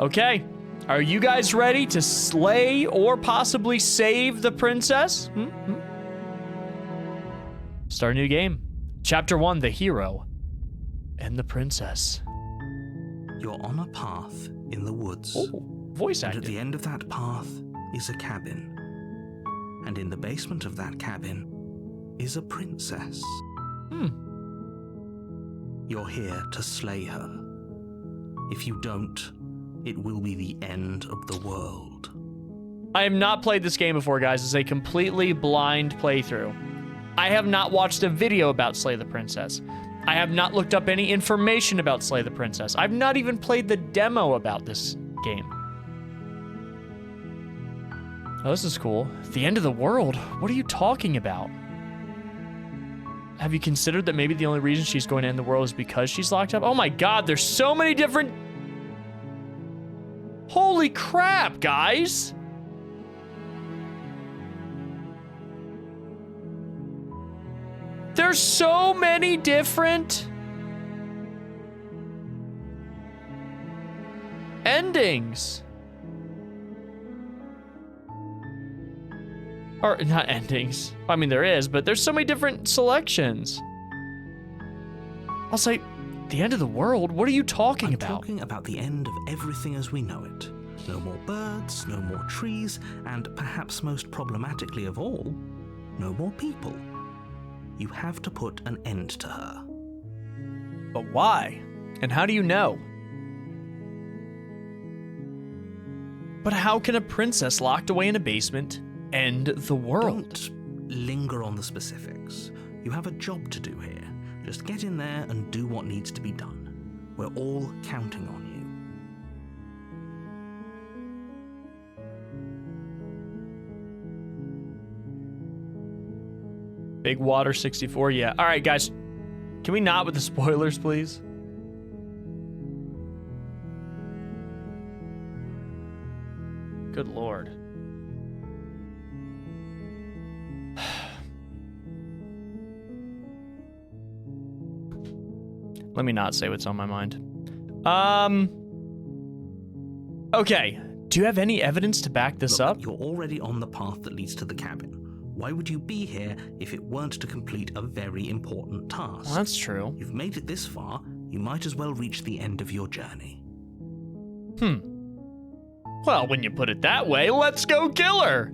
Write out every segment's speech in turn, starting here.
Okay. Are you guys ready to slay or possibly save the princess? Start a new game. Chapter 1, The Hero and the Princess. You're on a path in the woods. Oh, voice and acting. at the end of that path is a cabin. And in the basement of that cabin is a princess. You're here to slay her. If you don't, it will be the end of the world. I have not played this game before, guys. It's a completely blind playthrough. I have not watched a video about Slay the Princess. I have not looked up any information about Slay the Princess. I've not even played the demo about this game. Oh, this is cool. The end of the world? What are you talking about? Have you considered that maybe the only reason she's going to end the world is because she's locked up? Oh my god, there's so many different... Holy crap, guys! There's so many different... endings. Or, not endings. I mean, there is, but there's so many different selections. I'll say, the end of the world? What are you talking about? I'm talking about the end of everything as we know it. No more birds, no more trees, and perhaps most problematically of all, no more people. You have to put an end to her. But why? And how do you know? But how can a princess locked away in a basement end the world? Don't linger on the specifics. You have a job to do here. Just get in there and do what needs to be done. We're all counting on you. Big Water 64, yeah. All right, guys. Can we not with the spoilers, please? Good lord. Let me not say what's on my mind. Okay. Do you have any evidence to back this up? You're already on the path that leads to the cabin. Why would you be here if it weren't to complete a very important task? Well, that's true. You've made it this far, you might as well reach the end of your journey. Well, when you put it that way, let's go kill her!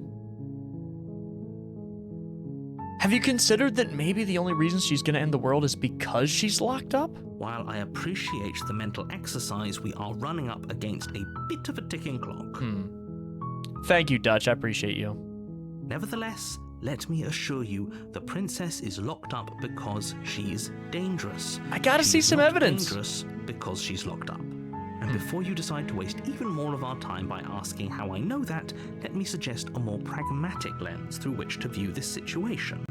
Have you considered that maybe the only reason she's gonna end the world is because she's locked up? While I appreciate the mental exercise, we are running up against a bit of a ticking clock. Thank you, Dutch. I appreciate you. Nevertheless, let me assure you, the princess is locked up because she's dangerous. I gotta see some evidence. Dangerous because she's locked up. And before you decide to waste even more of our time by asking how I know that, let me suggest a more pragmatic lens through which to view this situation.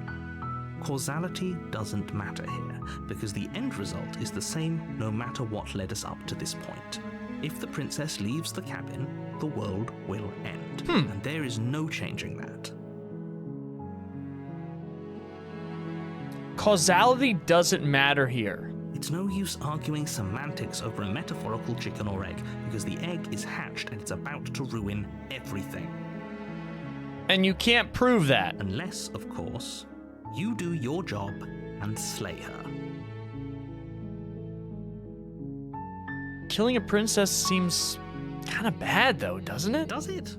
Causality doesn't matter here, because the end result is the same no matter what led us up to this point. If the princess leaves the cabin, the world will end. And there is no changing that. Causality doesn't matter here. It's no use arguing semantics over a metaphorical chicken or egg, because the egg is hatched and it's about to ruin everything. And you can't prove that. Unless, of course, you do your job and slay her. Killing a princess seems kind of bad, though, doesn't it? Does it?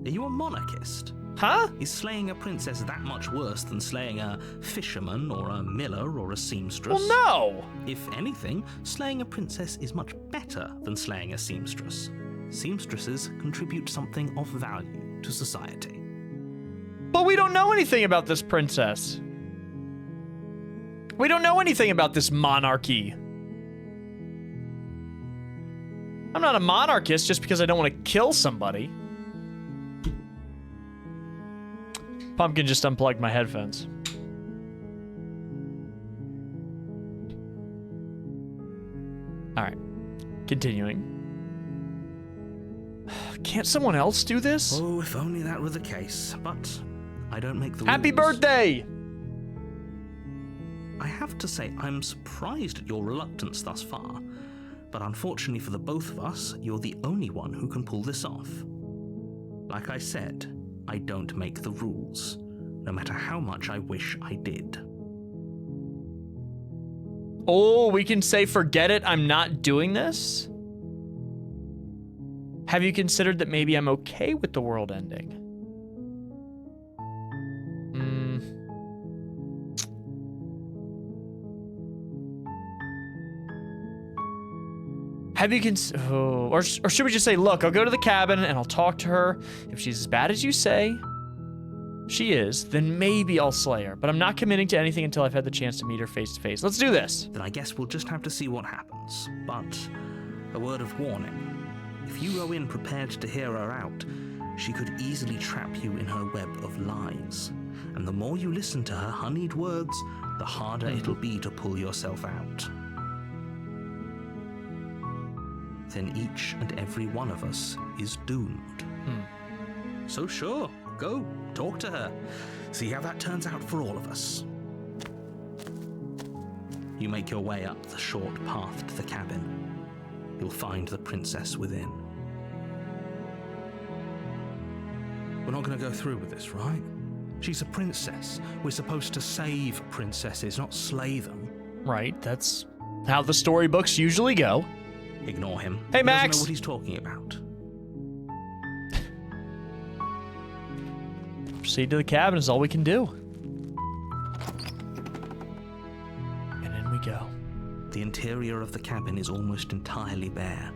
Are you a monarchist? Huh? Is slaying a princess that much worse than slaying a fisherman or a miller or a seamstress? Well, no! If anything, slaying a princess is much better than slaying a seamstress. Seamstresses contribute something of value to society. But we don't know anything about this princess. We don't know anything about this monarchy. I'm not a monarchist just because I don't want to kill somebody. Pumpkin just unplugged my headphones. Alright. Continuing. Can't someone else do this? Oh, if only that were the case. But I don't make the rules. Happy birthday! I have to say, I'm surprised at your reluctance thus far. But unfortunately for the both of us, you're the only one who can pull this off. Like I said, I don't make the rules, no matter how much I wish I did. Oh, we can say, forget it, I'm not doing this? Have you considered that maybe I'm okay with the world ending? Have you or should we just say, look, I'll go to the cabin and I'll talk to her. If she's as bad as you say she is, then maybe I'll slay her. But I'm not committing to anything until I've had the chance to meet her face to face. Let's do this. Then I guess we'll just have to see what happens. But a word of warning. If you go in prepared to hear her out, she could easily trap you in her web of lies. And the more you listen to her honeyed words, the harder it'll be to pull yourself out. Then each and every one of us is doomed. So sure, go, talk to her. See how that turns out for all of us. You make your way up the short path to the cabin. You'll find the princess within. We're not going to go through with this, right? She's a princess. We're supposed to save princesses, not slay them. Right, that's how the storybooks usually go. Ignore him. Hey, Max! He doesn't know what he's talking about. Proceed to the cabin is all we can do. And in we go. The interior of the cabin is almost entirely bare.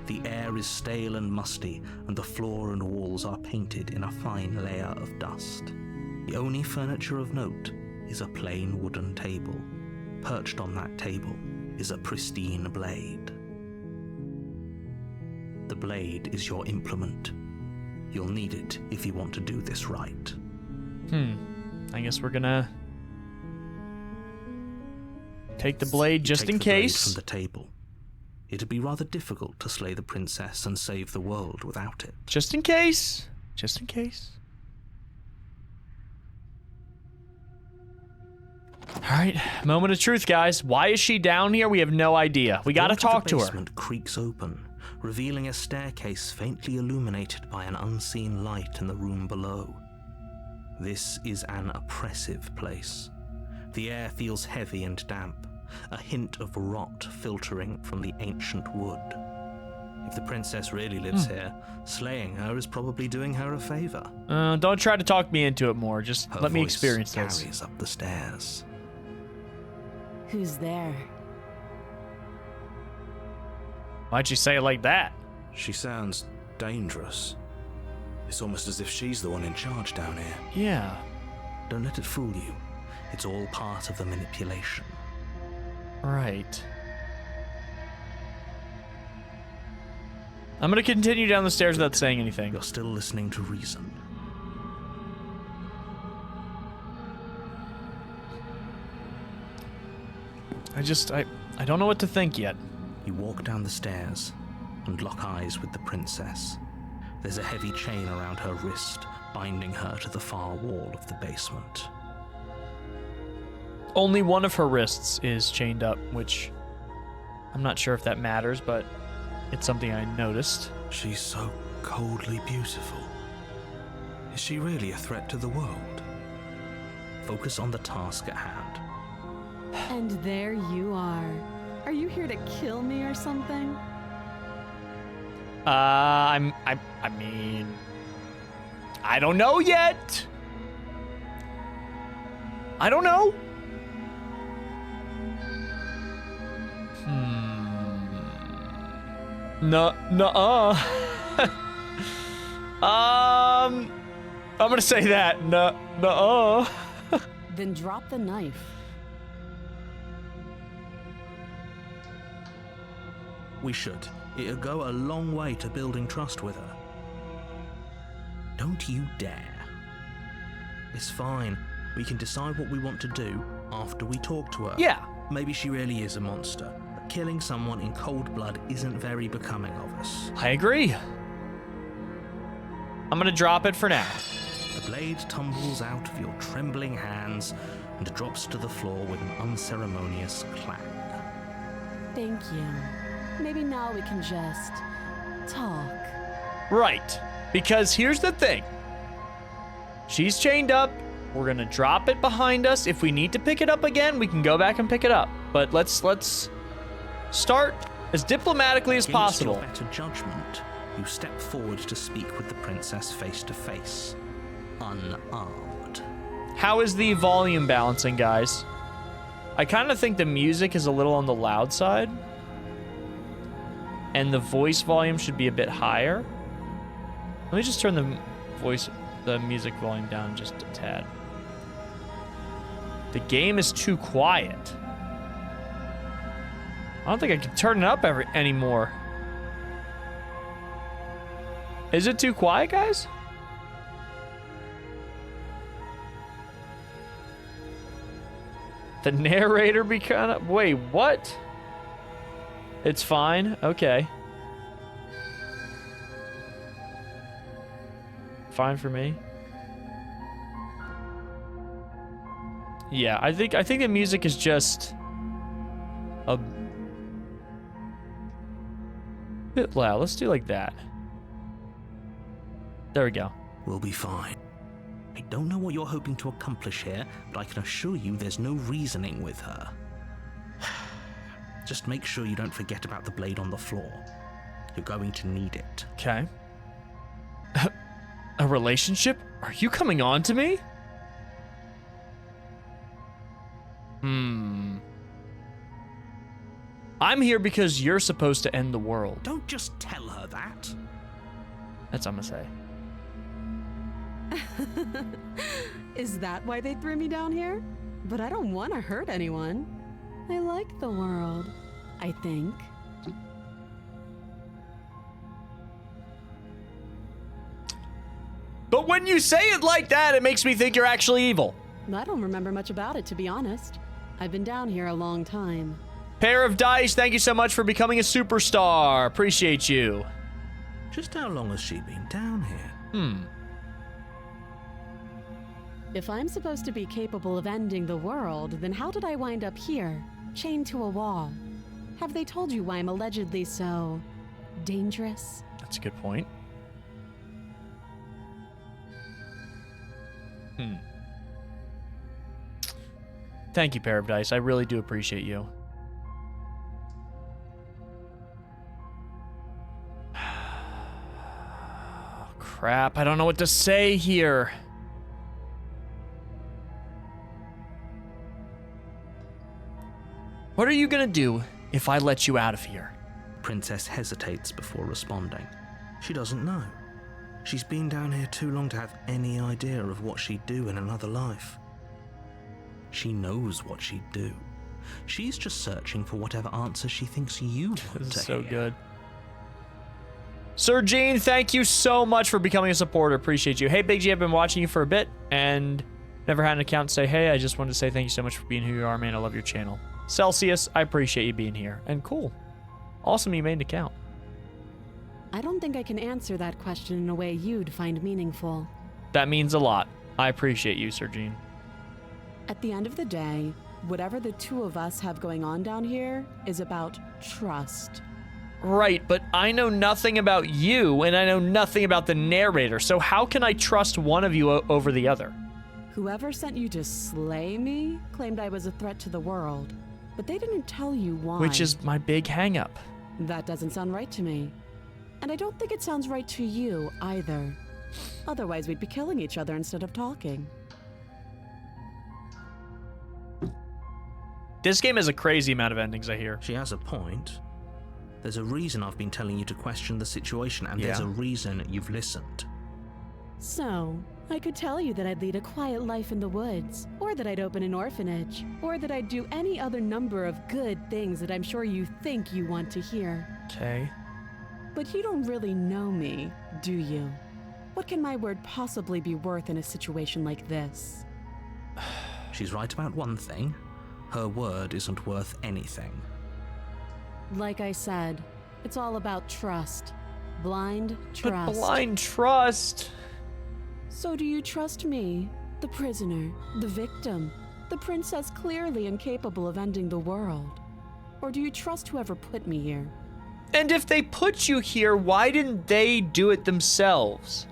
The air is stale and musty, and the floor and walls are painted in a fine layer of dust. The only furniture of note is a plain wooden table. Perched on that table is a pristine blade. The blade is your implement. You'll need it if you want to do this right. I guess we're gonna take the blade just in case. From the table. It'd be rather difficult to slay the princess and save the world without it. Just in case. Just in case. All right, moment of truth, guys. Why is she down here? We have no idea. We gotta talk to her. The basement creaks open, revealing a staircase faintly illuminated by an unseen light in the room below. This is an oppressive place. The air feels heavy and damp, a hint of rot filtering from the ancient wood. If the princess really lives here, slaying her is probably doing her a favor. Don't try to talk me into it more. Just Her let me voice experience this. carries up the stairs. Who's there? Why'd you say it like that? She sounds dangerous. It's almost as if she's the one in charge down here. Yeah. Don't let it fool you. It's all part of the manipulation. Right. I'm gonna continue down the stairs without saying anything. You're still listening to reason. I don't know what to think yet. You walk down the stairs and lock eyes with the princess. There's a heavy chain around her wrist, binding her to the far wall of the basement. Only one of her wrists is chained up, which I'm not sure if that matters, but it's something I noticed. She's so coldly beautiful. Is she really a threat to the world? Focus on the task at hand. And there you are. Are you here to kill me or something? I mean, I don't know yet. I don't know. Nuh-uh. I'm gonna say that. Nuh-uh. Then drop the knife. We should. It'll go a long way to building trust with her. Don't you dare. It's fine. We can decide what we want to do after we talk to her. Yeah. Maybe she really is a monster, but killing someone in cold blood isn't very becoming of us. I agree. I'm gonna drop it for now. The blade tumbles out of your trembling hands and drops to the floor with an unceremonious clack. Thank you. maybe now we can just talk. Right. Because here's the thing. She's chained up. We're gonna drop it behind us. If we need to pick it up again, we can go back and pick it up. But let's start as diplomatically as possible. Against your better judgment, you step forward to speak with the princess face to face, unarmed. How is the volume balancing, guys? I kind of think the music is a little on the loud side. And the voice volume should be a bit higher. Let me just turn the music volume down just a tad. The game is too quiet. I don't think I can turn it up anymore. Is it too quiet, guys? The narrator be kind of... Wait, what? It's fine? Okay. Fine for me. Yeah, I think the music is just a bit loud. Let's do like that. There we go. We'll be fine. I don't know what you're hoping to accomplish here, but I can assure you there's no reasoning with her. Just make sure you don't forget about the blade on the floor. You're going to need it. Okay. A relationship? Are you coming on to me? I'm here because you're supposed to end the world. Don't just tell her that. That's what I'm gonna say. Is that why they threw me down here? But I don't want to hurt anyone. I like the world, I think. But when you say it like that, it makes me think you're actually evil. I don't remember much about it, to be honest. I've been down here a long time. Pair of dice, thank you so much for becoming a superstar. Appreciate you. Just how long has she been down here? If I'm supposed to be capable of ending the world, then how did I wind up here, chained to a wall? Have they told you why I'm allegedly so dangerous? That's a good point. Thank you, Pair of Dice. I really do appreciate you. Crap, I don't know what to say here. What are you gonna do if I let you out of here? Princess hesitates before responding. She doesn't know. She's been down here too long to have any idea of what she'd do in another life. She knows what she'd do. She's just searching for whatever answer she thinks you want to hear. This is so good. Sir Gene, thank you so much for becoming a supporter. Appreciate you. Hey, Big G, I've been watching you for a bit and never had an account to say hey. I just wanted to say thank you so much for being who you are, man. I love your channel. Celsius, I appreciate you being here. And cool. Awesome you made an account. I don't think I can answer that question in a way you'd find meaningful. That means a lot. I appreciate you, Sir Gene. At the end of the day, whatever the two of us have going on down here is about trust. Right, but I know nothing about you, and I know nothing about the narrator, so how can I trust one of you over the other? Whoever sent you to slay me claimed I was a threat to the world, but they didn't tell you why. Which is my big hang-up. That doesn't sound right to me. And I don't think it sounds right to you, either. Otherwise, we'd be killing each other instead of talking. This game has a crazy amount of endings, I hear. She has a point. There's a reason I've been telling you to question the situation, and there's a reason you've listened. So, I could tell you that I'd lead a quiet life in the woods, or that I'd open an orphanage, or that I'd do any other number of good things that I'm sure you think you want to hear. Okay. But you don't really know me, do you? What can my word possibly be worth in a situation like this? She's right about one thing. Her word isn't worth anything. Like I said, it's all about trust. Blind trust. But blind trust? So do you trust me, the prisoner, the victim, the princess clearly incapable of ending the world? Or do you trust whoever put me here? And if they put you here, why didn't they do it themselves?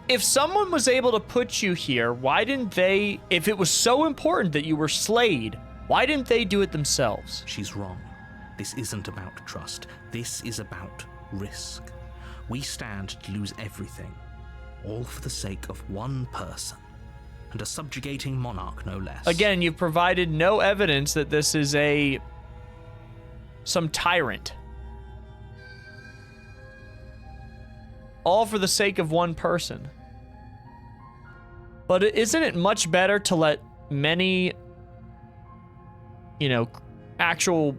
If someone was able to put you here, why didn't they, if it was so important that you were slayed, why didn't they do it themselves? She's wrong. This isn't about trust. This is about risk. We stand to lose everything, all for the sake of one person, and a subjugating monarch no less. Again, you've provided no evidence that this is some tyrant. All for the sake of one person. But isn't it much better to let many, actual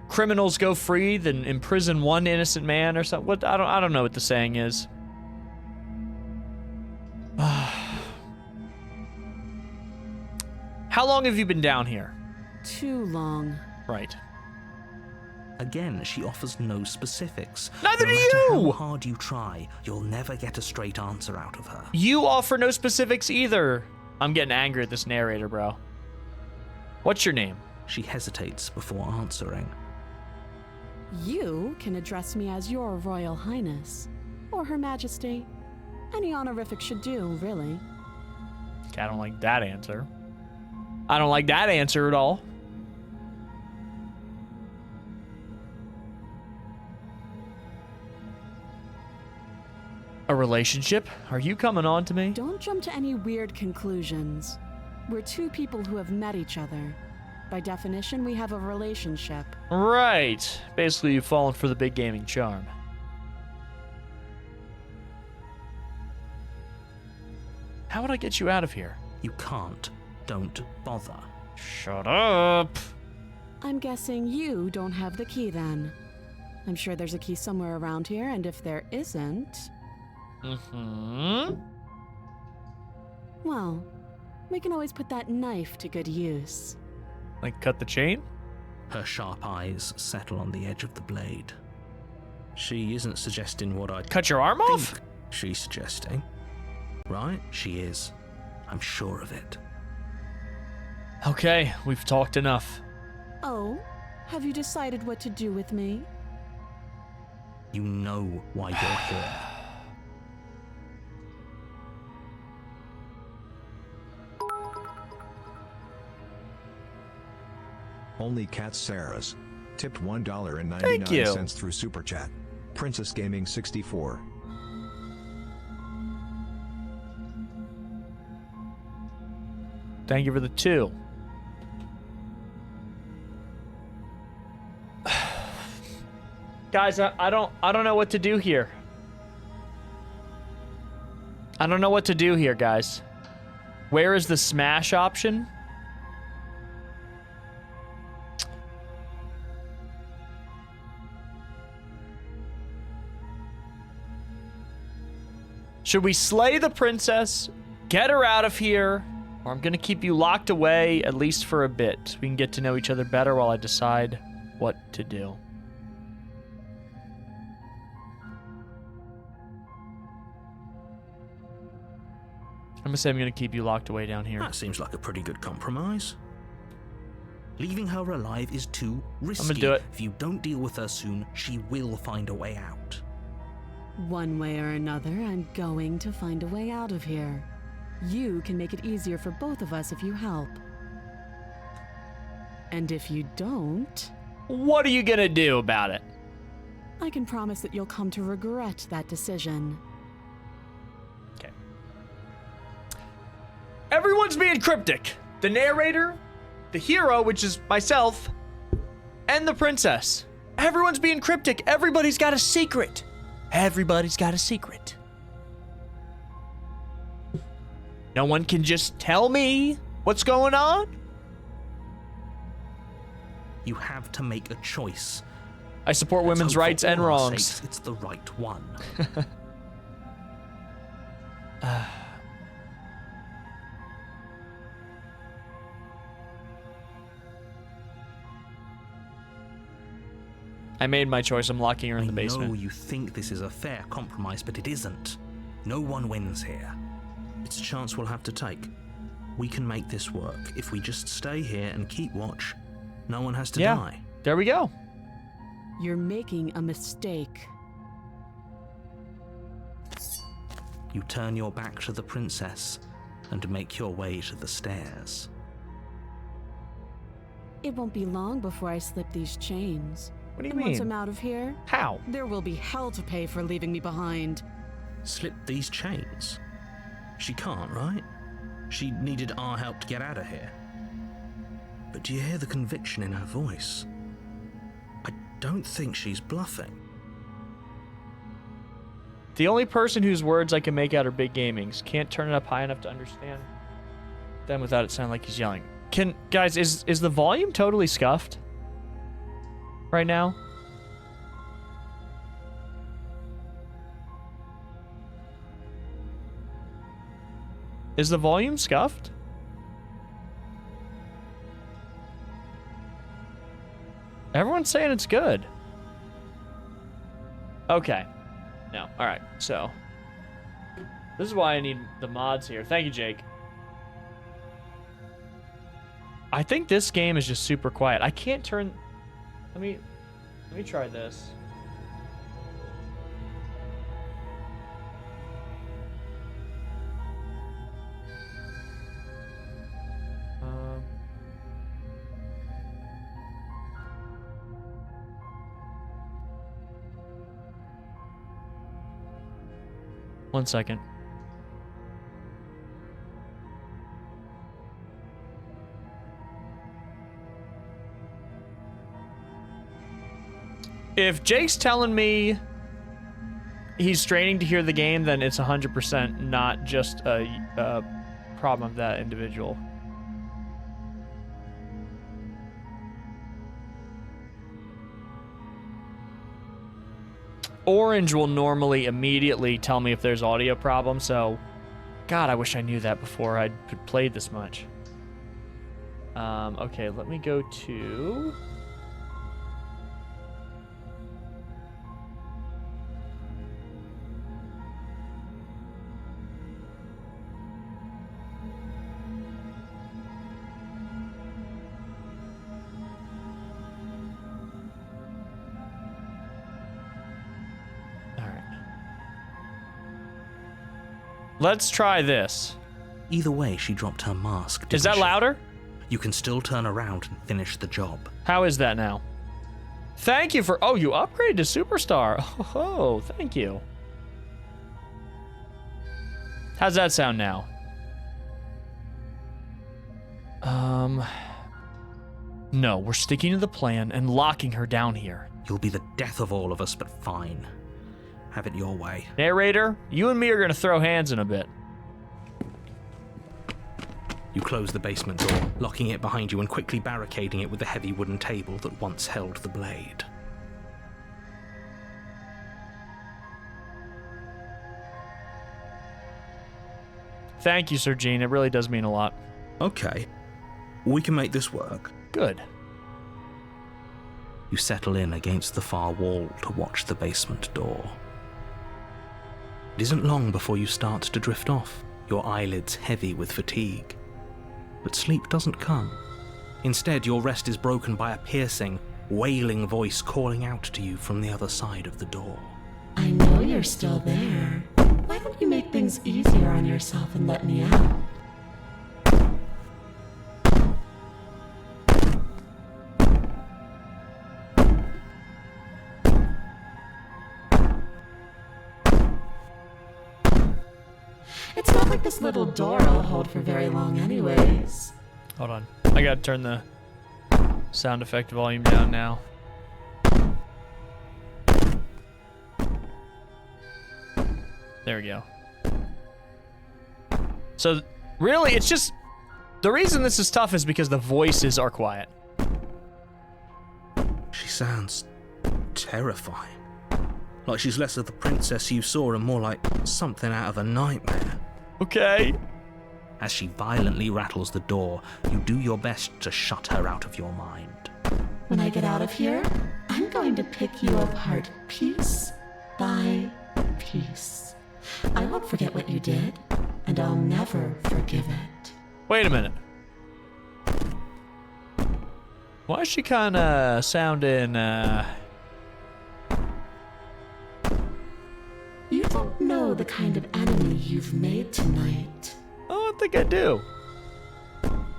criminals go free than imprison one innocent man or something? What I don't know what the saying is. How long have you been down here? Too long. Right. Again, she offers no specifics. Neither do No matter you! how hard you try, you'll never get a straight answer out of her. You offer no specifics either. I'm getting angry at this narrator, bro. What's your name? She hesitates before answering. You can address me as your Royal Highness, or Her Majesty. Any honorific should do, really. Okay, I don't like that answer. I don't like that answer at all. A relationship? Are you coming on to me? Don't jump to any weird conclusions. We're two people who have met each other. By definition, we have a relationship. Right. Basically, you've fallen for the big gaming charm. How would I get you out of here? You can't. Don't bother. Shut up. I'm guessing you don't have the key then. I'm sure there's a key somewhere around here, and if there isn't... Well, we can always put that knife to good use. Like cut the chain? Her sharp eyes settle on the edge of the blade. She isn't suggesting what I Cut your arm off? think she's suggesting. Right? She is. I'm sure of it. Okay, we've talked enough. Oh, have you decided what to do with me? You know why you're here. Only Cat Sarah's. Tipped $1.99 Thank you. through Super Chat. Princess BigGaming64. Thank you for the 2. Guys, I don't know what to do here. I don't know what to do here, guys. Where is the smash option? Should we slay the princess, get her out of here, or I'm gonna keep you locked away at least for a bit so we can get to know each other better while I decide what to do. I'm gonna say I'm gonna keep you locked away down here. That seems like a pretty good compromise. Leaving her alive is too risky. I'm gonna do it. If you don't deal with her soon, she will find a way out. One way or another, I'm going to find a way out of here. You can make it easier for both of us if you help. And if you don't, What are you gonna do about it? I can promise that you'll come to regret that decision. Okay. Everyone's being cryptic. The narrator, the hero, which is myself, and the princess. Everyone's being cryptic. Everybody's got a secret. Everybody's got a secret. No one can just tell me what's going on? You have to make a choice. I support Let's women's hope for rights and all our wrongs. sakes it's the right one. I made my choice. I'm locking her in I the know basement. you think this is a fair compromise, but it isn't. No one wins here. It's a chance we'll have to take. We can make this work. If we just stay here and keep watch, no one has to Yeah. die. There we go. You're making a mistake. You turn your back to the princess and make your way to the stairs. It won't be long before I slip these chains. What do you And once mean? I'm out of here, How? there will be hell to pay for leaving me behind. Slip these chains? She can't, right? She needed our help to get out of here. But do you hear the conviction in her voice? I don't think she's bluffing. The only person whose words I can make out are Big Gaming's. Can't turn it up high enough to understand them without it sounding like he's yelling. Guys, is the volume totally scuffed right now? Is the volume scuffed? Everyone's saying it's good. Okay. No. All right. So this is why I need the mods here. Thank you, Jake. I think this game is just super quiet. I can't turn. Let me try this. One second. If Jake's telling me he's straining to hear the game, then it's 100% not just a problem of that individual. Orange will normally immediately tell me if there's audio problem, so God, I wish I knew that before I'd played this much. Okay, let me go to... Let's try this. Either way, she dropped her mask. Is that didn't she? louder? You can still turn around and finish the job. How is that now? Thank you for... Oh, you upgraded to Superstar. Oh, thank you. How's that sound now? No, we're sticking to the plan and locking her down here. You'll be the death of all of us, but fine. Have it your way. Narrator, you and me are going to throw hands in a bit. You close the basement door, locking it behind you and quickly barricading it with the heavy wooden table that once held the blade. Thank you, Sir Gene. It really does mean a lot. Okay, we can make this work. Good. You settle in against the far wall to watch the basement door. It isn't long before you start to drift off, your eyelids heavy with fatigue. But sleep doesn't come. Instead, your rest is broken by a piercing, wailing voice calling out to you from the other side of the door. I know you're still there. Why don't you make things easier on yourself and let me out? It's not like this little door will hold for very long anyways. Hold on. I gotta turn the sound effect volume down now. There we go. So, really, it's just... The reason this is tough is because the voices are quiet. She sounds terrifying. Like she's less of the princess you saw and more like something out of a nightmare. Okay. As she violently rattles the door, you do your best to shut her out of your mind. When I get out of here, I'm going to pick you apart piece by piece. I won't forget what you did, and I'll never forgive it. Wait a minute. Why is she kind of sounding, the kind of enemy you've made tonight. Oh, I think I do.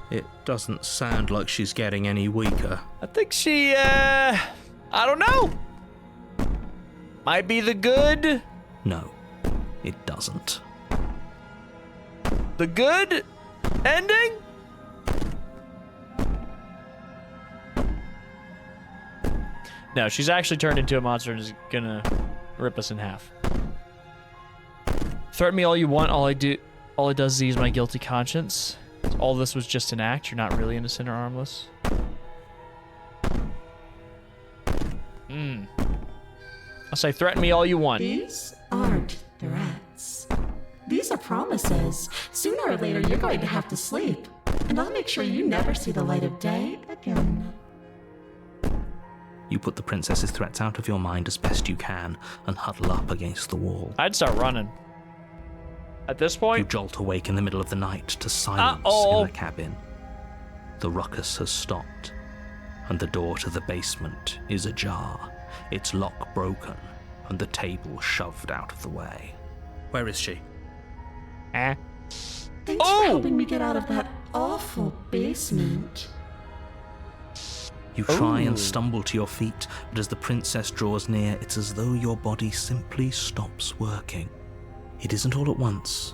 It doesn't sound like she's getting any weaker. I think she, I don't know. Might be the good. No, it doesn't. The good ending? No, she's actually turned into a monster and is gonna rip us in half. Threaten me all you want, all it does is ease my guilty conscience. All this was just an act, you're not really innocent or harmless. I'll say threaten me all you want. These aren't threats. These are promises. Sooner or later, you're going to have to sleep. And I'll make sure you never see the light of day again. You put the princess's threats out of your mind as best you can and huddle up against the wall. I'd start running. At this You point, jolt awake in the middle of the night to silence Uh-oh. in the cabin. The ruckus has stopped, and the door to the basement is ajar, its lock broken, and the table shoved out of the way. Where is she? Thanks Oh! for helping me get out of that awful basement. You try Ooh. and stumble to your feet, but as the princess draws near, it's as though your body simply stops working. It isn't all at once.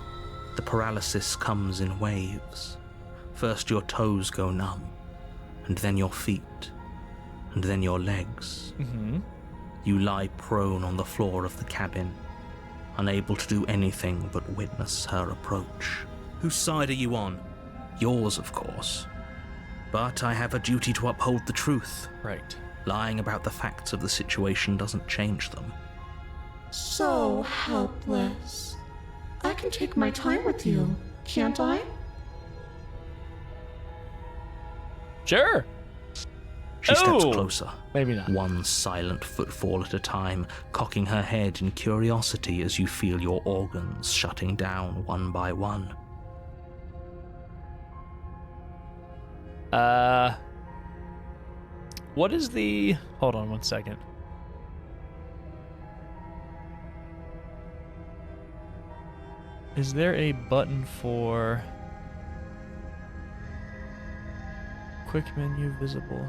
The paralysis comes in waves. First your toes go numb, and then your feet, and then your legs. You lie prone on the floor of the cabin, unable to do anything but witness her approach. Whose side are you on? Yours, of course. But I have a duty to uphold the truth. right. Lying about the facts of the situation doesn't change them. So helpless. I can take my time with you, can't I? Sure. She steps Oh! closer, Maybe not. one silent footfall at a time, cocking her head in curiosity as you feel your organs shutting down one by one. What is the... Hold on one second. Is there a button for... Quick menu visible?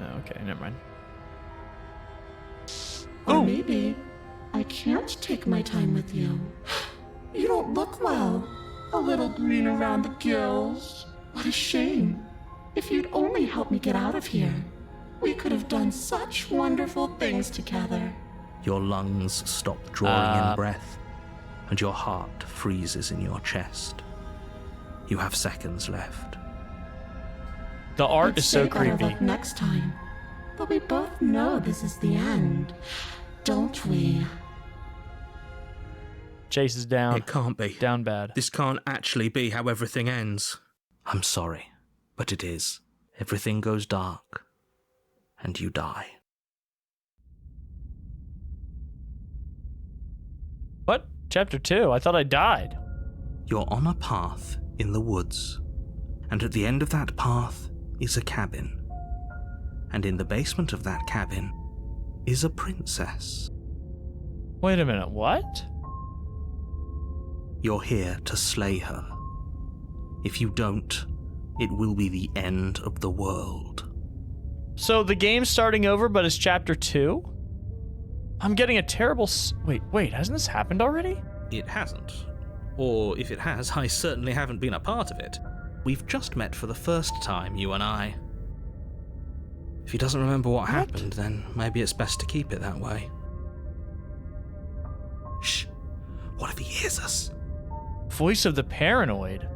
Oh, okay, never mind. Or Ooh. maybe I can't take my time with you. You don't look well. A little green around the gills. What a shame. If you'd only help me get out of here, we could have done such wonderful things together. Your lungs stop drawing in breath, and your heart freezes in your chest. You have seconds left. The art Let's is so save better creepy. luck next time. But we both know this is the end, don't we? Chase is down. It can't be. Down bad. This can't actually be how everything ends. I'm sorry, but it is. Everything goes dark, and you die. What? Chapter 2? I thought I died. You're on a path in the woods, and at the end of that path is a cabin. And in the basement of that cabin is a princess. Wait a minute, what? You're here to slay her. If you don't, it will be the end of the world. So the game's starting over, but it's chapter 2? I'm getting a terrible Wait, hasn't this happened already? It hasn't. Or if it has, I certainly haven't been a part of it. We've just met for the first time, you and I. If he doesn't remember what happened, then maybe it's best to keep it that way. Shh. What if he hears us? Voice of the paranoid.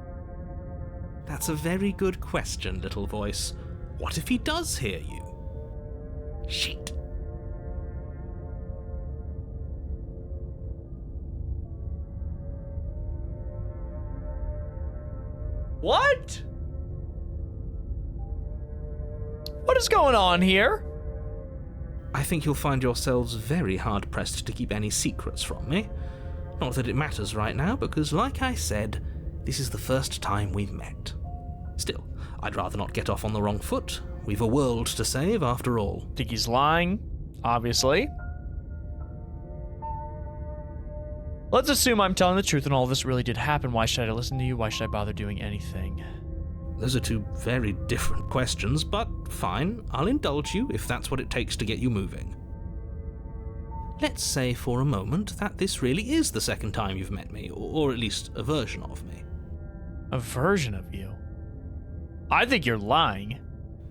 That's a very good question, little voice. What if he does hear you? Shit. What? What is going on here? I think you'll find yourselves very hard-pressed to keep any secrets from me. Not that it matters right now, because like I said, This is the first time we've met. Still, I'd rather not get off on the wrong foot. We've a world to save, after all. Think he's lying, obviously. Let's assume I'm telling the truth and all this really did happen. Why should I listen to you? Why should I bother doing anything? Those are two very different questions, but fine, I'll indulge you if that's what it takes to get you moving. Let's say for a moment that this really is the second time you've met me, or at least a version of me. A version of you? I think you're lying.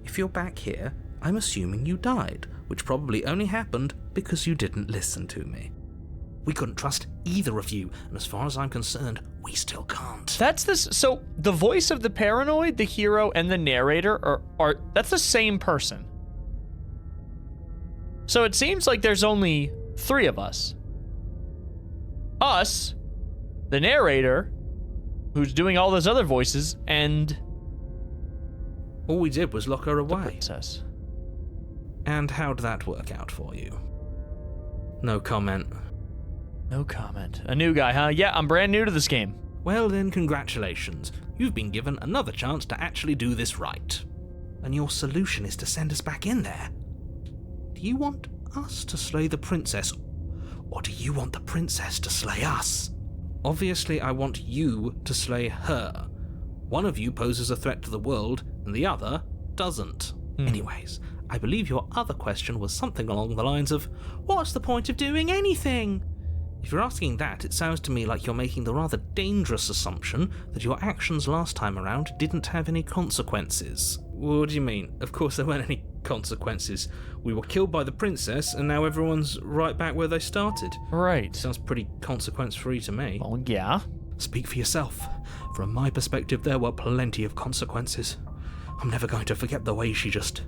If you're back here, I'm assuming you died, which probably only happened because you didn't listen to me. We couldn't trust either of you, and as far as I'm concerned, we still can't. So the voice of the paranoid, the hero, and the narrator are that's the same person. So it seems like there's only 3 of us. Us, the narrator, who's doing all those other voices, and all we did was lock her the away. princess. And how'd that work out for you? No comment. No comment. A new guy, huh? Yeah, I'm brand new to this game. Well then, congratulations. You've been given another chance to actually do this right. And your solution is to send us back in there. Do you want us to slay the princess, or do you want the princess to slay us? Obviously, I want you to slay her. One of you poses a threat to the world, and the other doesn't. Anyways, I believe your other question was something along the lines of, what's the point of doing anything? If you're asking that, it sounds to me like you're making the rather dangerous assumption that your actions last time around didn't have any consequences. What do you mean? Of course there weren't any consequences. We were killed by the princess, and now everyone's right back where they started. Right. Sounds pretty consequence-free to me. Oh, yeah. Speak for yourself. From my perspective, there were plenty of consequences. I'm never going to forget the way she just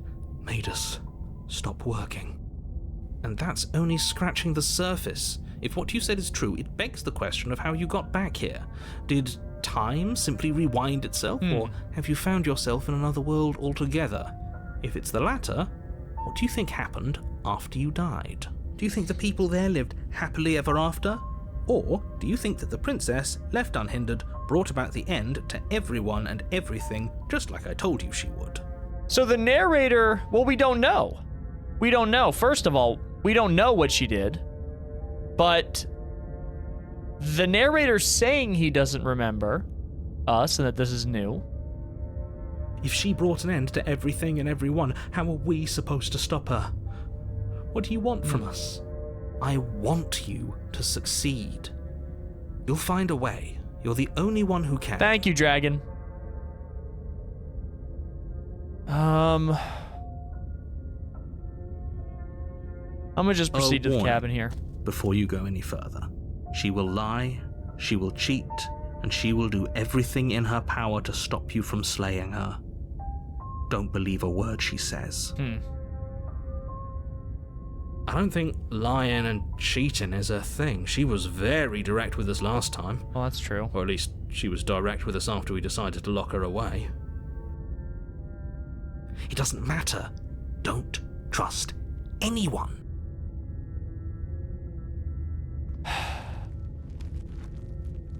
made us stop working. And that's only scratching the surface. If what you said is true, it begs the question of how you got back here. Did time simply rewind itself, or have you found yourself in another world altogether? If it's the latter, what do you think happened after you died? Do you think the people there lived happily ever after? Or do you think that the princess, left unhindered, brought about the end to everyone and everything, just like I told you she would? So the narrator, well, we don't know. We don't know. First of all, we don't know what she did. But the narrator's saying he doesn't remember us and that this is new. If she brought an end to everything and everyone, how are we supposed to stop her? What do you want from us? I want you to succeed. You'll find a way. You're the only one who can. Thank you, dragon. I'm gonna just proceed to the cabin here. Before you go any further, she will lie, she will cheat, and she will do everything in her power to stop you from slaying her. Don't believe a word she says. I don't think lying and cheating is her thing. She was very direct with us last time. Well, that's true. Or at least she was direct with us after we decided to lock her away. It doesn't matter. Don't trust anyone.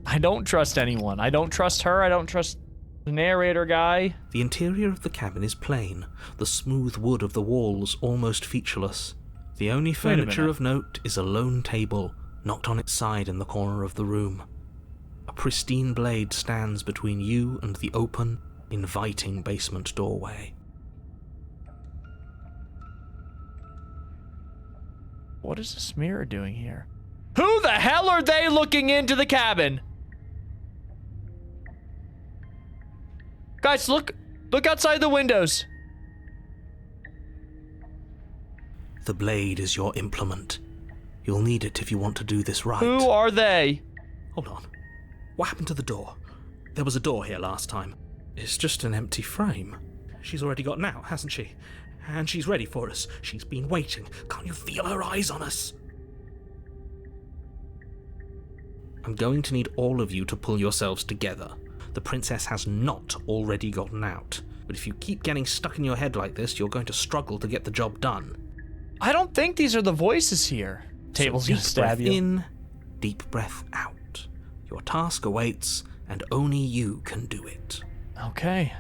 I don't trust anyone. I don't trust her. I don't trust the narrator guy. The interior of the cabin is plain, the smooth wood of the walls almost featureless. The only furniture of note is a lone table, knocked on its side in the corner of the room. A pristine blade stands between you and the open, inviting basement doorway. What is this mirror doing here? Who the hell are they looking into the cabin? Guys, look outside the windows. The blade is your implement. You'll need it if you want to do this right. Who are they? Hold on. What happened to the door? There was a door here last time. It's just an empty frame. She's already gotten out, hasn't she? And she's ready for us. She's been waiting. Can't you feel her eyes on us? I'm going to need all of you to pull yourselves together. The princess has not already gotten out. But if you keep getting stuck in your head like this, you're going to struggle to get the job done. I don't think these are the voices here. Table's gonna stab you. In, deep breath out. Your task awaits, and only you can do it. Okay.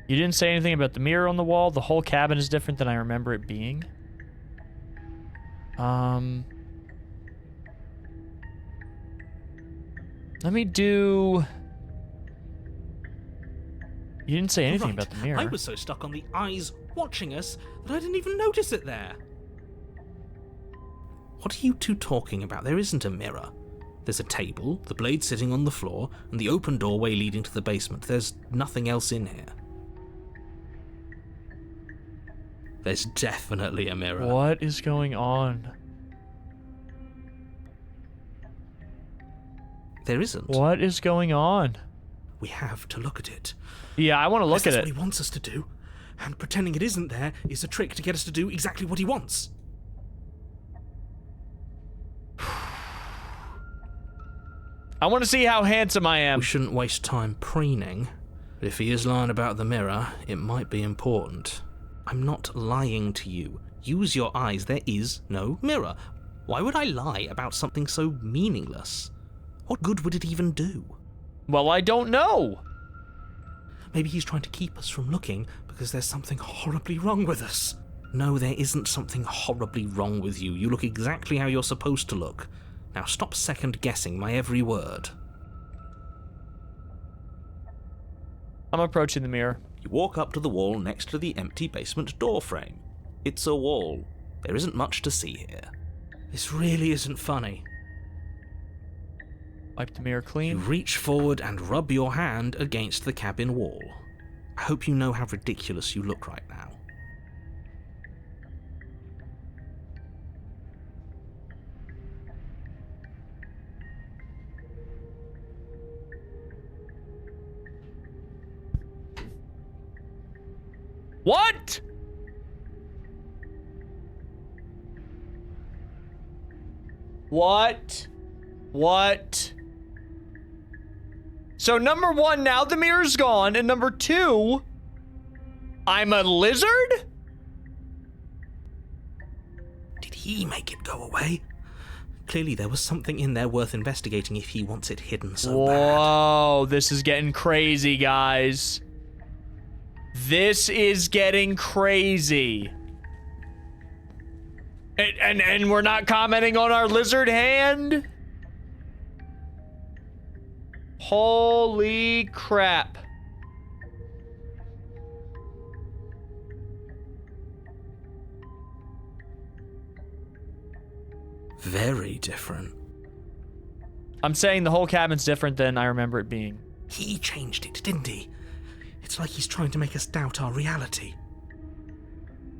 You didn't say anything about the mirror on the wall. The whole cabin is different than I remember it being. Let me do... You didn't say anything Right. about the mirror. I was so stuck on the eyes watching us that I didn't even notice it there. What are you two talking about? There isn't a mirror. There's a table, the blade sitting on the floor, and the open doorway leading to the basement. There's nothing else in here. There's definitely a mirror. What is going on? There isn't. What is going on? We have to look at it. Yeah, I want to look at That's it. what he wants us to do. And pretending it isn't there is a trick to get us to do exactly what he wants. I want to see how handsome I am. We shouldn't waste time preening. But if he is lying about the mirror, it might be important. I'm not lying to you. Use your eyes. There is no mirror. Why would I lie about something so meaningless? What good would it even do? Well, I don't know. Maybe he's trying to keep us from looking because there's something horribly wrong with us. No, there isn't something horribly wrong with you. You look exactly how you're supposed to look. Now stop second-guessing my every word. I'm approaching the mirror. You walk up to the wall next to the empty basement door frame. It's a wall. There isn't much to see here. This really isn't funny. Wipe the mirror You clean. reach forward and rub your hand against the cabin wall. I hope you know how ridiculous you look right now. What? What? So number one, now the mirror's gone, and number two, I'm a lizard? Did he make it go away? Clearly there was something in there worth investigating if he wants it hidden so bad. Whoa, this is getting crazy, guys. This is getting crazy. And we're not commenting on our lizard hand? Holy crap. Very different. I'm saying the whole cabin's different than I remember it being. He changed it, didn't he? It's like he's trying to make us doubt our reality.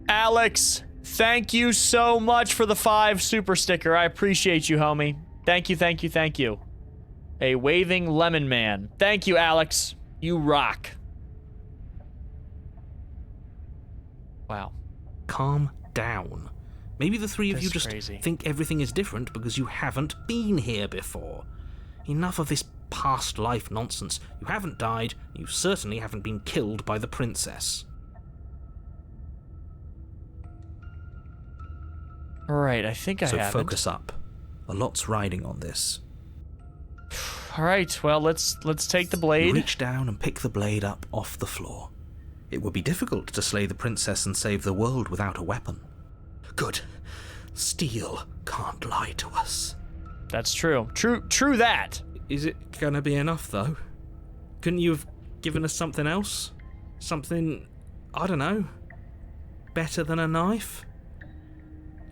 Alex, thank you so much for the 5 super sticker. I appreciate you, homie. Thank you, thank you, thank you. A waving lemon man. Thank you, Alex. You rock. Wow. Calm down. Maybe the three of This you is just crazy. think everything is different because you haven't been here before. Enough of this past life nonsense. You haven't died. You certainly haven't been killed by the princess. All right, I think I So haven't. focus up. A lot's riding on this. All right, well, let's take the You blade. reach down and pick the blade up off the floor. It would be difficult to slay the princess and save the world without a weapon. Good. Steel can't lie to us. That's true. True that. Is it gonna be enough, though? Couldn't you have given us something else? Something, I don't know, better than a knife?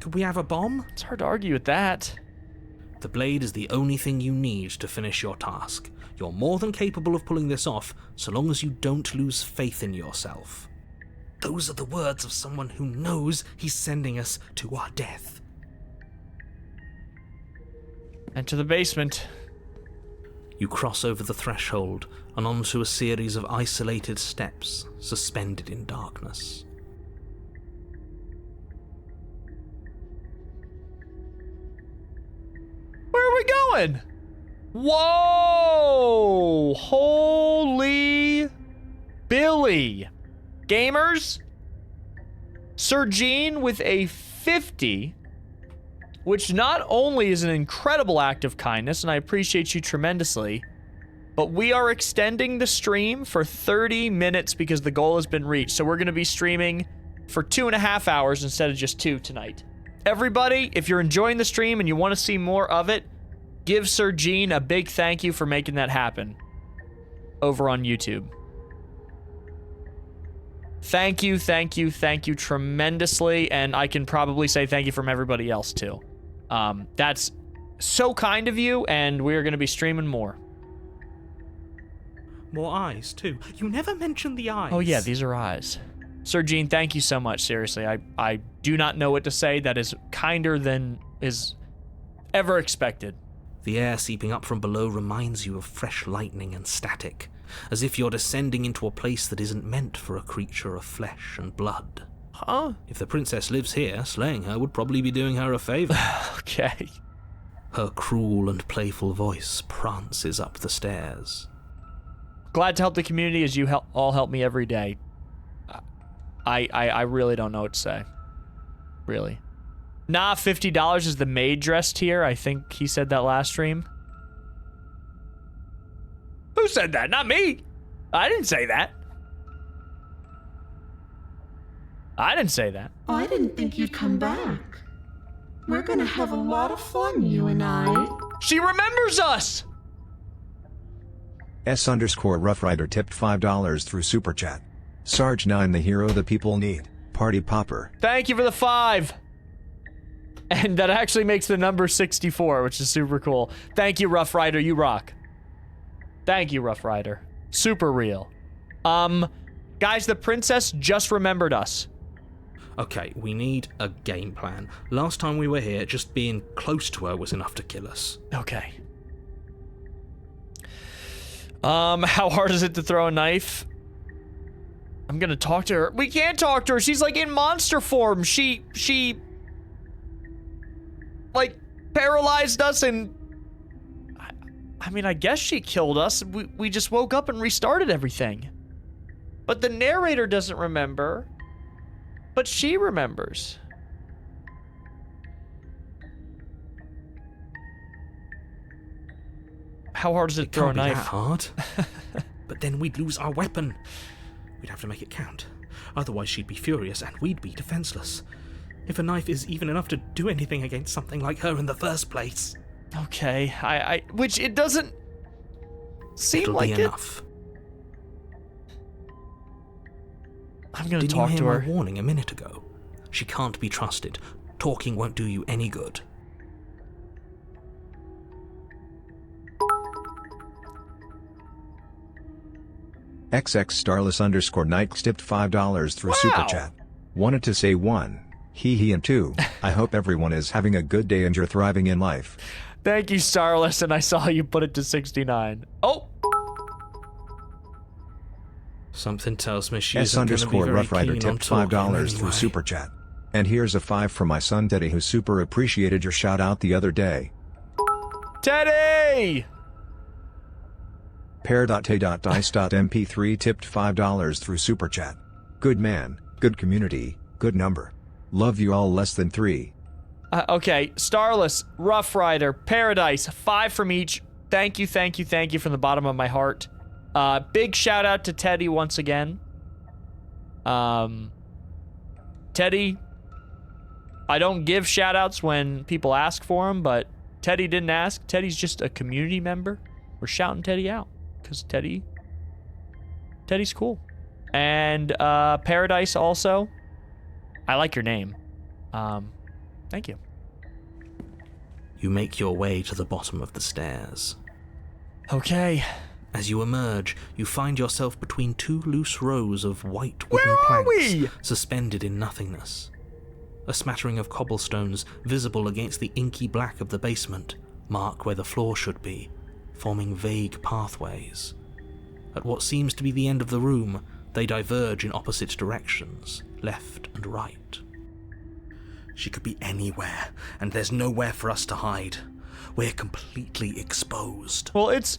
Could we have a bomb? It's hard to argue with that. The blade is the only thing you need to finish your task. You're more than capable of pulling this off, so long as you don't lose faith in yourself. Those are the words of someone who knows he's sending us to our death. Enter the basement. You cross over the threshold and onto a series of isolated steps suspended in darkness. Where are we going? Whoa! Holy Billy. Gamers, Sir Gene with a 50 which not only is an incredible act of kindness, and I appreciate you tremendously, but we are extending the stream for 30 minutes because the goal has been reached. So we're going to be streaming for 2.5 hours instead of just 2 tonight. Everybody, if you're enjoying the stream and you want to see more of it, give Sir Gene a big thank you for making that happen over on YouTube. Thank you tremendously, and I can probably say thank you from everybody else too. That's so kind of you, and we're going to be streaming more. More eyes, too. You never mentioned the eyes. Oh yeah, these are eyes. Sir Gene, thank you so much, seriously. I do not know what to say that is kinder than is ever expected. The air seeping up from below reminds you of fresh lightning and static, as if you're descending into a place that isn't meant for a creature of flesh and blood. Huh? If the princess lives here, slaying her would probably be doing her a favor. Okay. Her cruel and playful voice prances up the stairs. Glad to help the community as you all help me every day. I really don't know what to say. Really. Nah, $50 is the maid dress tier. I think he said that last stream. Who said that? Not me. I didn't say that. I didn't say that. I didn't think you'd come back. We're gonna have a lot of fun, you and I. She remembers us! S_Rough Rider tipped $5 through Super Chat. Sarge 9 the hero the people need. Party Popper. Thank you for the 5. And that actually makes the number 64, which is super cool. Thank you, Rough Rider. You rock. Thank you, Rough Rider. Super real. Guys, the princess just remembered us. Okay, we need a game plan. Last time we were here, just being close to her was enough to kill us. Okay. How hard is it to throw a knife? I'm gonna talk to her. We can't talk to her. She's like in monster form. She like paralyzed us and I mean, I guess she killed us. We just woke up and restarted everything. But the narrator doesn't remember. But she remembers. How hard is it to throw a knife? That hard. But then we'd lose our weapon. We'd have to make it count. Otherwise she'd be furious and we'd be defenseless. If a knife is even enough to do anything against something like her in the first place. Okay, which it doesn't seem It'll like be it. enough. I'm gonna Did talk you to hear her. my warning a minute ago? She can't be trusted. Talking won't do you any good. XX_Starless_Nikes tipped $5 through Super Chat. Wanted to say 1, hee and 2, I hope everyone is having a good day and you're thriving in life. Thank you, Starless, and I saw you put it to 69. Oh! Something tells me she isn't going to be very S_Rough Rider keen on tipped talking $5 through anyway. Super Chat. And here's a 5 from my son Teddy who super appreciated your shout out the other day. Teddy! Pair.T.Dice.mp3 tipped $5 through Super Chat. Good man, good community, good number. Love you all less than 3. Okay, Starless, Rough Rider, Paradise, 5 from each. Thank you from the bottom of my heart. Big shout out to Teddy once again. Teddy, I don't give shout outs when people ask for them, but Teddy didn't ask. Teddy's just a community member. We're shouting Teddy out because Teddy's cool. And Paradise also. I like your name. Thank you. You make your way to the bottom of the stairs. Okay. As you emerge, you find yourself between 2 loose rows of white wooden Where are planks we? suspended in nothingness. A smattering of cobblestones visible against the inky black of the basement mark where the floor should be, forming vague pathways. At what seems to be the end of the room, they diverge in opposite directions, left and right. She could be anywhere, and there's nowhere for us to hide. We're completely exposed. Well, it's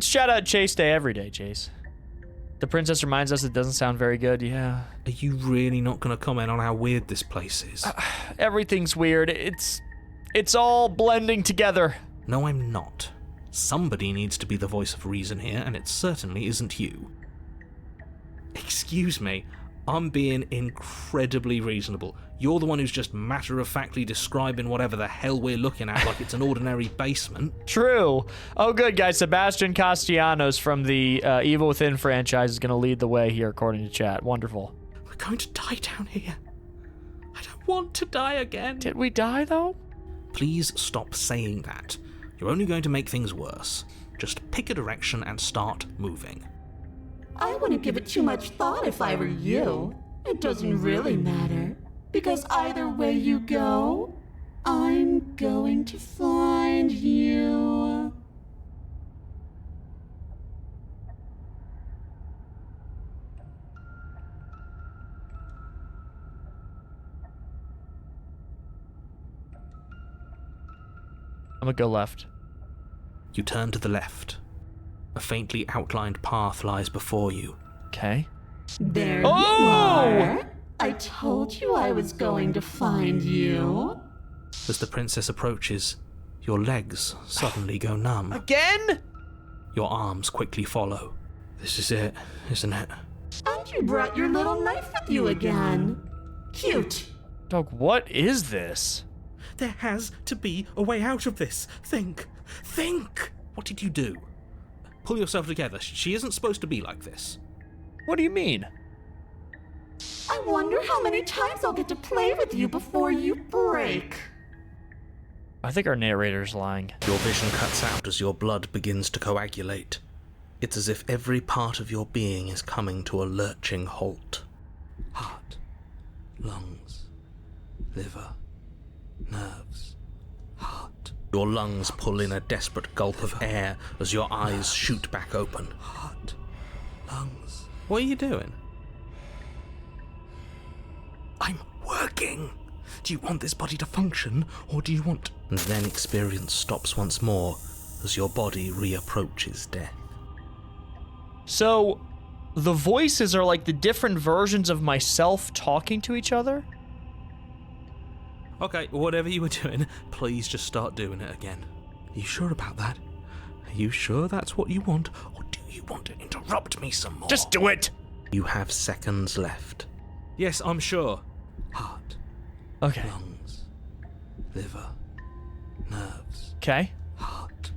shout out Chase Day every day, Chase. The princess reminds us it doesn't sound very good. Yeah. Are you really not going to comment on how weird this place is? Everything's weird. It's It's all blending together. No, I'm not. Somebody needs to be the voice of reason here, and it certainly isn't you. Excuse me, I'm being incredibly reasonable. You're the one who's just matter-of-factly describing whatever the hell we're looking at like it's an ordinary basement. True. Oh, good, guys. Sebastian Castellanos from the Evil Within franchise is going to lead the way here, according to chat. Wonderful. We're going to die down here. I don't want to die again. Did we die, though? Please stop saying that. You're only going to make things worse. Just pick a direction and start moving. I wouldn't give it too much thought if I were you. It doesn't really matter. Because either way you go, I'm going to find you. I'm gonna go left. You turn to the left. A faintly outlined path lies before you. Okay. There you are. I told you I was going to find you. As the princess approaches, your legs suddenly go numb. Again? Your arms quickly follow. This is it, isn't it? And you brought your little knife with you again. Cute. Dog, what is this? There has to be a way out of this. Think. What did you do? Pull yourself together. She isn't supposed to be like this. What do you mean? I wonder how many times I'll get to play with you before you break. I think our narrator's lying. Your vision cuts out as your blood begins to coagulate. It's as if every part of your being is coming to a lurching halt. Heart, lungs, liver, nerves, heart. Your lungs pull in a desperate gulp of air as your eyes shoot back open. Heart, lungs. What are you doing? I'm working. Do you want this body to function, or do you want... And then experience stops once more as your body reapproaches death. So, the voices are like the different versions of myself talking to each other? Okay, whatever you were doing, please just start doing it again. Are you sure about that? Are you sure that's what you want, or do you want to interrupt me some more? Just do it! You have seconds left. Yes, I'm sure. Heart, Okay. lungs, liver, nerves. Okay. Heart,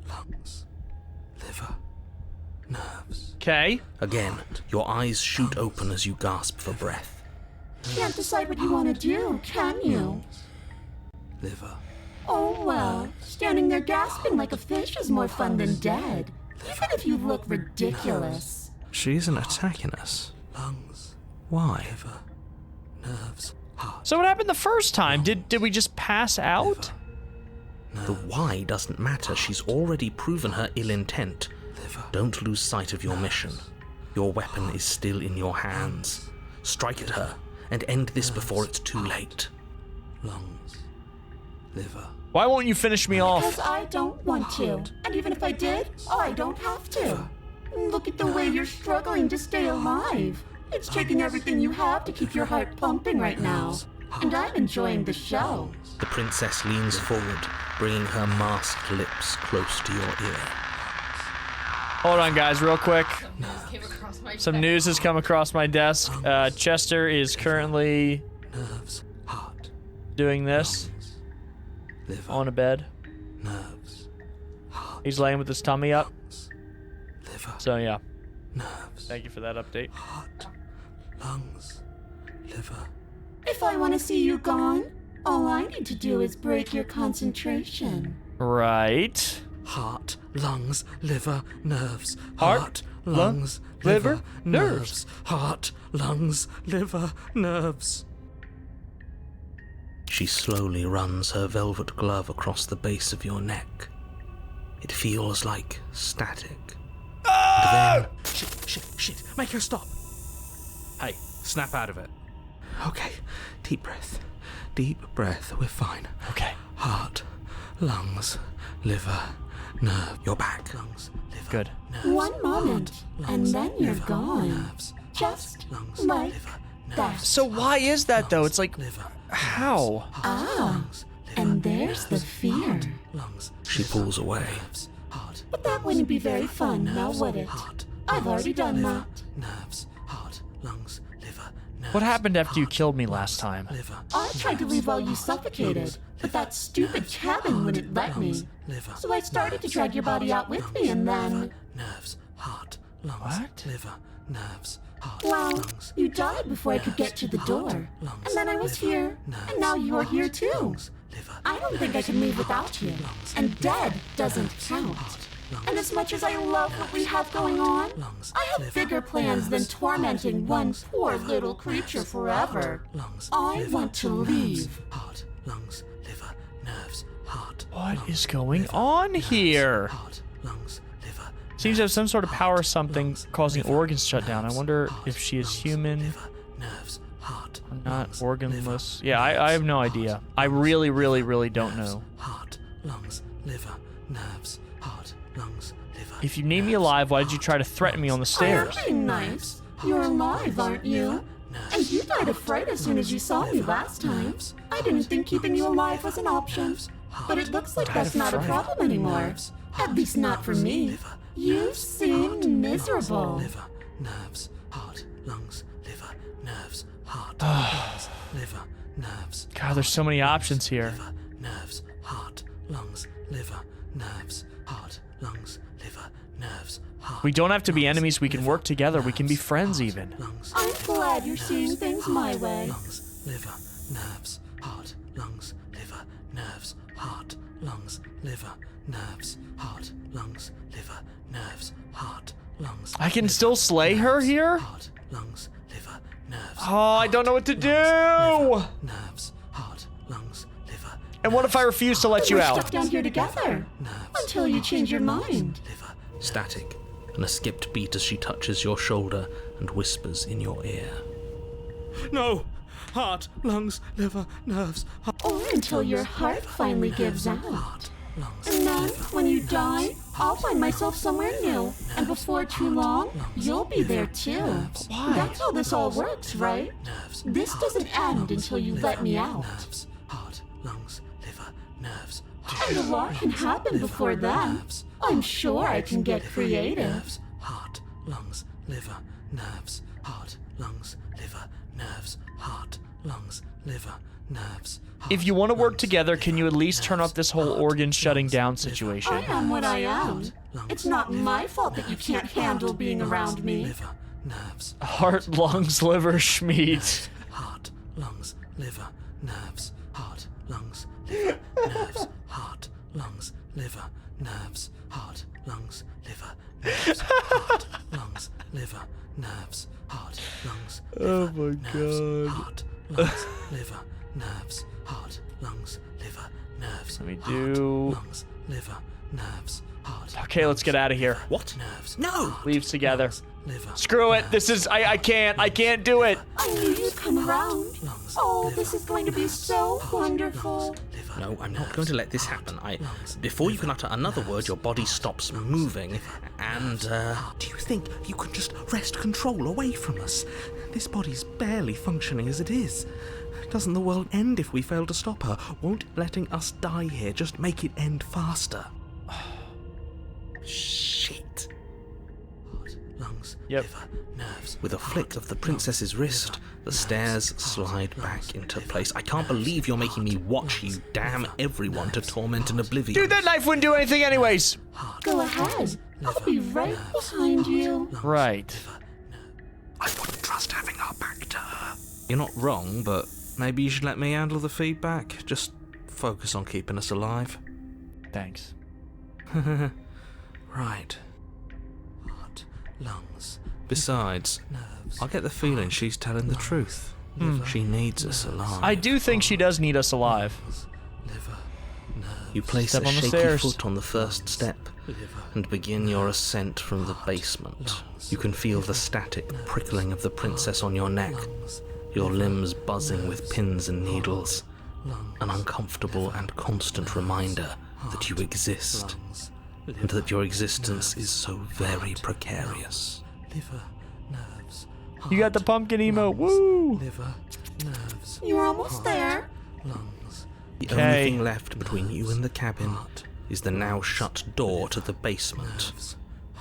lungs, liver, nerves. Okay. Again, your eyes shoot open as you gasp for breath. Can't decide what you want to do, can you? Liver. Oh well, standing there gasping like a fish is more fun than dead. Even if you look ridiculous. She isn't attacking us. Lungs. Why? Liver. Nerves. Heart. So what happened the first time? Did we just pass out? The why doesn't matter. She's already proven her ill intent. Don't lose sight of your mission. Your weapon is still in your hands. Strike at her and end this before it's too late. Lungs. Liver. Why won't you finish me off? Because I don't want to. And even if I did, I don't have to. Look at the way you're struggling to stay alive. It's taking everything you have to keep your heart pumping right now. And I'm enjoying the show. The princess leans forward, bringing her masked lips close to your ear. Hold on, guys, real quick. Some news has come across my desk. Chester is currently Nerves. Heart. doing this Liver. on a bed. Nerves. Heart. He's laying with his tummy up. Liver. So yeah, Nerves. thank you for that update. Heart. Lungs. Liver. If I want to see you gone, all I need to do is break your concentration. Right. Heart, lungs, liver, nerves. Heart, lungs, liver, nerves. Heart, lungs, liver, nerves. She slowly runs her velvet glove across the base of your neck. It feels like static. And then... Shit, make her stop. Hey, snap out of it. Okay, deep breath. Deep breath, we're fine. Okay. Heart, lungs, liver, nerve. You're back. Lungs, liver, Good. nerves. One moment, Heart, and lungs, then you're liver, gone. Nerves. Just Heart, lungs, like liver, that. nerves. So why is that though? It's like, Liver, how? Ah, And there's the fear. Lungs. She pulls away. But that wouldn't be very fun, now would it? I've already done that. Nerves, heart, lungs, liver, nerves. What happened after you killed me last time? I tried to leave while you suffocated, but that stupid cabin wouldn't let me. So I started to drag your body out with me, and then... Nerves, heart, lungs, What? liver, nerves, heart, Well, lungs. you died before I could get to the door. And then I was here, and now you're here too. I don't think I can leave without you. And dead doesn't count. And as much as I love what we have going on, I have bigger plans than tormenting one poor little creature forever. I want to leave. Heart, lungs, liver, nerves, heart. What is going on here? Heart, lungs, liver. Seems to have some sort of power or something causing organs to shut down. I wonder if she is human Nerves, heart, or not organless. Yeah, I have no idea. I really, really, really don't know. heart, lungs, liver, nerves, heart, lungs, liver. If you need me alive, why did you try to threaten me on the stairs? I'm being nice. You're alive, aren't you? And you died of fright as soon as you saw me last time. I didn't think keeping you alive was an option. But it looks like that's not a problem anymore. At least not for me. You seem miserable. Liver, nerves, heart, lungs, liver, nerves, heart, lungs, liver, nerves. God, there's so many options here. Liver, nerves, heart, lungs, liver, nerves, heart, lungs, liver, nerves, heart. We don't have to be enemies. We can work together. We can be friends even. Lungs, I'm glad you're seeing things my way. lungs, liver, nerves, heart, lungs, liver, nerves, heart, lungs, liver, nerves, heart, lungs, liver, nerves, heart, lungs. I can still slay her here? Heart, lungs, liver, nerves. Oh, I don't know what to do. Nerves, heart, lungs, liver. And what if I refuse to let you We're out? stuck down here together. Until you change your mind. Liver. Static, and a skipped beat as she touches your shoulder and whispers in your ear. No! Heart, lungs, liver, nerves, heart, Or until your heart finally gives out. lungs, And then, when you die, I'll find myself somewhere new. And before too long, you'll be there too. That's how this all works, right? nerves, This doesn't end until you let me out. nerves, heart, lungs, liver, nerves, And a lot can happen before then. I'm sure I can get creative. nerves, heart, lungs, liver, nerves, heart, lungs, liver, nerves, heart, lungs, liver, nerves. If you want to work together, can you at least turn off this whole organ shutting down I situation? am what I am. It's not my fault that you can't handle being around me. Liver, nerves, Heart, lungs, liver, schmeat. heart, lungs, liver, nerves, heart, lungs, liver, nerves, heart, lungs, liver, nerves, heart, lungs, liver, nerves, heart, lungs, liver, nerves, heart, lungs, Oh my god. heart, lungs, liver, nerves, heart, lungs, liver, nerves. Let me do... Lungs, liver, nerves, heart. Okay, let's get out of here. What? Nerves. No. Leaves together. Liver. Screw it. This is... I can't do it. I knew you'd come around. Oh, this is going to be so wonderful. No, I'm not going to let this happen. Before you can utter another word, your body stops moving. And, do you think you can just wrest control away from us? This body's barely functioning as it is. Doesn't the world end if we fail to stop her? Won't letting us die here just make it end faster? Shit. Heart, lungs, Yep. liver, nerves. With a flick of the princess's wrist, the stairs slide back into place. I can't believe you're making me watch you damn everyone to torment and oblivion. Dude, that knife wouldn't do anything anyways. Go ahead. I'll be right behind you. Right. I wouldn't trust having our back to her. You're not wrong, but maybe you should let me handle the feedback. Just focus on keeping us alive. Thanks. Right. Heart, lungs. Besides, I get the feeling she's telling the truth. She needs us alive. I do think she does need us alive. Liver, nerves. You place Step a on the shaky stairs. foot on the first step and begin your ascent from the basement. You can feel the static prickling of the princess on your neck, your limbs buzzing with pins and needles. An uncomfortable and constant reminder that you exist, and that your existence is so very precarious. Liver, nerves, You got the pumpkin emote. Woo! liver, nerves, You're almost there. lungs, The only thing left between you and the cabin is the now shut door to the basement.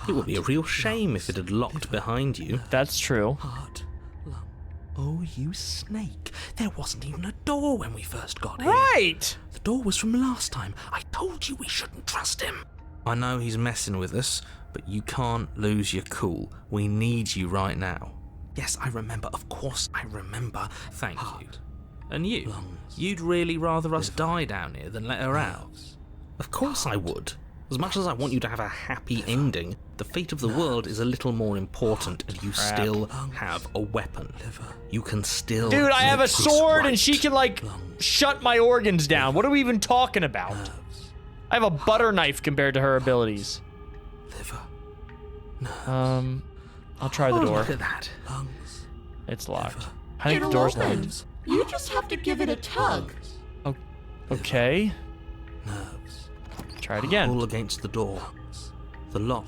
It would be a real shame if it had locked behind you. That's true. Oh, you snake. There wasn't even a door when we first got here. Right! The door was from last time. I told you we shouldn't trust him. I know he's messing with us, but you can't lose your cool. We need you right now. Yes, I remember. Of course I remember. Thank you. And you? You'd really rather us die down here than let her out? Of course I would. As much as I want you to have a happy ending, the fate of the world is a little more important, and you still have a weapon. You can still... Dude, I have a make this sword right. and she can, like, shut my organs down. What are we even talking about? I have a butter knife compared to her abilities. I'll try the door. Look at that. It's locked. I think the It'll door's open. locked. You just have to give it a tug. Okay. Try it again. Pull against the door. The lock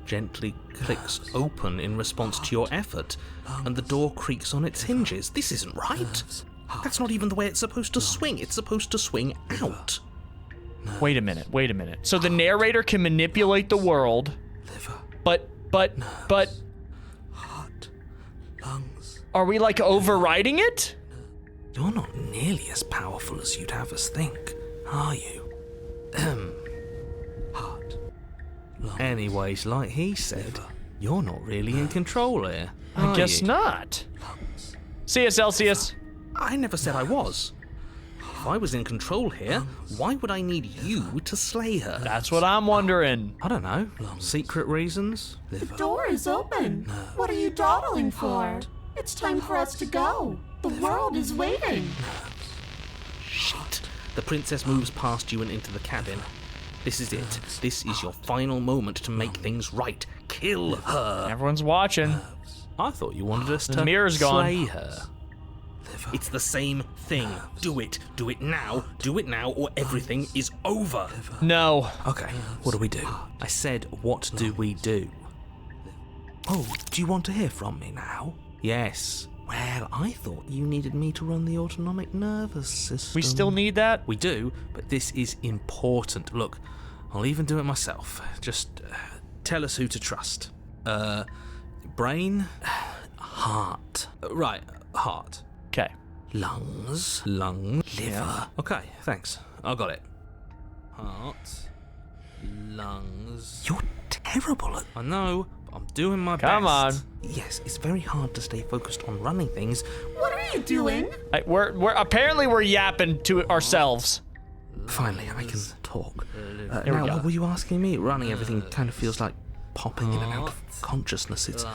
gently clicks open in response to your effort, and the door creaks on its hinges. This isn't right. That's not even the way it's supposed to swing. It's supposed to swing out. Wait a minute. So the narrator can manipulate the world, but, are we, like, overriding it? You're not nearly as powerful as you'd have us think, are you? Anyways, like he said, you're not really in control here, I are guess you? not. See ya, Celsius. I never said I was. If I was in control here, why would I need you to slay her? That's what I'm wondering. I don't know. Secret reasons? The door is open. What are you dawdling for? It's time for us to go. The world is waiting. Shit. The princess moves past you and into the cabin. This is it. This is your final moment to make things right. Kill her. Everyone's watching. I thought you wanted us The to mirror's gone. slay her. It's the same thing. Do it. Do it now. Do it now, or everything is over. No. Okay, what do we do? I said, what do we do? Oh, do you want to hear from me now? Yes. Well, I thought you needed me to run the autonomic nervous system. We still need that? We do, but this is important. Look, I'll even do it myself. Just tell us who to trust. Brain? Heart. Right, heart. Okay. Lungs. Liver. Okay, thanks. I got it. Heart. Lungs. You're terrible at... I know, but I'm doing my best. Come on. Yes, it's very hard to stay focused on running things. What are you doing? We're apparently we're yapping to ourselves. Finally, I can talk. Here we Now, go. what were you asking me? Running everything kind of feels like popping in and out of consciousness. It's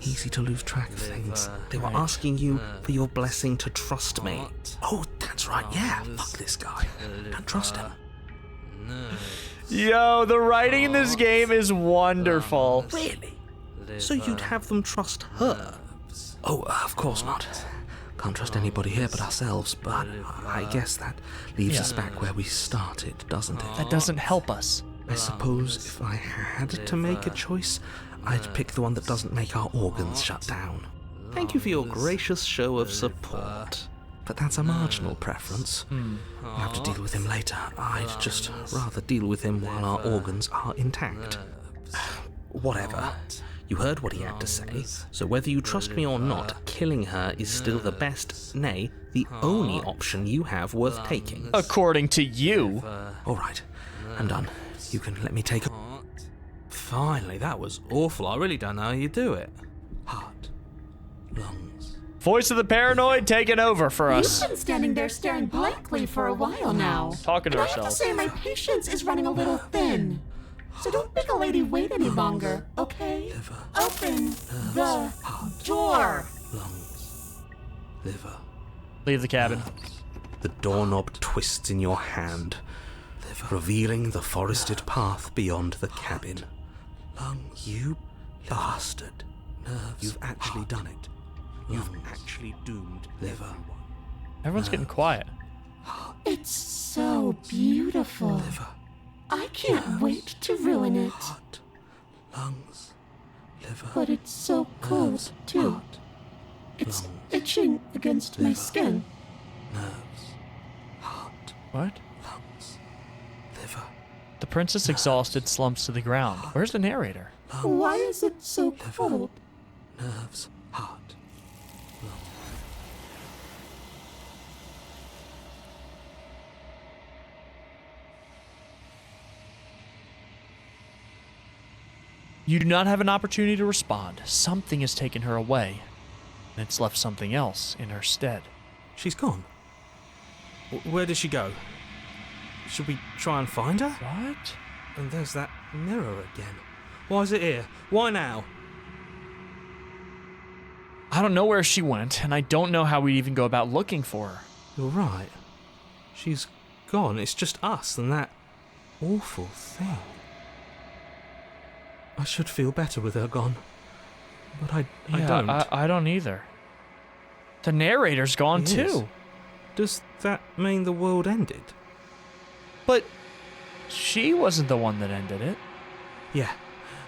easy to lose track of things. They were asking you for your blessing to trust me. Oh, that's right. Yeah, fuck this guy. Don't trust him. Yo, the writing in this game is wonderful. Really? So you'd have them trust her? Oh, of course not. Can't trust anybody here but ourselves, but I guess that leaves us back where we started, doesn't it? That doesn't help us. I suppose if I had to make a choice, I'd pick the one that doesn't make our organs shut down. Thank you for your gracious show of support. But that's a marginal preference. We'll have to deal with him later. I'd just rather deal with him while our organs are intact. Whatever. You heard what he had to say, so whether you trust me or not, killing her is still the best, nay, the only option you have worth taking. According to you. All right, I'm done. You can let me take a... Finally, that was awful. I really don't know how you do it. Heart. Lungs. Voice of the paranoid taking over for us. You've been standing there staring blankly for a while now. Talking to And I have to ourselves. say my patience is running a little thin. So don't make a lady wait any longer, okay? Open the door. Lungs. Liver. Leave the cabin. The doorknob twists in your hand, revealing the forested path beyond the cabin. You bastard. You've actually done it. You've actually doomed everyone. Everyone's getting quiet. It's so beautiful. I can't wait to ruin it. Heart, lungs, liver, But it's so cold, too. It's itching against my skin. nerves, heart, What? Lungs. Liver. The princess, exhausted, slumps to the ground. Where's the narrator? Why is it so cold? Nerves. Heart. Lung. You do not have an opportunity to respond. Something has taken her away, and it's left something else in her stead. She's gone. Where did she go? Should we try and find her? What? And there's that mirror again. Why is it here? Why now? I don't know where she went, and I don't know how we'd even go about looking for her. You're right. She's gone. It's just us and that awful thing. I should feel better with her gone. But I don't. I don't either. The narrator's gone He is. too. Does that mean the world ended? But she wasn't the one that ended it. Yeah.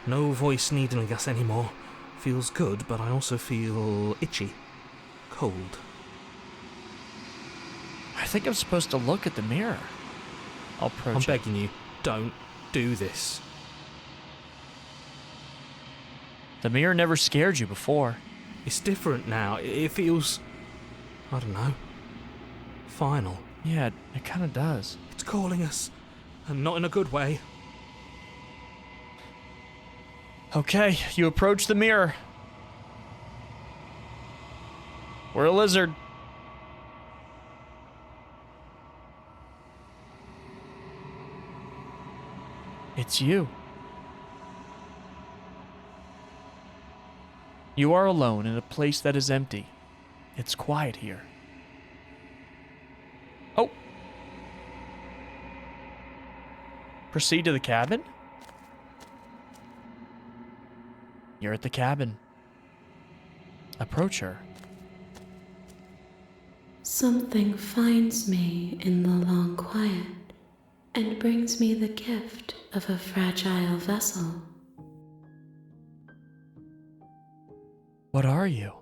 No voice needling us anymore. Feels good, but I also feel itchy. Cold. I think I'm supposed to look at the mirror. I'll approach I'm it. begging you, don't do this. The mirror never scared you before. It's different now. It feels... I don't know. Final. Yeah, it kind of does. It's calling us. And not in a good way. Okay, you approach the mirror. We're a lizard. It's you. You are alone in a place that is empty. It's quiet here. Oh. Proceed to the cabin? You're at the cabin. Approach her. Something finds me in the long quiet and brings me the gift of a fragile vessel. What are you?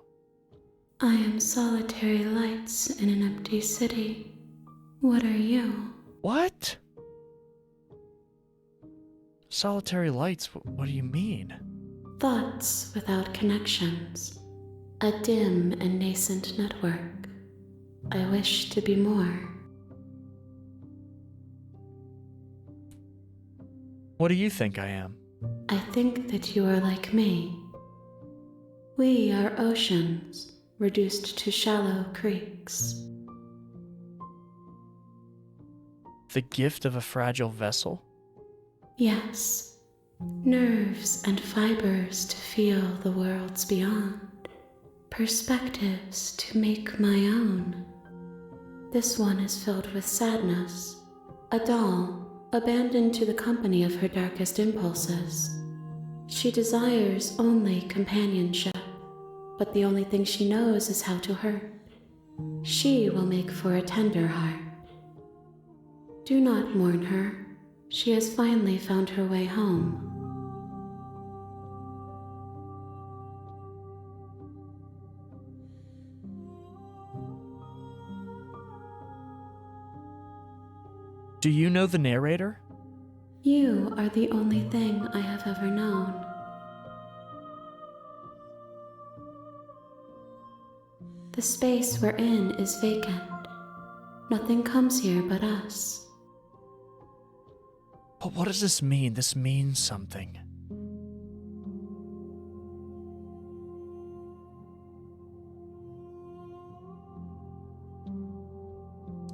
I am solitary lights in an empty city. What are you? What? Solitary lights? What do you mean? Thoughts without connections. A dim and nascent network. I wish to be more. What do you think I am? I think that you are like me. We are oceans, reduced to shallow creeks. The gift of a fragile vessel? Yes, nerves and fibers to feel the worlds beyond, perspectives to make my own. This one is filled with sadness, a doll abandoned to the company of her darkest impulses. She desires only companionship, but the only thing she knows is how to hurt. She will make for a tender heart. Do not mourn her. She has finally found her way home. Do you know the narrator? You are the only thing I have ever known. The space we're in is vacant. Nothing comes here but us. But what does this mean? This means something.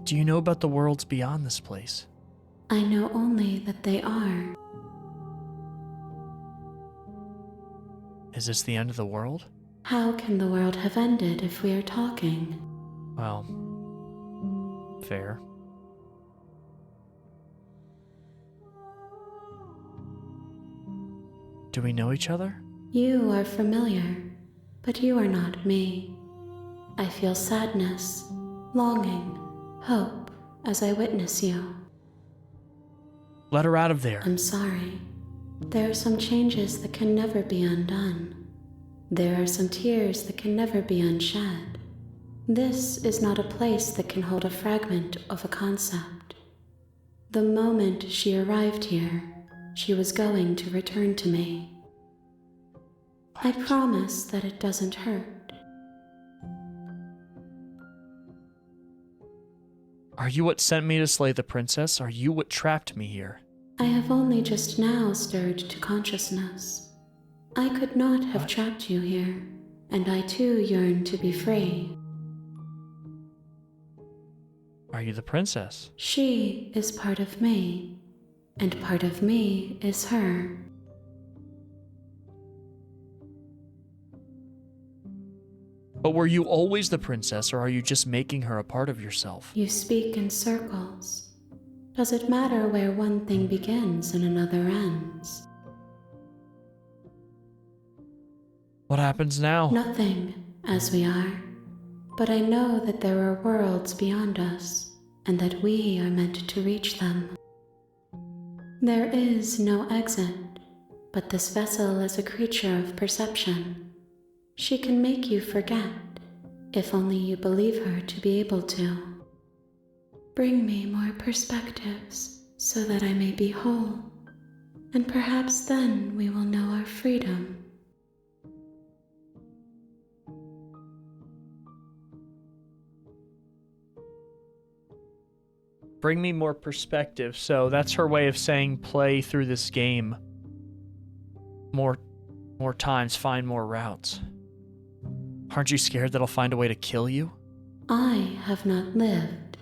Do you know about the worlds beyond this place? I know only that they are. Is this the end of the world? How can the world have ended if we are talking? Well, fair. Do we know each other? You are familiar, but you are not me. I feel sadness, longing, hope as I witness you. Let her out of there. I'm sorry. There are some changes that can never be undone. There are some tears that can never be unshed. This is not a place that can hold a fragment of a concept. The moment she arrived here, she was going to return to me. I promise that it doesn't hurt. Are you what sent me to slay the princess? Are you what trapped me here? I have only just now stirred to consciousness. I could not have trapped you here, and I too yearn to be free. Are you the princess? She is part of me, and part of me is her. But were you always the princess, or are you just making her a part of yourself? You speak in circles. Does it matter where one thing begins and another ends? What happens now? Nothing, as we are. But I know that there are worlds beyond us, and that we are meant to reach them. There is no exit, but this vessel is a creature of perception. She can make you forget, if only you believe her to be able to. Bring me more perspectives, so that I may be whole, and perhaps then we will know our freedom. Bring me more perspective. So that's her way of saying play through this game more times, find more routes. Aren't you scared that I'll find a way to kill you? I have not lived.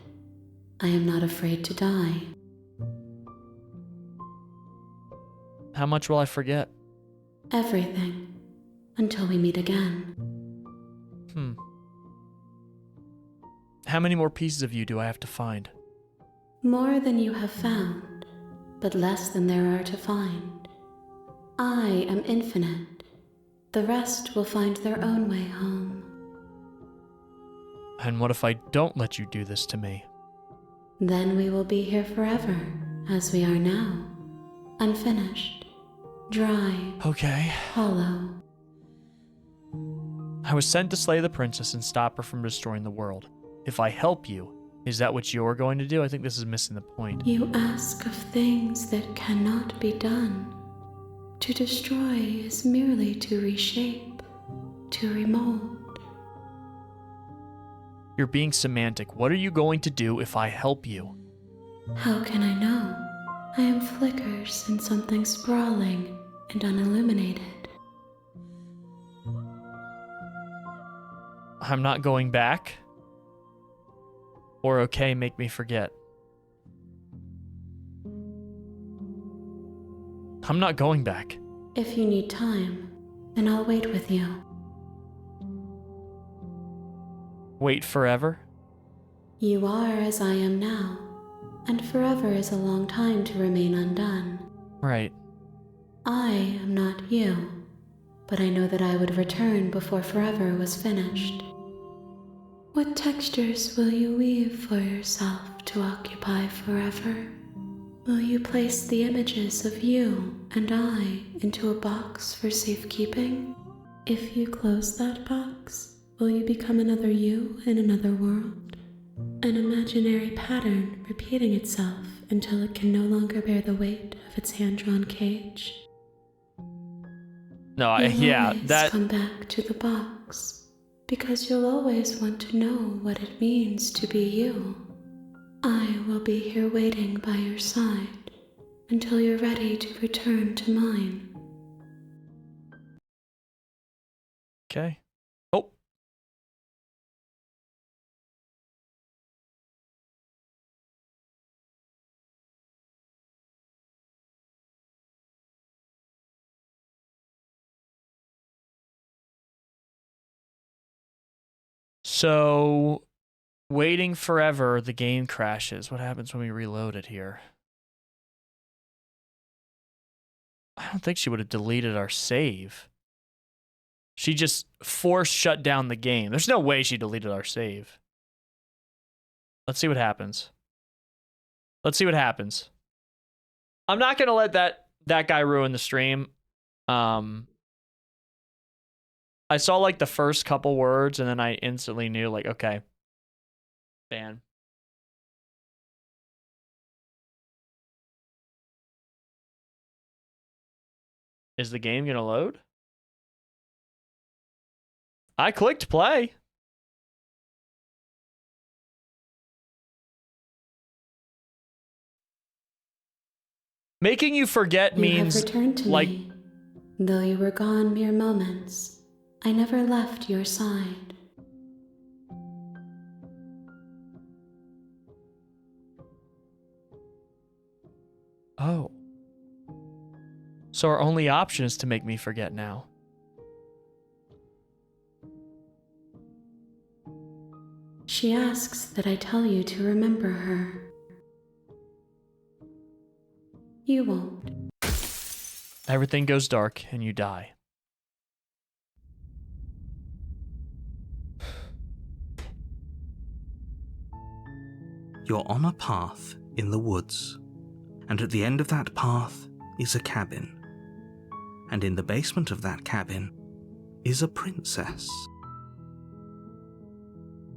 I am not afraid to die. How much will I forget? Everything, until we meet again. How many more pieces of you do I have to find? More than you have found, but less than there are to find. I am infinite. The rest will find their own way home. And what if I don't let you do this to me? Then we will be here forever, as we are now. Unfinished, dry, Okay. hollow. I was sent to slay the princess and stop her from destroying the world. If I help you, is that what you're going to do? I think this is missing the point. You ask of things that cannot be done. To destroy is merely to reshape, to remold. You're being semantic. What are you going to do if I help you? How can I know? I am flickers in something sprawling and unilluminated. I'm not going back? Or okay, make me forget. I'm not going back. If you need time, then I'll wait with you. Wait forever? You are as I am now, and forever is a long time to remain undone. Right. I am not you, but I know that I would return before forever was finished. What textures will you weave for yourself to occupy forever? Will you place the images of you and I into a box for safekeeping? If you close that box, will you become another you in another world? An imaginary pattern repeating itself until it can no longer bear the weight of its hand-drawn cage? No, You'll always come back to the box, because you'll always want to know what it means to be you. I will be here waiting by your side until you're ready to return to mine. Okay. Oh. So, waiting forever, the game crashes. What happens when we reload it here? I don't think she would have deleted our save. She just force shut down the game. There's no way she deleted our save. Let's see what happens. Let's see what happens. I'm not going to let that guy ruin the stream. I saw like the first couple words and then I instantly knew like, okay, ban. Is the game gonna load? I clicked play. Making you forget means You have returned to like me. Though you were gone mere moments, I never left your side. oh. So our only option is to make me forget now. She asks that I tell you to remember her. You won't. Everything goes dark and you die. You're on a path in the woods, and at the end of that path is a cabin. And in the basement of that cabin is a princess.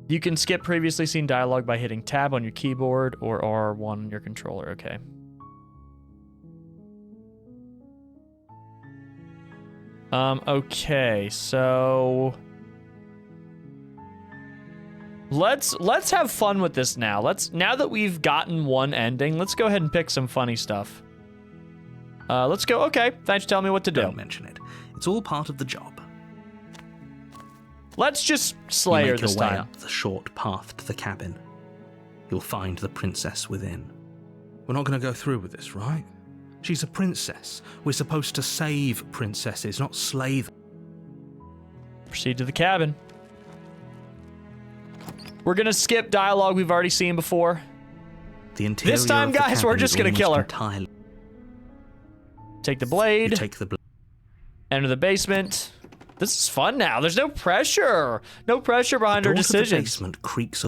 You can skip previously seen dialogue by hitting tab on your keyboard or R1 on your controller. Okay. Okay, so let's have fun with this now. Now that we've gotten one ending, let's go ahead and pick some funny stuff. Let's go. Okay, thanks for telling me what to do. Don't mention it. It's all part of the job. Let's just slay her this You make your way time. up the short path to the cabin. You'll find the princess within. We're not going to go through with this, right? She's a princess. We're supposed to save princesses, not slay them. Proceed to the cabin. We're gonna skip dialogue we've already seen before. The interior This time, of the guys, we're cabin just is gonna kill her. almost entirely- Take the You blade. take the blade. Enter the basement. This is fun now. There's no pressure. No pressure behind her Door to the decisions. basement creaks.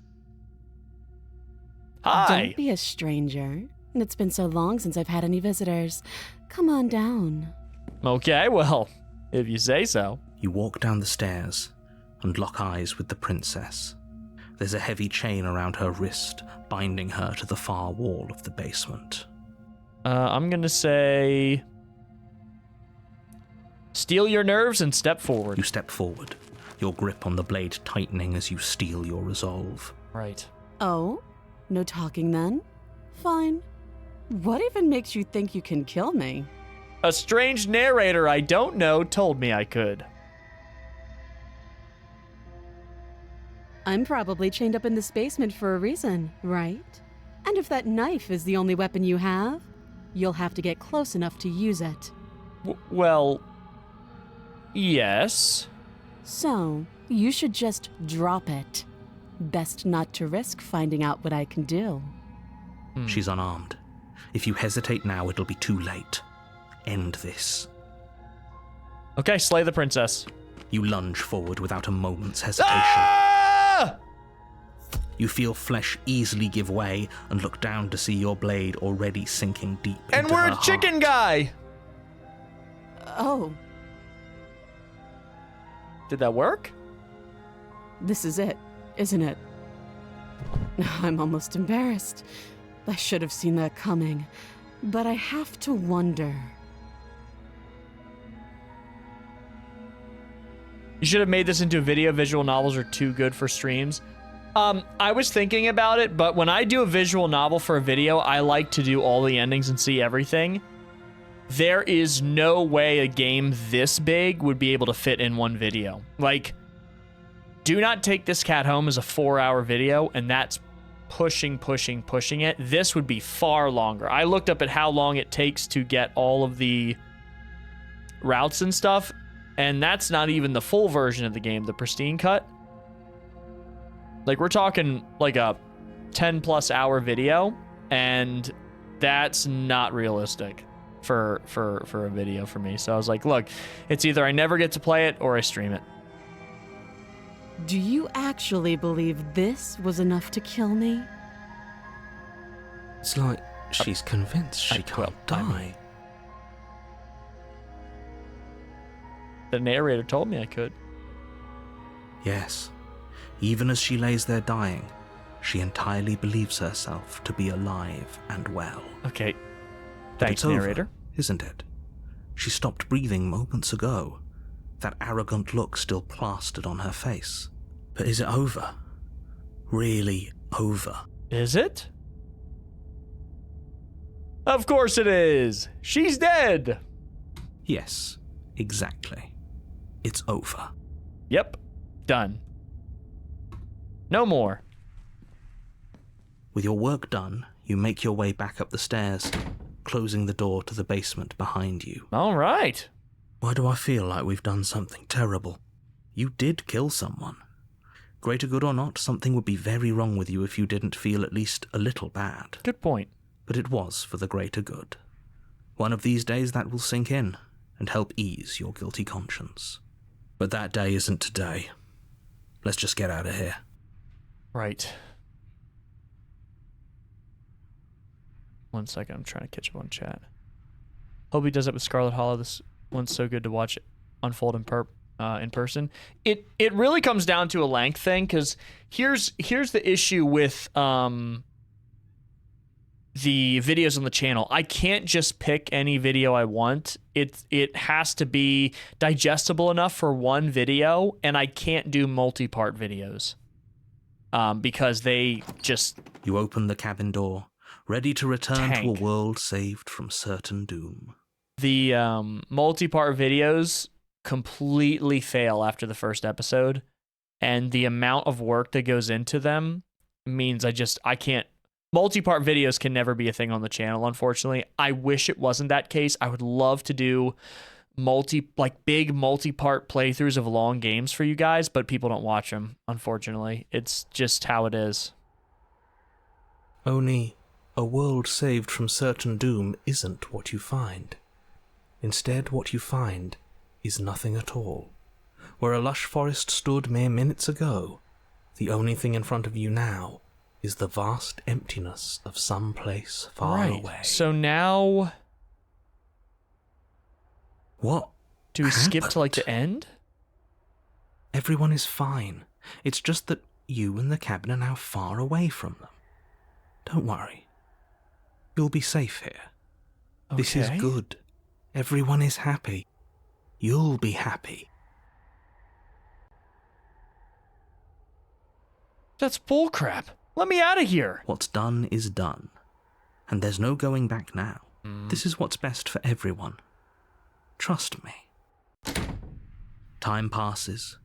Hi. Don't be a stranger. It's been so long since I've had any visitors. Come on down. Okay, well, if you say so. You walk down the stairs and lock eyes with the princess. There's a heavy chain around her wrist, binding her to the far wall of the basement. I'm gonna say, steel your nerves and step forward. You step forward, your grip on the blade tightening as you steel your resolve. Right. Oh? No talking then? Fine. What even makes you think you can kill me? A strange narrator I don't know told me I could. I'm probably chained up in this basement for a reason, right? And if that knife is the only weapon you have, you'll have to get close enough to use it. Well, yes. So, you should just drop it. Best not to risk finding out what I can do. She's unarmed. If you hesitate now, it'll be too late. End this. Okay, slay the princess. You lunge forward without a moment's hesitation. Ah! You feel flesh easily give way and look down to see your blade already sinking deep And into we're her a heart. chicken guy. Oh, Did that work? this is it, isn't it? I'm almost embarrassed. I should have seen that coming. But I have to wonder. You should have made this into a video. Visual novels are too good for streams. I was thinking about it, but when I do a visual novel for a video, I like to do all the endings and see everything. There is no way a game this big would be able to fit in one video. Like, Do Not Take This Cat Home is a 4-hour video, and that's pushing it. This would be far longer. I looked up at how long it takes to get all of the routes and stuff, and that's not even the full version of the game, the pristine cut. Like, we're talking like a 10+ hour video, and that's not realistic for a video for me. So I was like, look, it's either I never get to play it or I stream it. Do you actually believe this was enough to kill me? It's like she's convinced she can't die. The narrator told me I could. Yes. Even as she lays there dying, she entirely believes herself to be alive and well. Okay. But Thanks, it's over, narrator. isn't it? She stopped breathing moments ago, that arrogant look still plastered on her face. But is it over? Really over? Is it? Of course it is. She's dead. Yes, exactly. It's over. Yep. Done. No more. With your work done, you make your way back up the stairs, closing the door to the basement behind you. All right. Why do I feel like we've done something terrible? You did kill someone. Greater good or not, something would be very wrong with you if you didn't feel at least a little bad. Good point. But it was for the greater good. One of these days that will sink in and help ease your guilty conscience. But that day isn't today. Let's just get out of here. Right. 1 second, I'm trying to catch up on chat. Hope he does it with Scarlet Hollow. This one's so good to watch unfold in person. It really comes down to a length thing, because here's the issue with the videos on the channel. I can't just pick any video I want. It has to be digestible enough for one video, and I can't do multi-part videos because they just... You open the cabin door, ready to return tank. to a world saved from certain doom. The multi-part videos completely fail after the first episode, and the amount of work that goes into them means I can't. Multi-part videos can never be a thing on the channel, unfortunately. I wish it wasn't that case. I would love to do big multi-part playthroughs of long games for you guys, but people don't watch them, unfortunately. It's just how it is. Only a world saved from certain doom isn't what you find. Instead, what you find is nothing at all. Where a lush forest stood mere minutes ago, the only thing in front of you now is the vast emptiness of some place far away. So now... What? Do we skip to happened? the end? Everyone is fine. It's just that you and the cabin are now far away from them. Don't worry. You'll be safe here. Okay. This is good. Everyone is happy. You'll be happy. That's bullcrap. Let me out of here. What's done is done. And there's no going back now. This is what's best for everyone. Trust me. Time passes.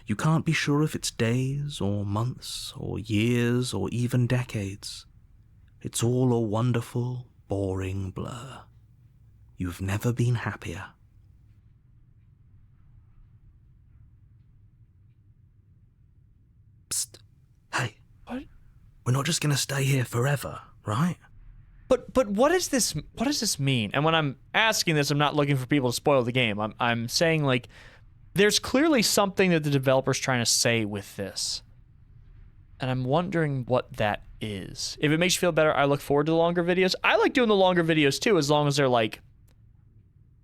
You can't be sure if it's days or months or years or even decades. It's all a wonderful, boring blur. You've never been happier. Psst. Hey. What? We're not just going to stay here forever, right? But what does this mean? And when I'm asking this, I'm not looking for people to spoil the game. I'm saying, like, there's clearly something that the developer's trying to say with this. And I'm wondering what that is. If it makes you feel better, I look forward to the longer videos. I like doing the longer videos too, as long as they're like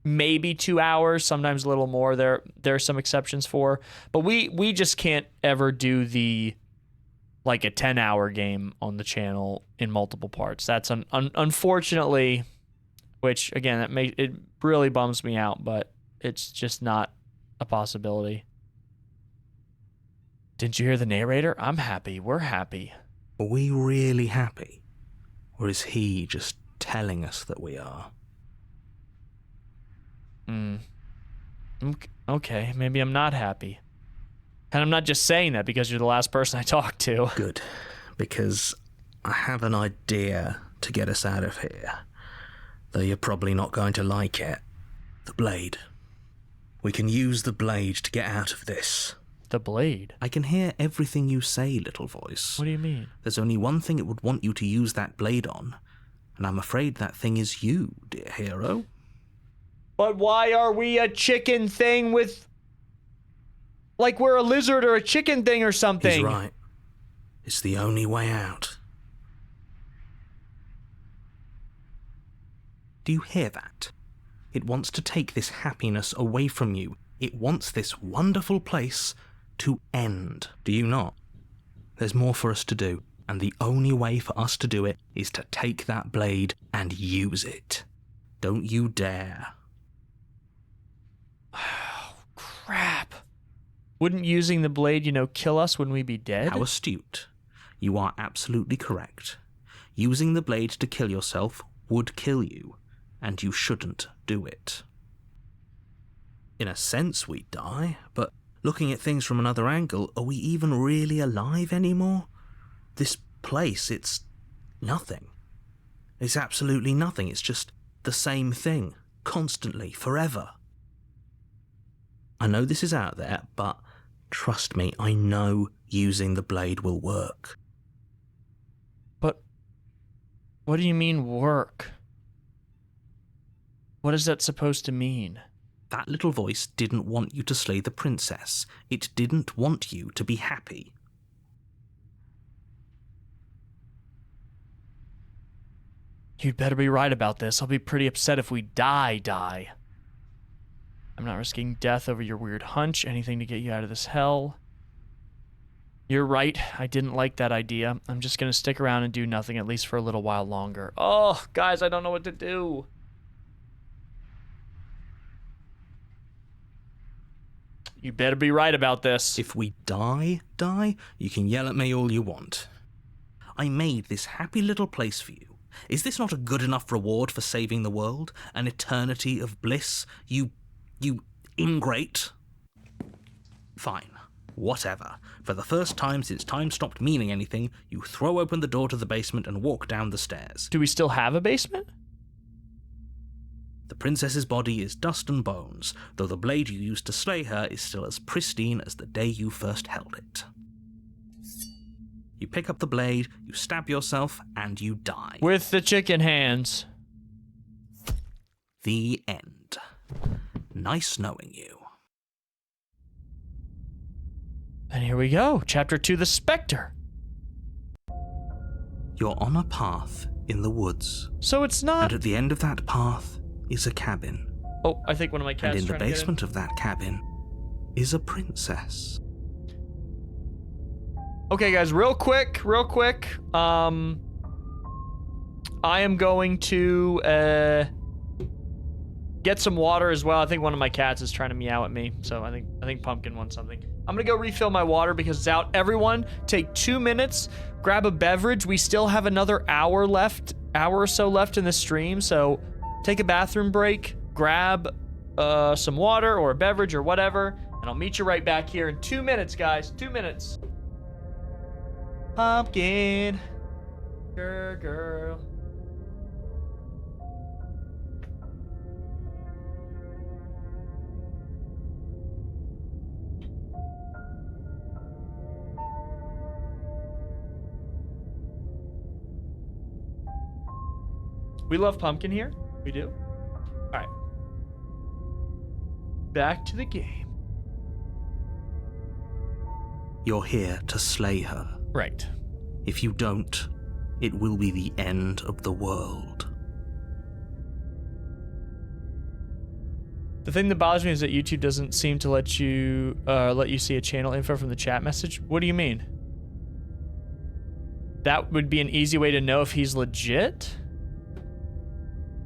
maybe 2 hours, sometimes a little more. There are some exceptions for. But we just can't ever do the like a 10-hour game on the channel in multiple parts. That's unfortunately, which again, it really bums me out, but it's just not a possibility. Didn't you hear the narrator? I'm happy. We're happy. Are we really happy? Or is he just telling us that we are? Okay, maybe I'm not happy. And I'm not just saying that because you're the last person I talked to. Good, because I have an idea to get us out of here. Though you're probably not going to like it. The blade. We can use the blade to get out of this. The blade? I can hear everything you say, little voice. What do you mean? There's only one thing it would want you to use that blade on, and I'm afraid that thing is you, dear hero. But why are we a chicken thing with... Like we're a lizard or a chicken thing or something? He's right. It's the only way out. Do you hear that? It wants to take this happiness away from you. It wants this wonderful place to end. Do you not? There's more for us to do, and the only way for us to do it is to take that blade and use it. Don't you dare. Oh, crap. Wouldn't using the blade, kill us when we be dead? How astute. You are absolutely correct. Using the blade to kill yourself would kill you, and you shouldn't do it. In a sense, we die, but looking at things from another angle, are we even really alive anymore? This place, it's nothing. It's absolutely nothing. It's just the same thing, constantly, forever. I know this is out there, but trust me, I know using the blade will work. But what do you mean work? What is that supposed to mean? That little voice didn't want you to slay the princess. It didn't want you to be happy. You'd better be right about this. I'll be pretty upset if we die. I'm not risking death over your weird hunch. Anything to get you out of this hell. You're right. I didn't like that idea. I'm just going to stick around and do nothing, at least for a little while longer. Oh, guys, I don't know what to do. You better be right about this. If we die, you can yell at me all you want. I made this happy little place for you. Is this not a good enough reward for saving the world? An eternity of bliss? You ingrate? Fine. Whatever. For the first time since time stopped meaning anything, you throw open the door to the basement and walk down the stairs. Do we still have a basement? The princess's body is dust and bones, though the blade you used to slay her is still as pristine as the day you first held it. You pick up the blade, you stab yourself, and you die. With the chicken hands. The end. Nice knowing you. And here we go. Chapter 2, The Spectre. You're on a path in the woods. So it's not... And at the end of that path is a cabin. Oh, I think one of my cats And in the trying to get basement of that cabin is a princess. Okay, guys, real quick. I am going to get some water as well. I think one of my cats is trying to meow at me, so I think Pumpkin wants something. I'm gonna go refill my water because it's out. Everyone, take 2 minutes, grab a beverage. We still have another hour or so left in the stream, so take a bathroom break, grab some water or a beverage or whatever, and I'll meet you right back here in 2 minutes, guys. 2 minutes. Pumpkin. Girl. We love Pumpkin here. We do. All right. Back to the game. You're here to slay her. Right. If you don't, it will be the end of the world. The thing that bothers me is that YouTube doesn't seem to let you see a channel info from the chat message. What do you mean? That would be an easy way to know if he's legit?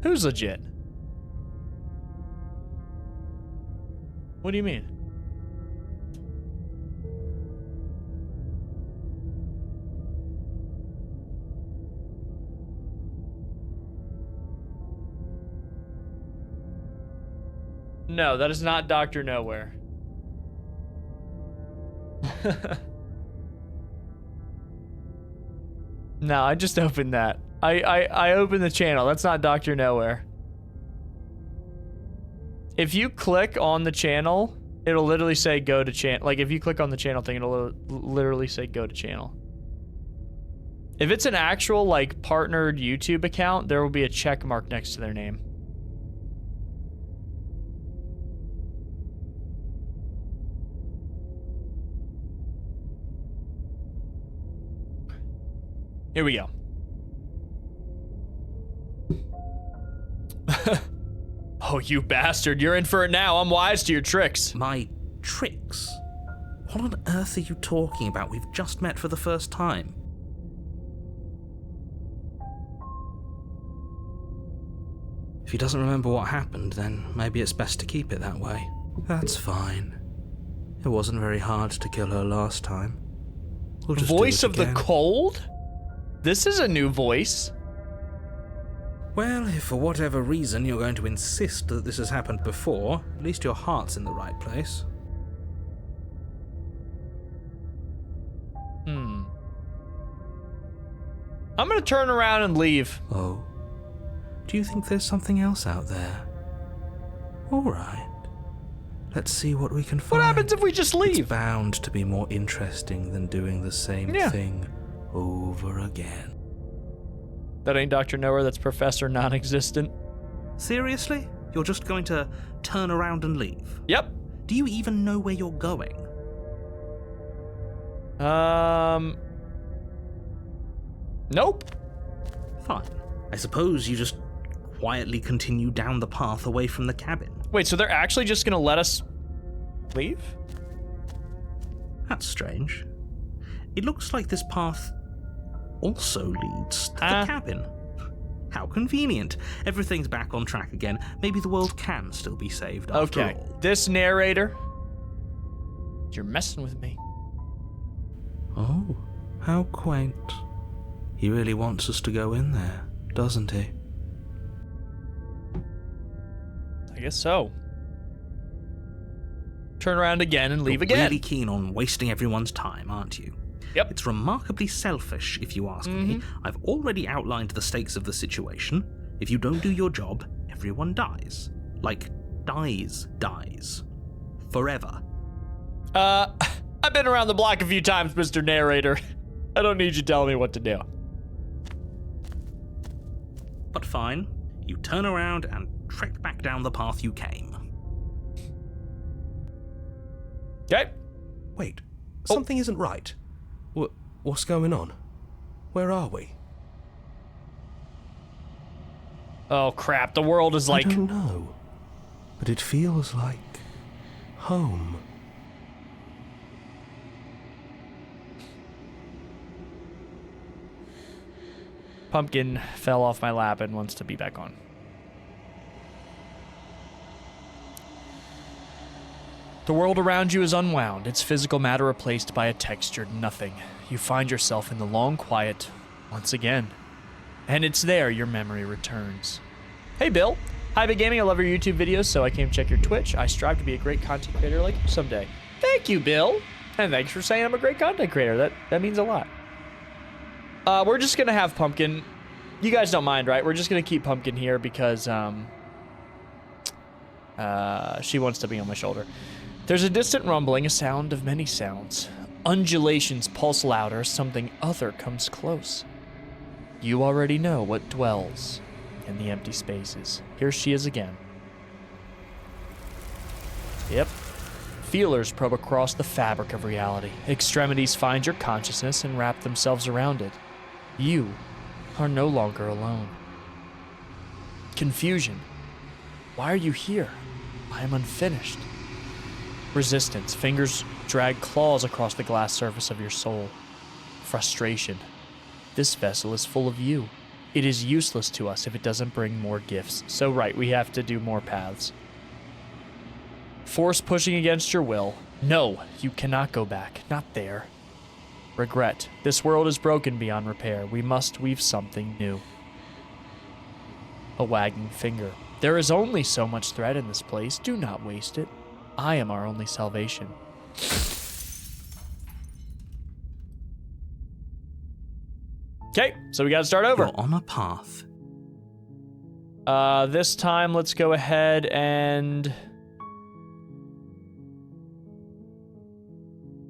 Who's legit? What do you mean? No, that is not Dr. Nowhere. No, I just opened that. I opened the channel. That's not Dr. Nowhere. If you click on the channel, it'll literally say go to channel. Like if you click on the channel thing, it'll literally say go to channel. If it's an actual like partnered YouTube account, there will be a check mark next to their name. Here we go. Oh, you bastard. You're in for it now. I'm wise to your tricks. My tricks? What on earth are you talking about? We've just met for the first time. If he doesn't remember what happened, then maybe it's best to keep it that way. That's fine. It wasn't very hard to kill her last time. We'll just Voice do it of the again. cold? This is a new voice. Well, if for whatever reason you're going to insist that this has happened before, at least your heart's in the right place. I'm gonna turn around and leave. Oh? Do you think there's something else out there? Alright. Let's see what we can find. What happens if we just It's leave? bound to be more interesting than doing the same thing over again. That ain't Dr. Nowhere, that's Professor Non-Existent. Seriously? You're just going to turn around and leave? Yep. Do you even know where you're going? Nope. Fine. I suppose you just quietly continue down the path away from the cabin. Wait, so they're actually just gonna let us leave? That's strange. It looks like this path also leads to the cabin. How convenient. Everything's back on track again. Maybe the world can still be saved after Okay, all. this narrator, you're messing with me. Oh, how quaint. He really wants us to go in there, doesn't he? I guess so. Turn around again and leave You're again. really keen on wasting everyone's time, aren't you? Yep. It's remarkably selfish, if you ask me. I've already outlined the stakes of the situation. If you don't do your job, everyone dies. Like, dies. Forever. I've been around the block a few times, Mr. Narrator. I don't need you telling me what to do. But fine, you turn around and trek back down the path you came. Okay. Wait, something isn't right. What's going on? Where are we? Oh crap, the world is like... I don't know, but it feels like home. Pumpkin fell off my lap and wants to be back on. The world around you is unwound, its physical matter replaced by a textured nothing. You find yourself in the long quiet once again. And it's there your memory returns. Hey Bill. Hi BigGaming, I love your YouTube videos, so I came check your Twitch. I strive to be a great content creator like you someday. Thank you, Bill. And thanks for saying I'm a great content creator. That means a lot. We're just gonna have Pumpkin. You guys don't mind, right? We're just gonna keep Pumpkin here because she wants to be on my shoulder. There's a distant rumbling, a sound of many sounds. Undulations pulse louder, something other comes close. You already know what dwells in the empty spaces. Here she is again. Yep. Feelers probe across the fabric of reality. Extremities find your consciousness and wrap themselves around it. You are no longer alone. Confusion. Why are you here? I am unfinished. Resistance. Fingers drag claws across the glass surface of your soul. Frustration. This vessel is full of you. It is useless to us if it doesn't bring more gifts. So right, we have to do more paths. Force pushing against your will. No, you cannot go back. Not there. Regret. This world is broken beyond repair. We must weave something new. A wagging finger. There is only so much thread in this place. Do not waste it. I am our only salvation. Okay, so we gotta start over. You're on a path. This time, let's go ahead and...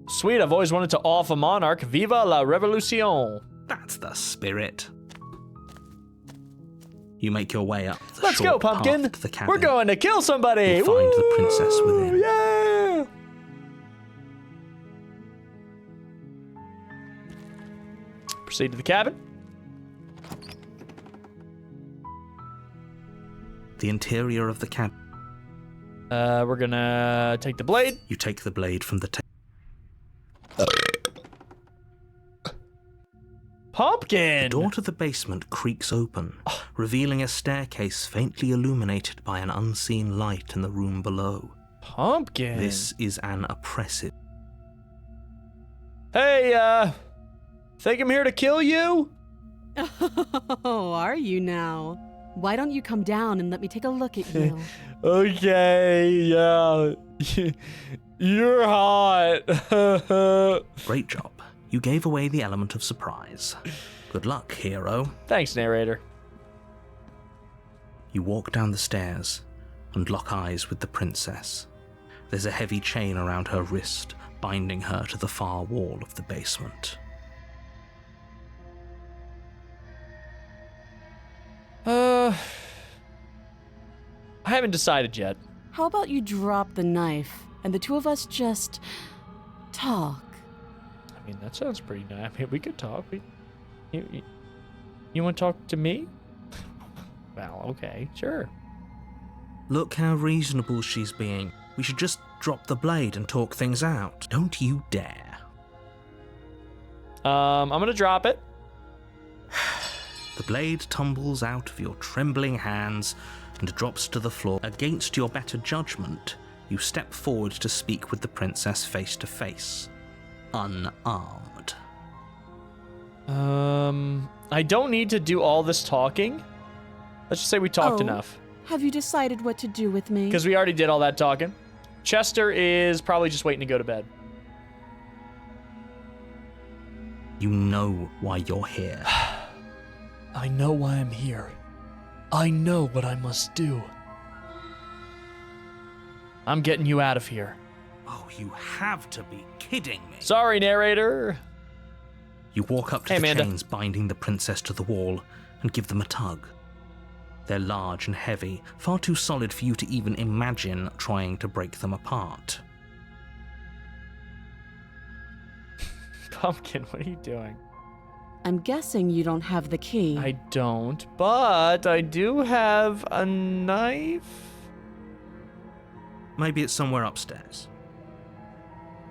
Sweet, I've always wanted to off a monarch. Viva la revolution. That's the spirit. You make your way up the Let's short go, Pumpkin. path to the cabin. We're going to kill somebody. You'll find the princess Woo! within. Yeah. Proceed to the cabin. The interior of the cabin. We're gonna take the blade. You take the blade from the table. Pumpkin. The door to the basement creaks open, revealing a staircase faintly illuminated by an unseen light in the room below. Pumpkin. This is an oppressive. Hey, think I'm here to kill you? Oh, are you now? Why don't you come down and let me take a look at you? Okay, yeah. You're hot. Great job. You gave away the element of surprise. Good luck, hero. Thanks, narrator. You walk down the stairs and lock eyes with the princess. There's a heavy chain around her wrist, binding her to the far wall of the basement. I haven't decided yet. How about you drop the knife and the two of us just talk? I mean, that sounds pretty nice. I mean, we could talk. You want to talk to me? Well, okay, sure. Look how reasonable she's being. We should just drop the blade and talk things out. Don't you dare. I'm gonna drop it. The blade tumbles out of your trembling hands and drops to the floor. Against your better judgment, you step forward to speak with the princess face to face, unarmed. I don't need to do all this talking. Let's just say we talked enough. Have you decided what to do with me? Because we already did all that talking. Chester is probably just waiting to go to bed. You know why you're here. I know why I'm here. I know what I must do. I'm getting you out of here. Oh, you have to be kidding me. Sorry, narrator. You walk up to Hey, the Amanda. chains binding the princess to the wall and give them a tug. They're large and heavy, far too solid for you to even imagine trying to break them apart. Pumpkin, what are you doing? I'm guessing you don't have the key. I don't, but I do have a knife. Maybe it's somewhere upstairs.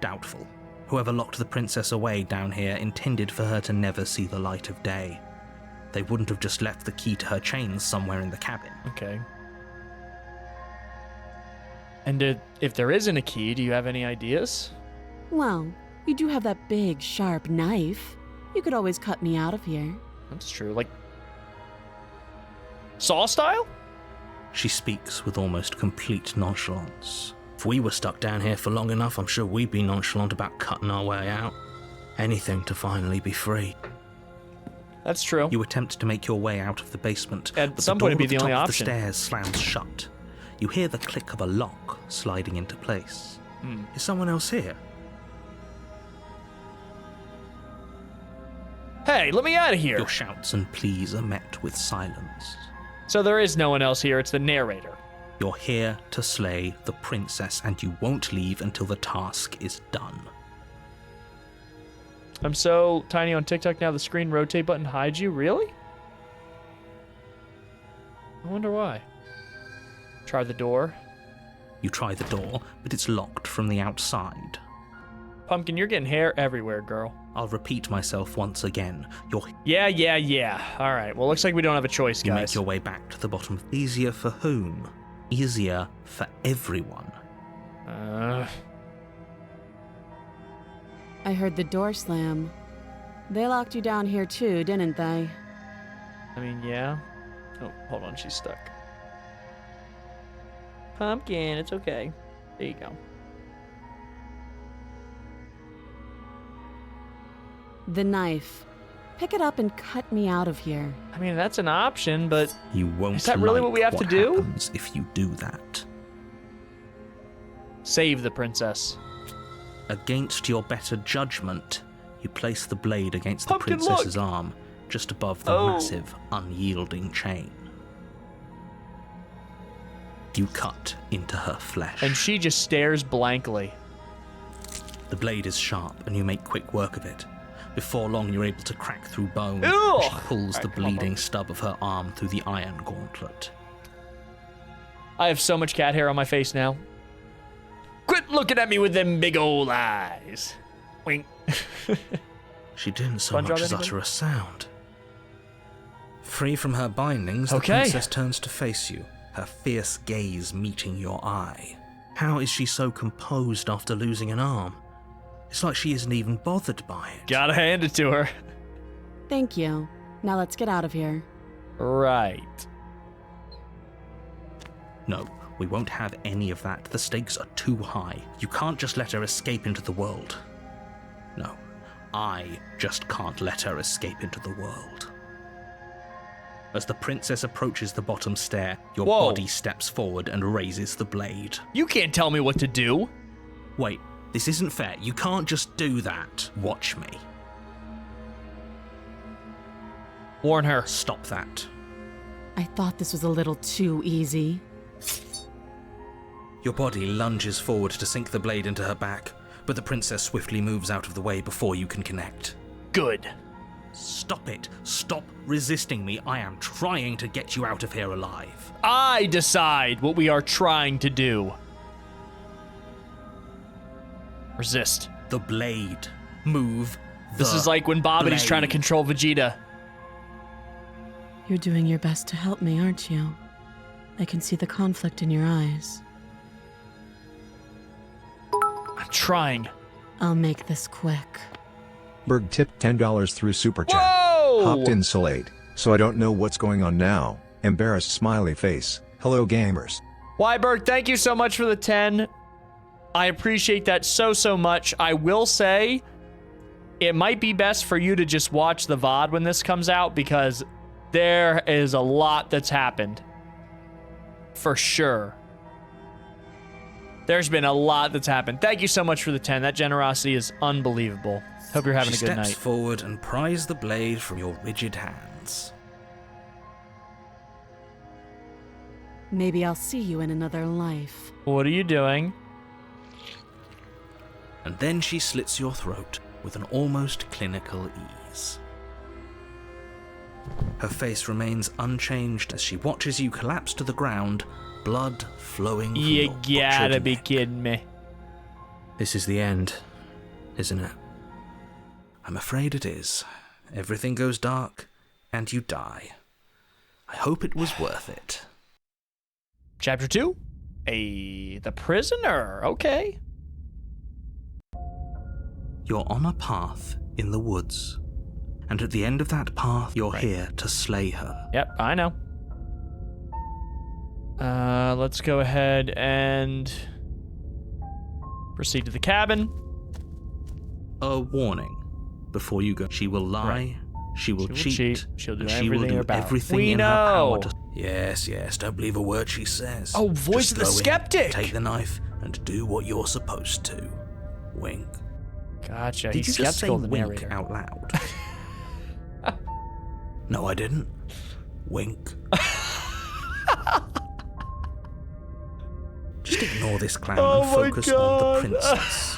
Doubtful. Whoever locked the princess away down here intended for her to never see the light of day. They wouldn't have just left the key to her chains somewhere in the cabin. Okay. And if there isn't a key, do you have any ideas? Well, you do have that big, sharp knife. You could always cut me out of here. That's true. Like, Saw style? She speaks with almost complete nonchalance. If we were stuck down here for long enough, I'm sure we'd be nonchalant about cutting our way out. Anything to finally be free. That's true. You attempt to make your way out of the basement, At but some the point door it'd be at the only top of option. the stairs slams shut. You hear the click of a lock sliding into place. Is someone else here? Hey, let me out of here. Your shouts and pleas are met with silence. So there is no one else here. It's the narrator. You're here to slay the princess, and you won't leave until the task is done. I'm so tiny on TikTok now the screen rotate button hides you. Really? I wonder why. Try the door. You try the door, but it's locked from the outside. Pumpkin, you're getting hair everywhere, girl. I'll repeat myself once again. Yeah. All right. Well, looks like we don't have a choice, You guys. make your way back to the bottom. Easier for whom? Easier for everyone. I heard the door slam. They locked you down here too, didn't they? I mean, yeah. Oh, hold on. She's stuck. Pumpkin, it's okay. There you go. The knife. Pick it up and cut me out of here. I mean, that's an option, but You won't Is that really like what we have to do? happens if you do that. save the princess. Against your better judgment, you place the blade against the Pumpkin, princess's look! arm, just above the Oh. massive, unyielding chain. You cut into her flesh. And she just stares blankly. The blade is sharp, and you make quick work of it. Before long, you're able to crack through bone. Ew! She pulls Alright, the come on, bleeding Bob. stub of her arm through the iron gauntlet. I have so much cat hair on my face now. Quit looking at me with them big old eyes. Wink. She didn't so SpongeBob, much as anybody? utter a sound. Free from her bindings, Okay. the princess turns to face you, her fierce gaze meeting your eye. How is she so composed after losing an arm? It's like she isn't even bothered by it. Gotta hand it to her. Thank you. Now let's get out of here. Right. No, we won't have any of that. The stakes are too high. You can't just let her escape into the world. No, I just can't let her escape into the world. As the princess approaches the bottom stair, your Whoa. body steps forward and raises the blade. You can't tell me what to do. Wait, this isn't fair. You can't just do that. Watch me. Warn her. Stop that. I thought this was a little too easy. Your body lunges forward to sink the blade into her back, but the princess swiftly moves out of the way before you can connect. Good. Stop it. Stop resisting me. I am trying to get you out of here alive. I decide what we are trying to do. Resist. The blade. Move. This is like when Babbidi's trying to control Vegeta. You're doing your best to help me, aren't you? I can see the conflict in your eyes. I'm trying. I'll make this quick. Berg tipped $10 through Super Chat. Whoa! Hopped in so late, so I don't know what's going on now. Embarrassed smiley face. Hello gamers. Wyberg, thank you so much for the 10. I appreciate that so much. I will say, it might be best for you to just watch the VOD when this comes out, because there is a lot that's happened. For sure. There's been a lot that's happened. Thank you so much for the 10. That generosity is unbelievable. Hope you're having a good night. She steps forward and pries the blade from your rigid hands. Maybe I'll see you in another life. What are you doing? And then she slits your throat with an almost clinical ease. Her face remains unchanged as she watches you collapse to the ground, blood flowing from You your gotta butchered be neck. kidding me. This is the end, isn't it? I'm afraid it is. Everything goes dark, and you die. I hope it was worth it. Chapter 2? The prisoner. Okay. You're on a path in the woods, and at the end of that path, you're here to slay her. Yep, I know. Let's go ahead and proceed to the cabin. A warning. Before you go, she will lie, Right. she will She will cheat, she'll do and she will everything in do her power. everything We in her power know. to... Yes, don't believe a word she says. Oh, voice Just of the go in, skeptic. take the knife, and do what you're supposed to. Wink. Gotcha. Did He's you just say skeptical of the wink narrator. out loud? No, I didn't. Wink. Just ignore this clown Oh and my focus on God. the princess.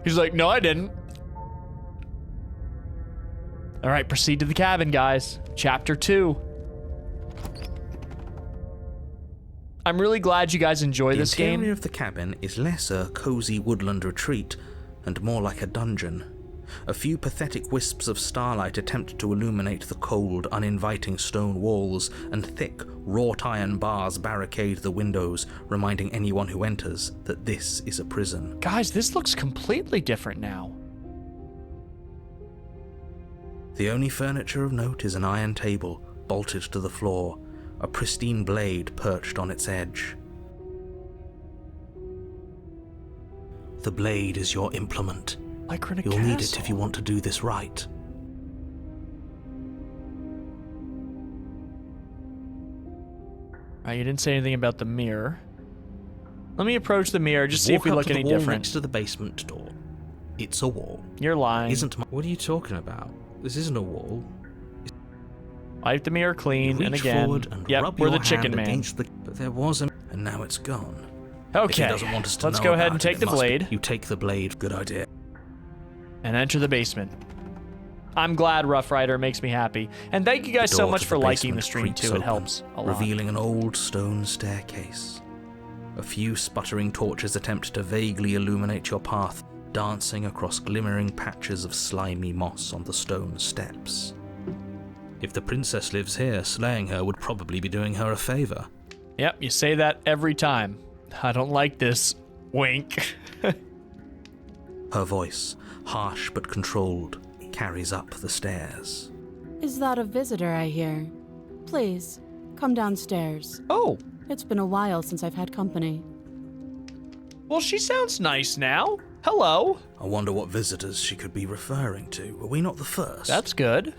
He's like, no, I didn't. All right, proceed to the cabin, guys. Chapter 2. I'm really glad you guys enjoy The this interior game. of the cabin is less a cozy woodland retreat and more like a dungeon. A few pathetic wisps of starlight attempt to illuminate the cold, uninviting stone walls, and thick, wrought iron bars barricade the windows, reminding anyone who enters that this is a prison. Guys, this looks completely different now. The only furniture of note is an iron table, bolted to the floor, a pristine blade perched on its edge. The blade is your implement. Like we're in a You'll need it castle. if you want to do this right. You didn't say anything about the mirror. Let me approach the mirror, just see if we Walk up look to the any wall different. next to the basement door. It's a wall. You're lying. Isn't my... What are you talking about? This isn't a wall. Wipe the mirror You clean, and reach again. forward and Yep, rub we're your the chicken hand man. against the... But there was a... And now it's gone. If he Okay, doesn't want us to let's know go ahead about and it, take it the must be- blade You take the blade. Good idea. and enter the basement. I'm glad Rough Rider makes me happy. And thank you guys The so door much to for liking the basement stream creaks too. It open, helps a lot. revealing an old stone staircase. A few sputtering torches attempt to vaguely illuminate your path, dancing across glimmering patches of slimy moss on the stone steps. If the princess lives here, slaying her would probably be doing her a favor. Yep, you say that every time. I don't like this. Wink. Her voice, harsh but controlled, carries up the stairs. Is that a visitor I hear? Please, come downstairs. Oh, It's been a while since I've had company. well, she sounds nice now. Hello. I wonder what visitors she could be referring to. Were we not the first? That's good.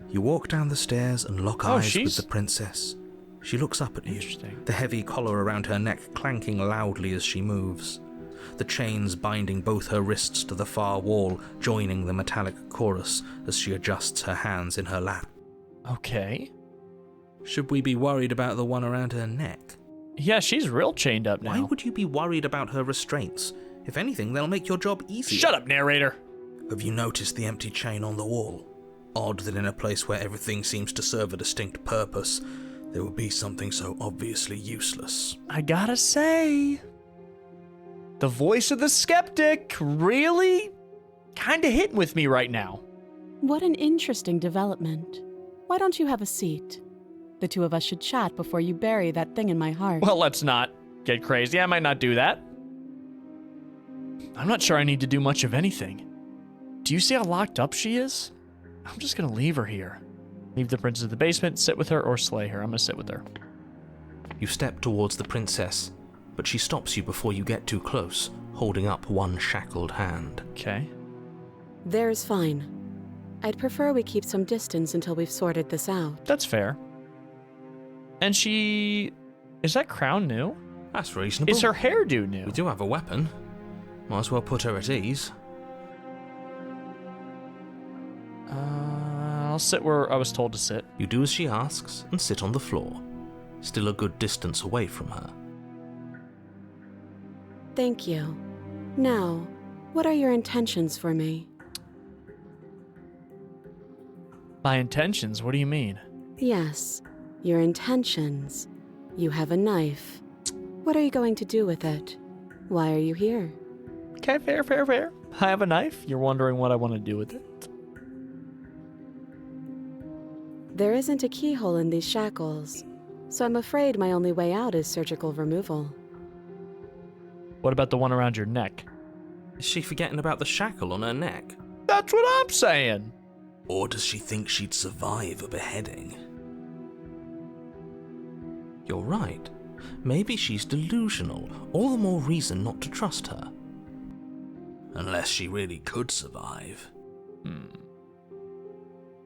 You walk down the stairs and lock Oh, eyes she's- with the princess. She looks up at you, Interesting. the heavy collar around her neck clanking loudly as she moves. The chains binding both her wrists to the far wall, joining the metallic chorus as she adjusts her hands in her lap. Okay. Should we be worried about the one around her neck? Yeah, she's real chained up now. Why would you be worried about her restraints? If anything, they'll make your job easier. Shut up, narrator. Have you noticed the empty chain on the wall? Odd that in a place where everything seems to serve a distinct purpose, there would be something so obviously useless. I gotta say, the voice of the skeptic really kinda hitting with me right now. What an interesting development. Why don't you have a seat? The two of us should chat before you bury that thing in my heart. Well, let's not get crazy. I might not do that. I'm not sure I need to do much of anything. Do you see how locked up she is? I'm just gonna leave her here. Leave the princess in the basement, sit with her, or slay her. I'm gonna sit with her. You step towards the princess, but she stops you before you get too close, holding up one shackled hand. Okay. There's fine. I'd prefer we keep some distance until we've sorted this out. That's fair. And she... Is that crown new? That's reasonable. Is her hairdo new? We do have a weapon. Might as well put her at ease. I'll sit where I was told to sit. You do as she asks and sit on the floor, still a good distance away from her. Thank you. Now, what are your intentions for me? My intentions? What do you mean? Yes, your intentions. You have a knife. What are you going to do with it? Why are you here? Okay, fair. I have a knife. You're wondering what I want to do with it? There isn't a keyhole in these shackles, so I'm afraid my only way out is surgical removal. What about the one around your neck? Is she forgetting about the shackle on her neck? That's what I'm saying. Or does she think she'd survive a beheading? You're right. Maybe she's delusional. All the more reason not to trust her. Unless she really could survive.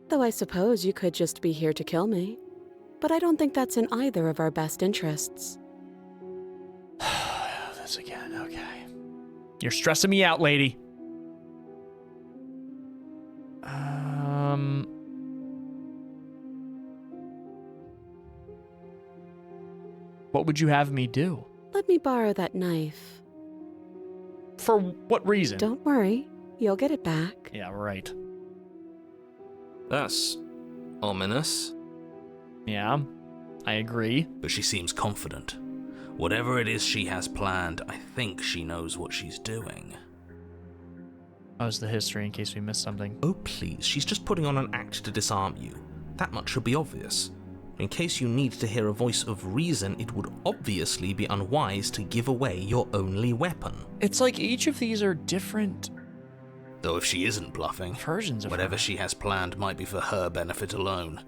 Though I suppose you could just be here to kill me. But I don't think that's in either of our best interests. This again, okay. You're stressing me out, lady. What would you have me do? Let me borrow that knife. For what reason? Don't worry, you'll get it back. Yeah, right. That's ominous. Yeah, I agree. But she seems confident. Whatever it is she has planned, I think she knows what she's doing. How's the history in case we missed something? Oh, please, she's just putting on an act to disarm you. That much should be obvious. In case you need to hear a voice of reason, it would obviously be unwise to give away your only weapon. It's like each of these are different Though if she isn't bluffing, versions of whatever her. she has planned might be for her benefit alone.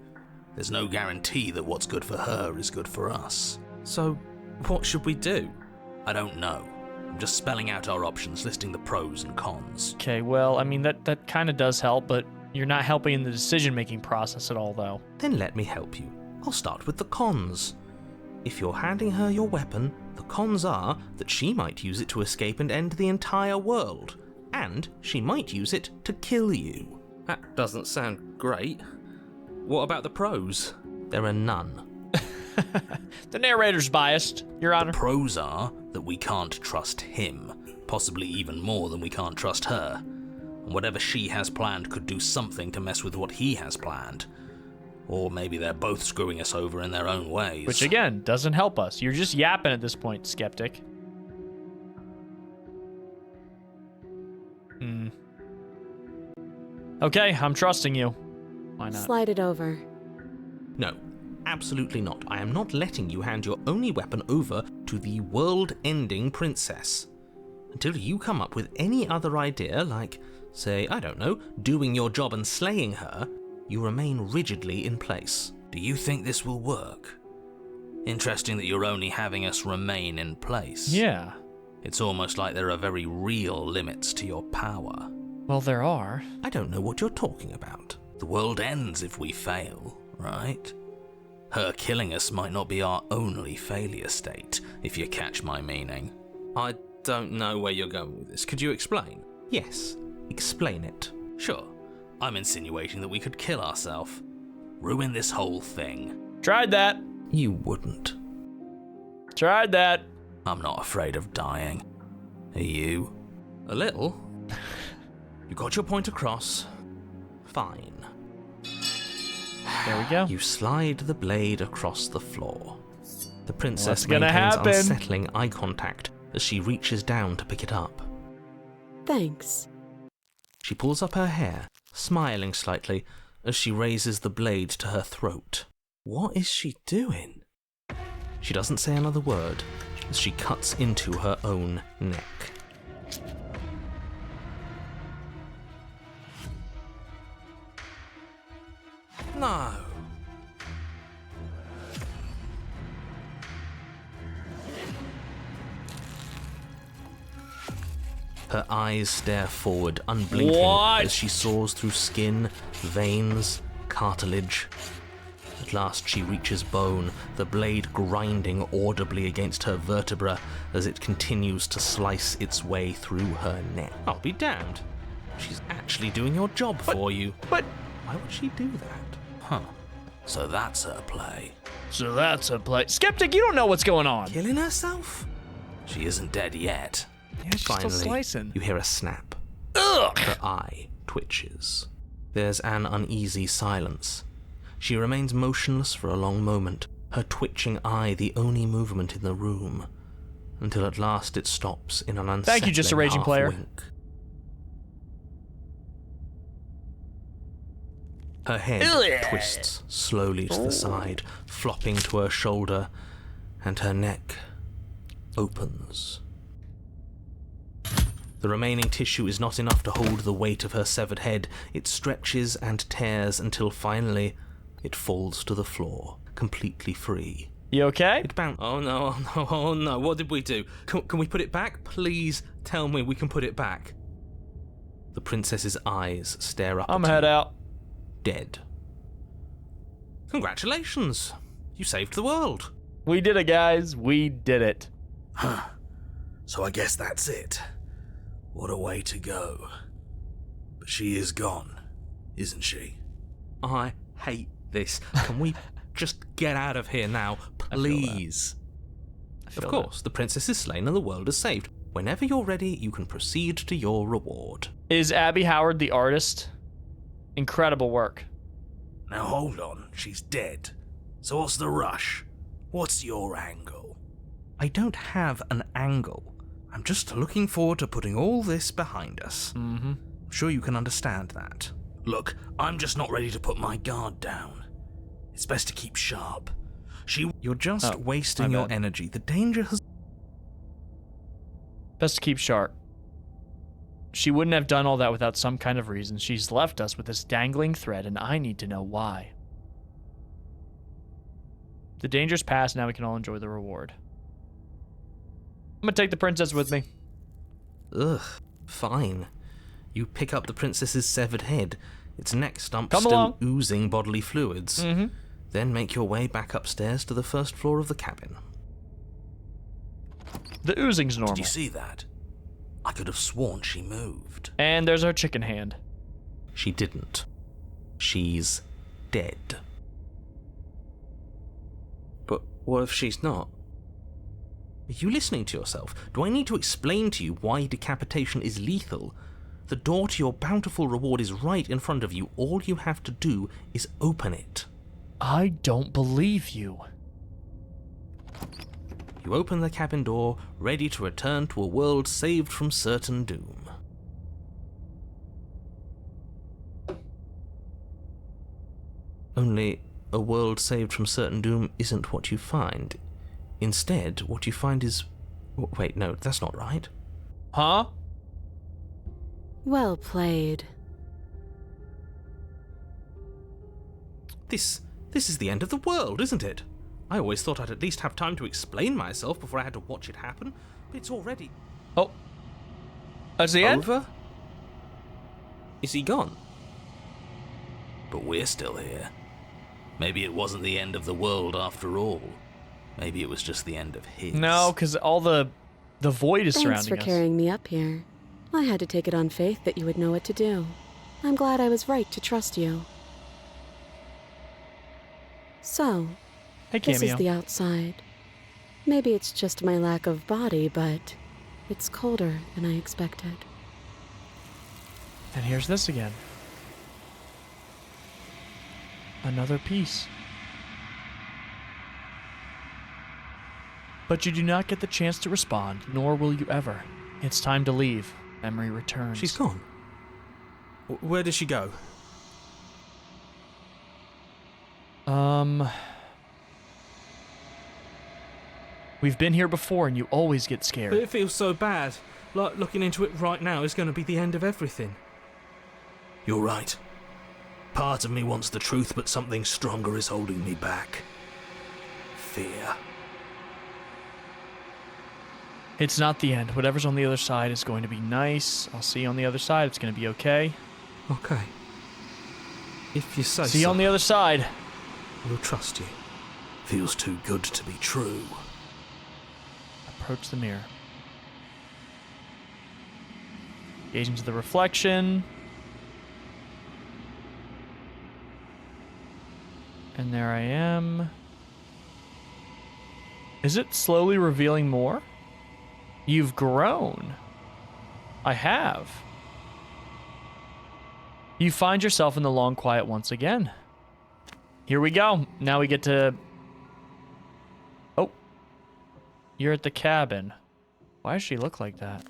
There's no guarantee that what's good for her is good for us. So, what should we do? I don't know. I'm just spelling out our options, listing the pros and cons. Okay, well, I mean, that kind of does help, but you're not helping in the decision-making process at all, though. Then let me help you. I'll start with the cons. If you're handing her your weapon, the cons are that she might use it to escape and end the entire world. And she might use it to kill you. That doesn't sound great. What about the pros? There are none. The narrator's biased, Your Honor. The pros are that we can't trust him, possibly even more than we can't trust her. And whatever she has planned could do something to mess with what he has planned. Or maybe they're both screwing us over in their own ways. Which, again, doesn't help us. You're just yapping at this point, skeptic. Okay, I'm trusting you. Why not? Slide it over. No, Absolutely not. I am not letting you hand your only weapon over to the world-ending princess. Until you come up with any other idea, like, say, I don't know, doing your job and slaying her, you remain rigidly in place. Do you think this will work? Interesting that you're only having us remain in place. Yeah. It's almost like there are very real limits to your power. Well, there are. I don't know what you're talking about. The world ends if we fail, right? Her killing us might not be our only failure state, if you catch my meaning. I don't know where you're going with this. Could you explain? Yes, explain it. Sure. I'm insinuating that we could kill ourselves. Ruin this whole thing. Tried that. You wouldn't. Tried that. I'm not afraid of dying. Are you? A little. You got your point across. Fine. There we go. You slide the blade across the floor. The princess What's gonna maintains happen? unsettling eye contact as she reaches down to pick it up. Thanks. She pulls up her hair, smiling slightly as she raises the blade to her throat. What is she doing? She doesn't say another word as she cuts into her own neck. No. Her eyes stare forward, unblinking, What? as she saws through skin, veins, cartilage. At last she reaches bone, the blade grinding audibly against her vertebra as it continues to slice its way through her neck. I'll be damned. She's actually doing your job for you. But Why would she do that? Huh. So that's her play. so that's a play. Skeptic, you don't know what's going on. Killing herself? She isn't dead yet. Yeah, she's still Finally, slicing. you hear a snap. Ugh. Her eye twitches. There's an uneasy silence. She remains motionless for a long moment, her twitching eye the only movement in the room, until at last it stops in an unsettling Thank you, Just a Raging Player. half-wink. Her head Ugh. twists slowly to the side, flopping to her shoulder, and her neck opens. The remaining tissue is not enough to hold the weight of her severed head. It stretches and tears until finally it falls to the floor, completely free. You okay? It bounced. Oh no, oh no, oh no, what did we do? Can we put it back? Please tell me we can put it back. The princess's eyes stare up I'm at head you. out. Dead. Congratulations! You saved the world. We did it, guys. We did it. Huh. So I guess that's it. What a way to go. But she is gone, isn't she? I hate this. Can we just get out of here now, please? Of course, the princess is slain and the world is saved. Whenever you're ready, you can proceed to your reward. Is Abby Howard the artist? Incredible work. Now hold on, she's dead. So what's the rush? What's your angle? I don't have an angle. I'm just looking forward to putting all this behind us. Mm-hmm. I'm sure you can understand that. Look, I'm just not ready to put my guard down. It's best to keep sharp. You're just wasting your energy. The danger has... Best to keep sharp. She wouldn't have done all that without some kind of reason. She's left us with this dangling thread, and I need to know why. The danger's past, now we can all enjoy the reward. I'm gonna take the princess with me. Ugh, fine. You pick up the princess's severed head, its neck stump Come still along. oozing bodily fluids. Mm-hmm. Then make your way back upstairs to the first floor of the cabin. The oozing's normal. Did you see that? I could have sworn she moved. And there's our chicken hand. She didn't. She's dead. But what if she's not? Are you listening to yourself? Do I need to explain to you why decapitation is lethal? The door to your bountiful reward is right in front of you. All you have to do is open it. I don't believe you. You open the cabin door, ready to return to a world saved from certain doom. Only a world saved from certain doom isn't what you find. Instead, what you find is... Wait, no, that's not right. Huh? Well played. This is the end of the world, isn't it? I always thought I'd at least have time to explain myself before I had to watch it happen, but it's already... Oh. That's the end? Over? Is he gone? But we're still here. Maybe it wasn't the end of the world after all. Maybe it was just the end of his. No, because all the void is Thanks surrounding for us. carrying me up here. I had to take it on faith that you would know what to do. I'm glad I was right to trust you. So, Hey, this Cameo. is the outside. Maybe it's just my lack of body, but it's colder than I expected. And here's this again. Another piece. But you do not get the chance to respond, nor will you ever. It's time to leave. Memory returns. She's gone. Where did she go? We've been here before and you always get But scared. it feels so bad. Like looking into it right now is going to be the end of everything. You're right. Part of me wants the truth, but something stronger is holding me back. Fear. It's not the end. Whatever's on the other side is going to be nice. I'll see you on the other side. It's going to be okay. Okay. If you say so. See you on the other side. We'll trust you. Feels too good to be true. Approach the mirror. Gaze into the reflection. And there I am. Is it slowly revealing more? You've grown. I have. You find yourself in the long quiet once again. Here we go. Now we get to... Oh. You're at the cabin. Why does she look like that?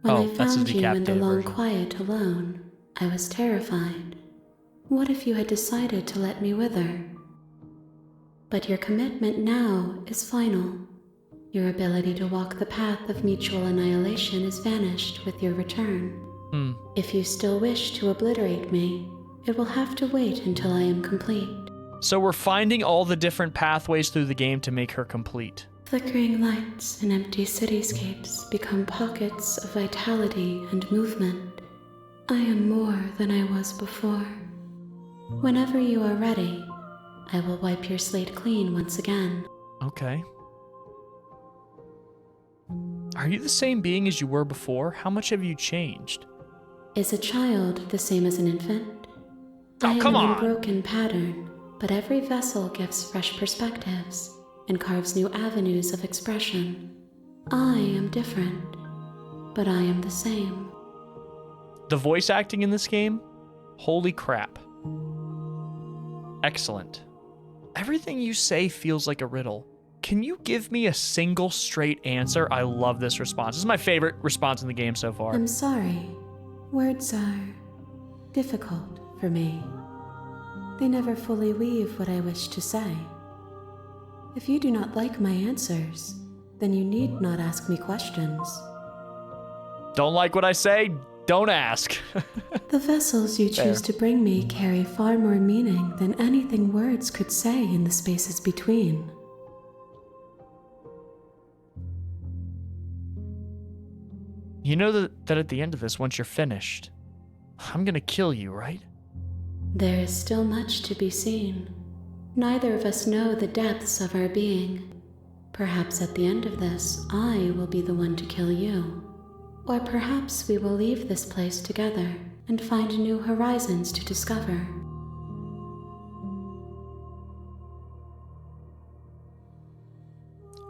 When Oh, I that's the found you in the decapitated long version. quiet alone, I was terrified. What if you had decided to let me wither? But your commitment now is final. Your ability to walk the path of mutual annihilation is vanished with your return. If you still wish to obliterate me, it will have to wait until I am complete. So we're finding all the different pathways through the game to make her complete. Flickering lights and empty cityscapes become pockets of vitality and movement. I am more than I was before. Whenever you are ready, I will wipe your slate clean once again. Okay. Are you the same being as you were before? How much have you changed? Is a child the same as an infant? I am come an on. unbroken pattern, but every vessel gives fresh perspectives and carves new avenues of expression. I am different, but I am the same. The voice acting in this game? Holy crap. Excellent. Everything you say feels like a riddle. Can you give me a single straight answer? I love this response. This is my favorite response in the game so far. I'm sorry. Words are difficult for me. They never fully weave what I wish to say. If you do not like my answers, then you need not ask me questions. Don't like what I say? Don't ask. The vessels you choose to bring me carry far more meaning than anything words could say in the spaces between. You know that at the end of this, once you're finished, I'm gonna kill you, right? There is still much to be seen. Neither of us know the depths of our being. Perhaps at the end of this, I will be the one to kill you. Or perhaps we will leave this place together and find new horizons to discover.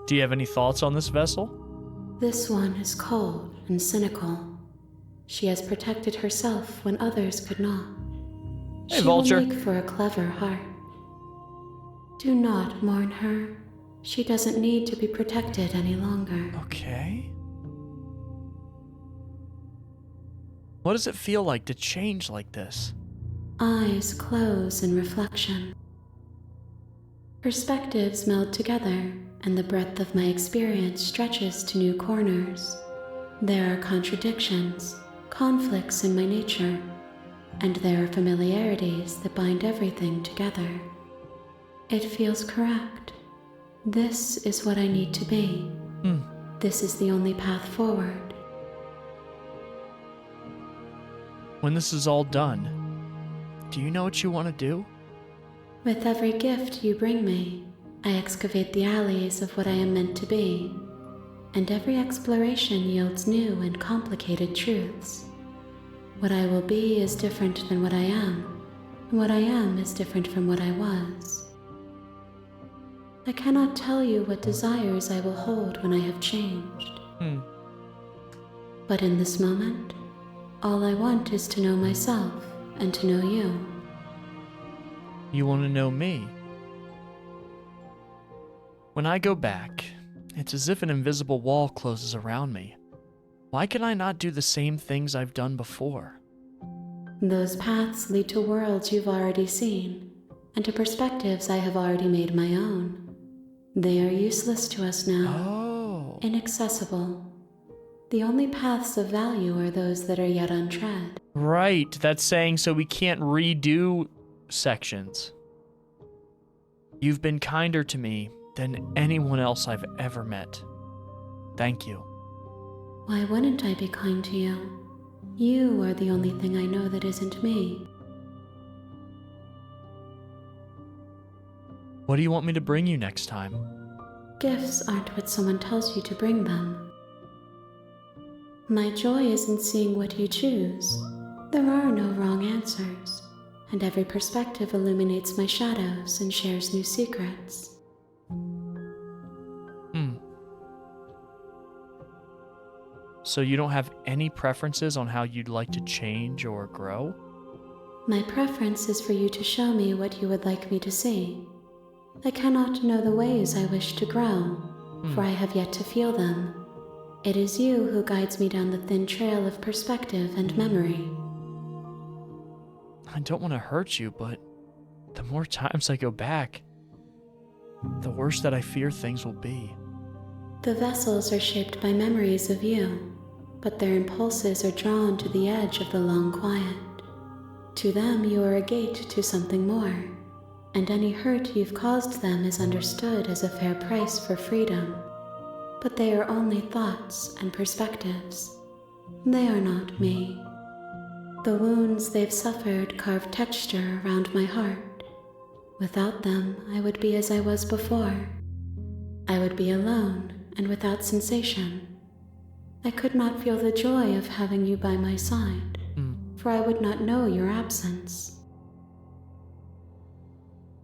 Do you have any thoughts on this vessel? This one is cold and cynical. She has protected herself when others could not. Hey, She Vulture. will make for a clever heart. Do not mourn her. She doesn't need to be protected any longer. Okay. What does it feel like to change like this? Eyes close in reflection. Perspectives meld together, and the breadth of my experience stretches to new corners. There are contradictions, conflicts in my nature, and there are familiarities that bind everything together. It feels correct. This is what I need to be. This is the only path forward. When this is all done, do you know what you want to do? With every gift you bring me, I excavate the alleys of what I am meant to be, and every exploration yields new and complicated truths. What I will be is different than what I am, and what I am is different from what I was. I cannot tell you what desires I will hold when I have changed. But in this moment, all I want is to know myself and to know you. You want to know me? When I go back, it's as if an invisible wall closes around me. Why can I not do the same things I've done before? Those paths lead to worlds you've already seen, and to perspectives I have already made my own. They are useless to us now, Oh. inaccessible. The only paths of value are those that are yet untread. Right, that's saying so we can't redo sections. You've been kinder to me than anyone else I've ever met. Thank you. Why wouldn't I be kind to you? You are the only thing I know that isn't me. What do you want me to bring you next time? Gifts aren't what someone tells you to bring them. My joy is in seeing what you choose. There are no wrong answers, and every perspective illuminates my shadows and shares new secrets. So you don't have any preferences on how you'd like to change or grow? My preference is for you to show me what you would like me to see. I cannot know the ways I wish to grow, for I have yet to feel them. It is you who guides me down the thin trail of perspective and memory. I don't want to hurt you, but the more times I go back, the worse that I fear things will be. The vessels are shaped by memories of you, but their impulses are drawn to the edge of the long quiet. To them, you are a gate to something more, and any hurt you've caused them is understood as a fair price for freedom. But they are only thoughts and perspectives. They are not me. The wounds they've suffered carve texture around my heart. Without them, I would be as I was before. I would be alone and without sensation. I could not feel the joy of having you by my side, for I would not know your absence.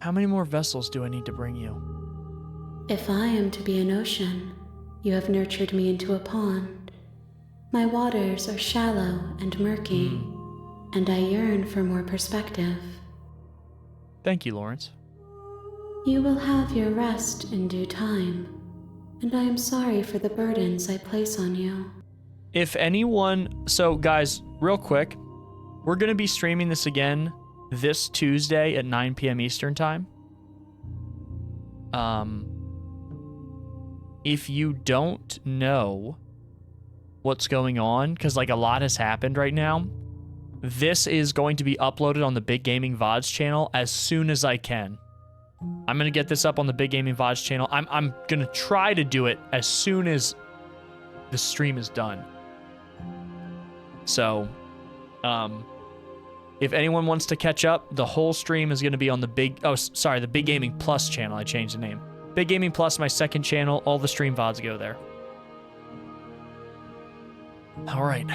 How many more vessels do I need to bring you? If I am to be an ocean, you have nurtured me into a pond. My waters are shallow and murky, and I yearn for more perspective. Thank you, Lawrence. You will have your rest in due time, and I am sorry for the burdens I place on you. If anyone... So, guys, real quick, we're going to be streaming this again this Tuesday at 9 p.m. Eastern Time. If you don't know what's going on, because, like, a lot has happened right now, this is going to be uploaded on the Big Gaming VODs channel as soon as I can. I'm going to get this up on the Big Gaming VODs channel. I'm going to try to do it as soon as the stream is done. So, if anyone wants to catch up, the whole stream is going to be on the the Big Gaming Plus channel. I changed the name. Big Gaming Plus, my second channel. All the stream VODs go there. All right.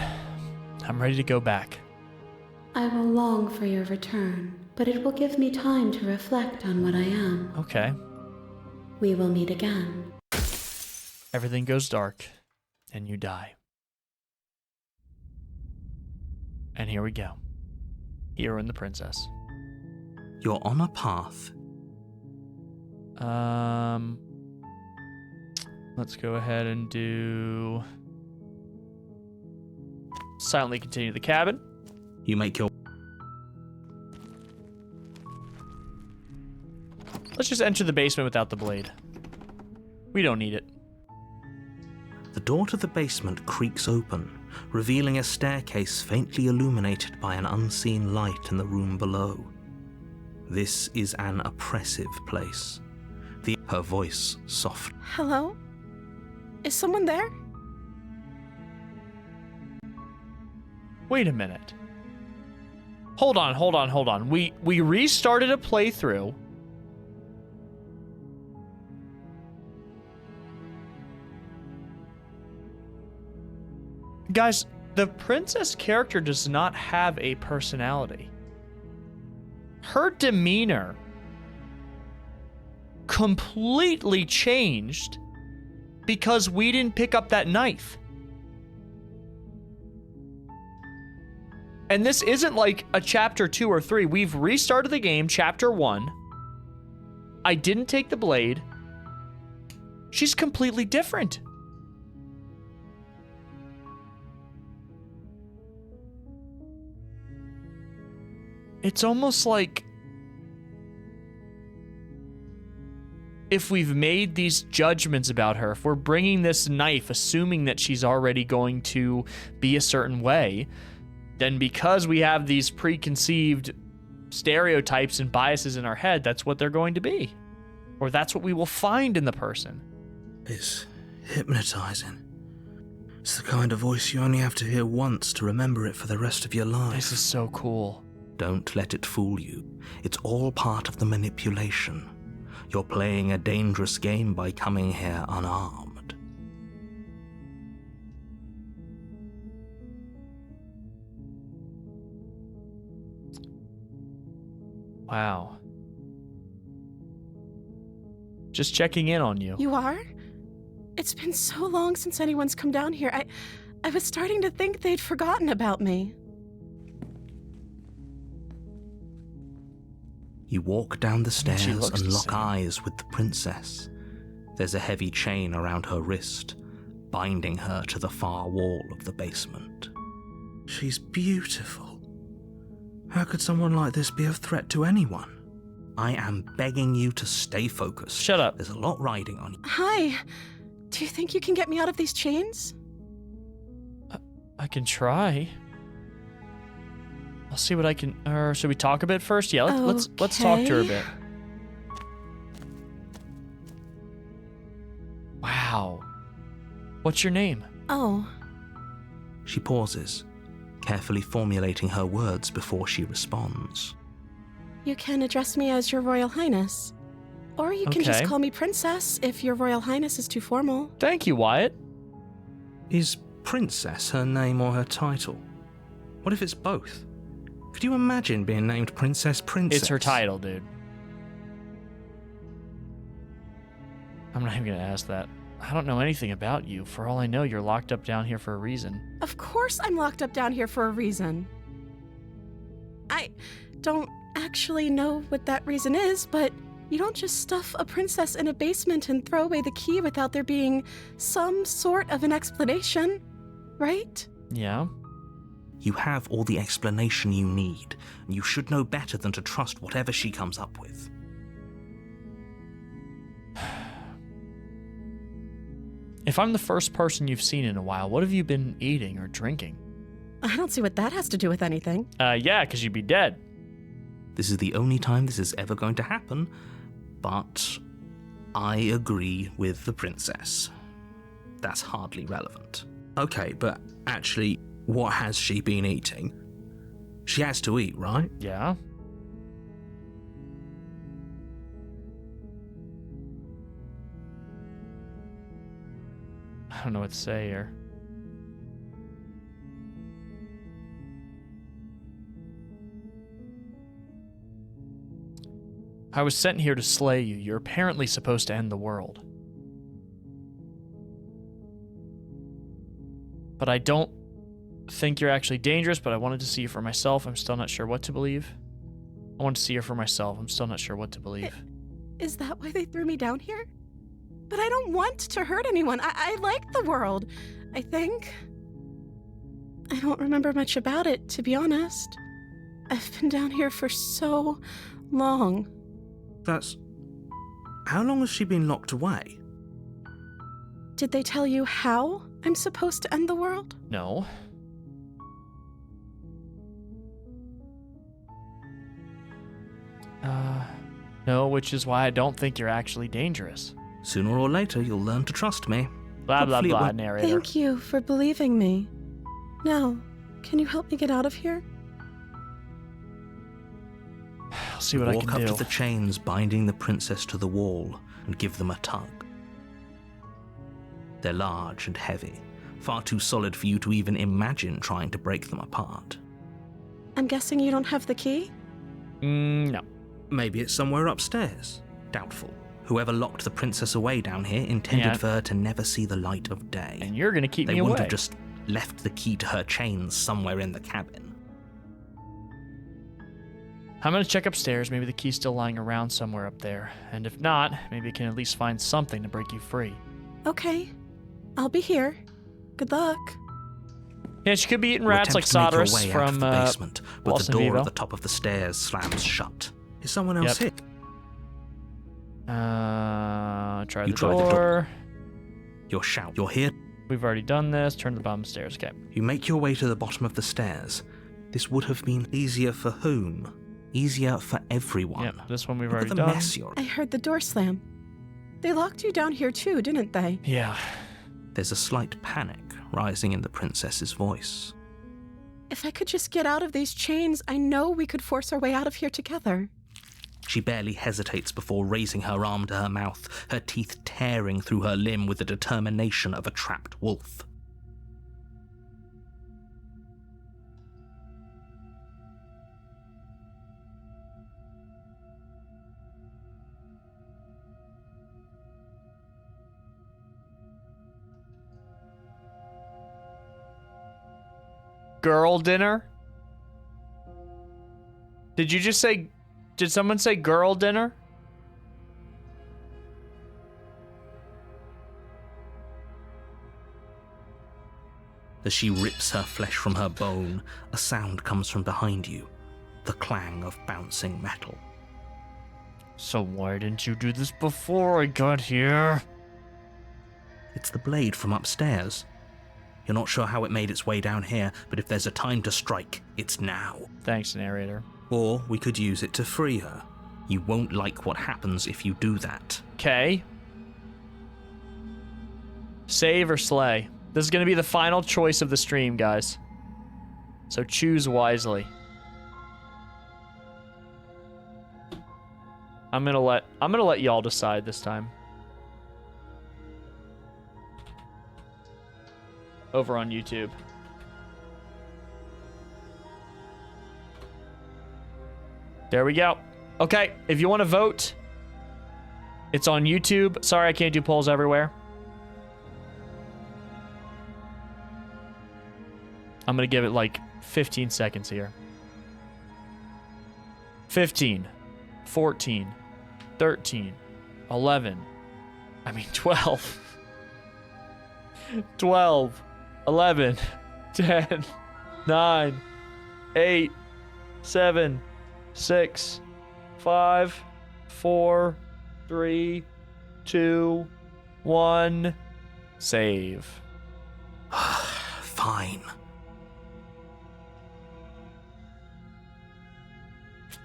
I'm ready to go back. I will long for your return, but it will give me time to reflect on what I am. Okay. We will meet again. Everything goes dark, and you die. And here we go. Hero and the Princess. You're on a path. Let's go ahead and do... Silently continue the cabin. You make your... just enter the basement without the blade. We don't need it. The door to the basement creaks open, revealing a staircase faintly illuminated by an unseen light in the room below. This is an oppressive place. Her voice soft. Hello? Is someone there? Wait a minute. Hold on. We restarted a playthrough. Guys, the princess character does not have a personality. Her demeanor completely changed because we didn't pick up that knife. And this isn't like a chapter 2 or 3. We've restarted the game, chapter 1. I didn't take the blade. She's completely different. It's almost like if we've made these judgments about her, if we're bringing this knife, assuming that she's already going to be a certain way, then because we have these preconceived stereotypes and biases in our head, that's what they're going to be. Or that's what we will find in the person. It's hypnotizing. It's the kind of voice you only have to hear once to remember it for the rest of your life. This is so cool. Don't let it fool you. It's all part of the manipulation. You're playing a dangerous game by coming here unarmed. Wow. Just checking in on you. You are? It's been so long since anyone's come down here. I was starting to think they'd forgotten about me. You walk down the stairs looks and the lock same. eyes with the princess. There's a heavy chain around her wrist, binding her to the far wall of the basement. She's beautiful. How could someone like this be a threat to anyone? I am begging you to stay focused. Shut up. There's a lot riding on you. Hi. Do you think you can get me out of these chains? I can try. I'll see what I can. Or should we talk a bit first? Yeah, let's talk to her a Okay. bit. Wow. What's your name? Oh, She pauses, carefully formulating her words before she responds. you can address me as Your Royal Highness. Or you can just Okay. call me Princess if Your Royal Highness is too formal. Thank you, Wyatt. Is Princess her name or her title? What if it's both? Could you imagine being named Princess? It's her title, dude. I'm not even gonna ask that. I don't know anything about you. For all I know, you're locked up down here for a reason. Of course I'm locked up down here for a reason. I don't actually know what that reason is, but you don't just stuff a princess in a basement and throw away the key without there being some sort of an explanation, right? Yeah. You have all the explanation you need, and you should know better than to trust whatever she comes up with. If I'm the first person you've seen in a while, what have you been eating or drinking? I don't see what that has to do with anything. Yeah, because you'd be dead. This is the only time this is ever going to happen, but I agree with the princess. That's hardly relevant. Okay, but actually, what has she been eating? She has to eat, right? Yeah. I don't know what to say here. I was sent here to slay you. You're apparently supposed to end the world. But I don't think you're actually dangerous, but I wanted to see you for myself. I'm still not sure what to believe. I want to see her for myself. I'm still not sure what to believe. Is that why they threw me down here? But I don't want to hurt anyone. I like the world, I think. I don't remember much about it, to be honest. I've been down here for so long. That's How long has she been locked away? Did they tell you how I'm supposed to end the world? No. No, which is why I don't think you're actually dangerous. Sooner or later, you'll learn to trust me. Blah, blah, Hopefully it blah, won't- narrator. Thank you for believing me. Now, can you help me get out of here? I'll see what I Walk can up do. to the chains binding the princess to the wall and give them a tug. They're large and heavy, far too solid for you to even imagine trying to break them apart. I'm guessing you don't have the key? No. Maybe it's somewhere upstairs. Doubtful. Whoever locked the princess away down here intended for her to never see the light of day. And you're going to keep They me wouldn't away. have just left the key to her chains somewhere in the cabin. I'm going to check upstairs. Maybe the key's still lying around somewhere up there. And if not, maybe I can at least find something to break you free. Okay. I'll be here. Good luck. Yeah, she could be eating You rats like attempt to make your Soderus way out of from the basement, but Lost the in door Vivo. at the top of the stairs slams shut. Is someone else Yep. here? Try You the try the door. door. You're shout. You're here. We've already done this. Turn to the bottom stairs. Okay. You make your way to the bottom of the stairs. This would have been easier for whom? Easier for everyone. Yep, this one we've Look already at the done. mess you're I heard the door slam. They locked you down here too, didn't they? Yeah. There's a slight panic rising in the princess's voice. If I could just get out of these chains, I know we could force our way out of here together. She barely hesitates before raising her arm to her mouth, her teeth tearing through her limb with the determination of a trapped wolf. Girl dinner? Did you just say... Did someone say girl dinner? As she rips her flesh from her bone, a sound comes from behind you, the clang of bouncing metal. So why didn't you do this before I got here? It's the blade from upstairs. You're not sure how it made its way down here, but if there's a time to strike, it's now. Thanks, narrator. Or we could use it to free her. You won't like what happens if you do that. Okay. Save or slay? This is going to be the final choice of the stream, guys. So choose wisely. I'm gonna let y'all decide this time. Over on YouTube. There we go. Okay, if you want to vote, it's on YouTube. Sorry, I can't do polls everywhere. I'm gonna give it like 15 seconds here. 15, 14, 13, 11, 12. 12, 11, 10, 9, 8, 7, 6, 5, 4, 3, 2, 1. Save. Fine.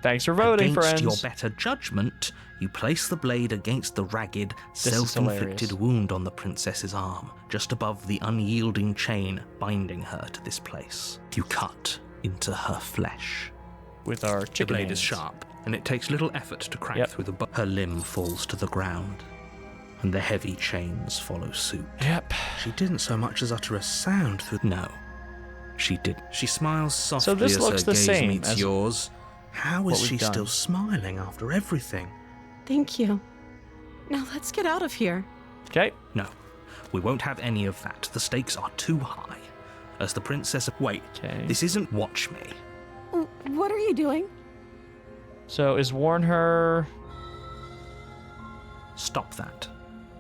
Thanks for voting, Against friends. your better judgment, you place the blade against the ragged, This is self-inflicted hilarious. wound on the princess's arm, just above the unyielding chain binding her to this place. You cut into her flesh. With our The chicken blade hands. is sharp, and it takes little effort to crack Yep. through the bone. Her limb falls to the ground, and the heavy chains follow suit. Yep. She didn't so much as utter a sound through... No, she did. She smiles softly this as looks her the gaze same meets as yours. How is what we've she done. still smiling after everything? Thank you. Now let's get out of here. Okay. No, we won't have any of that. The stakes are too high. As the princess... Wait, Okay. this isn't watch me. What are you doing? So is warn her... Stop that.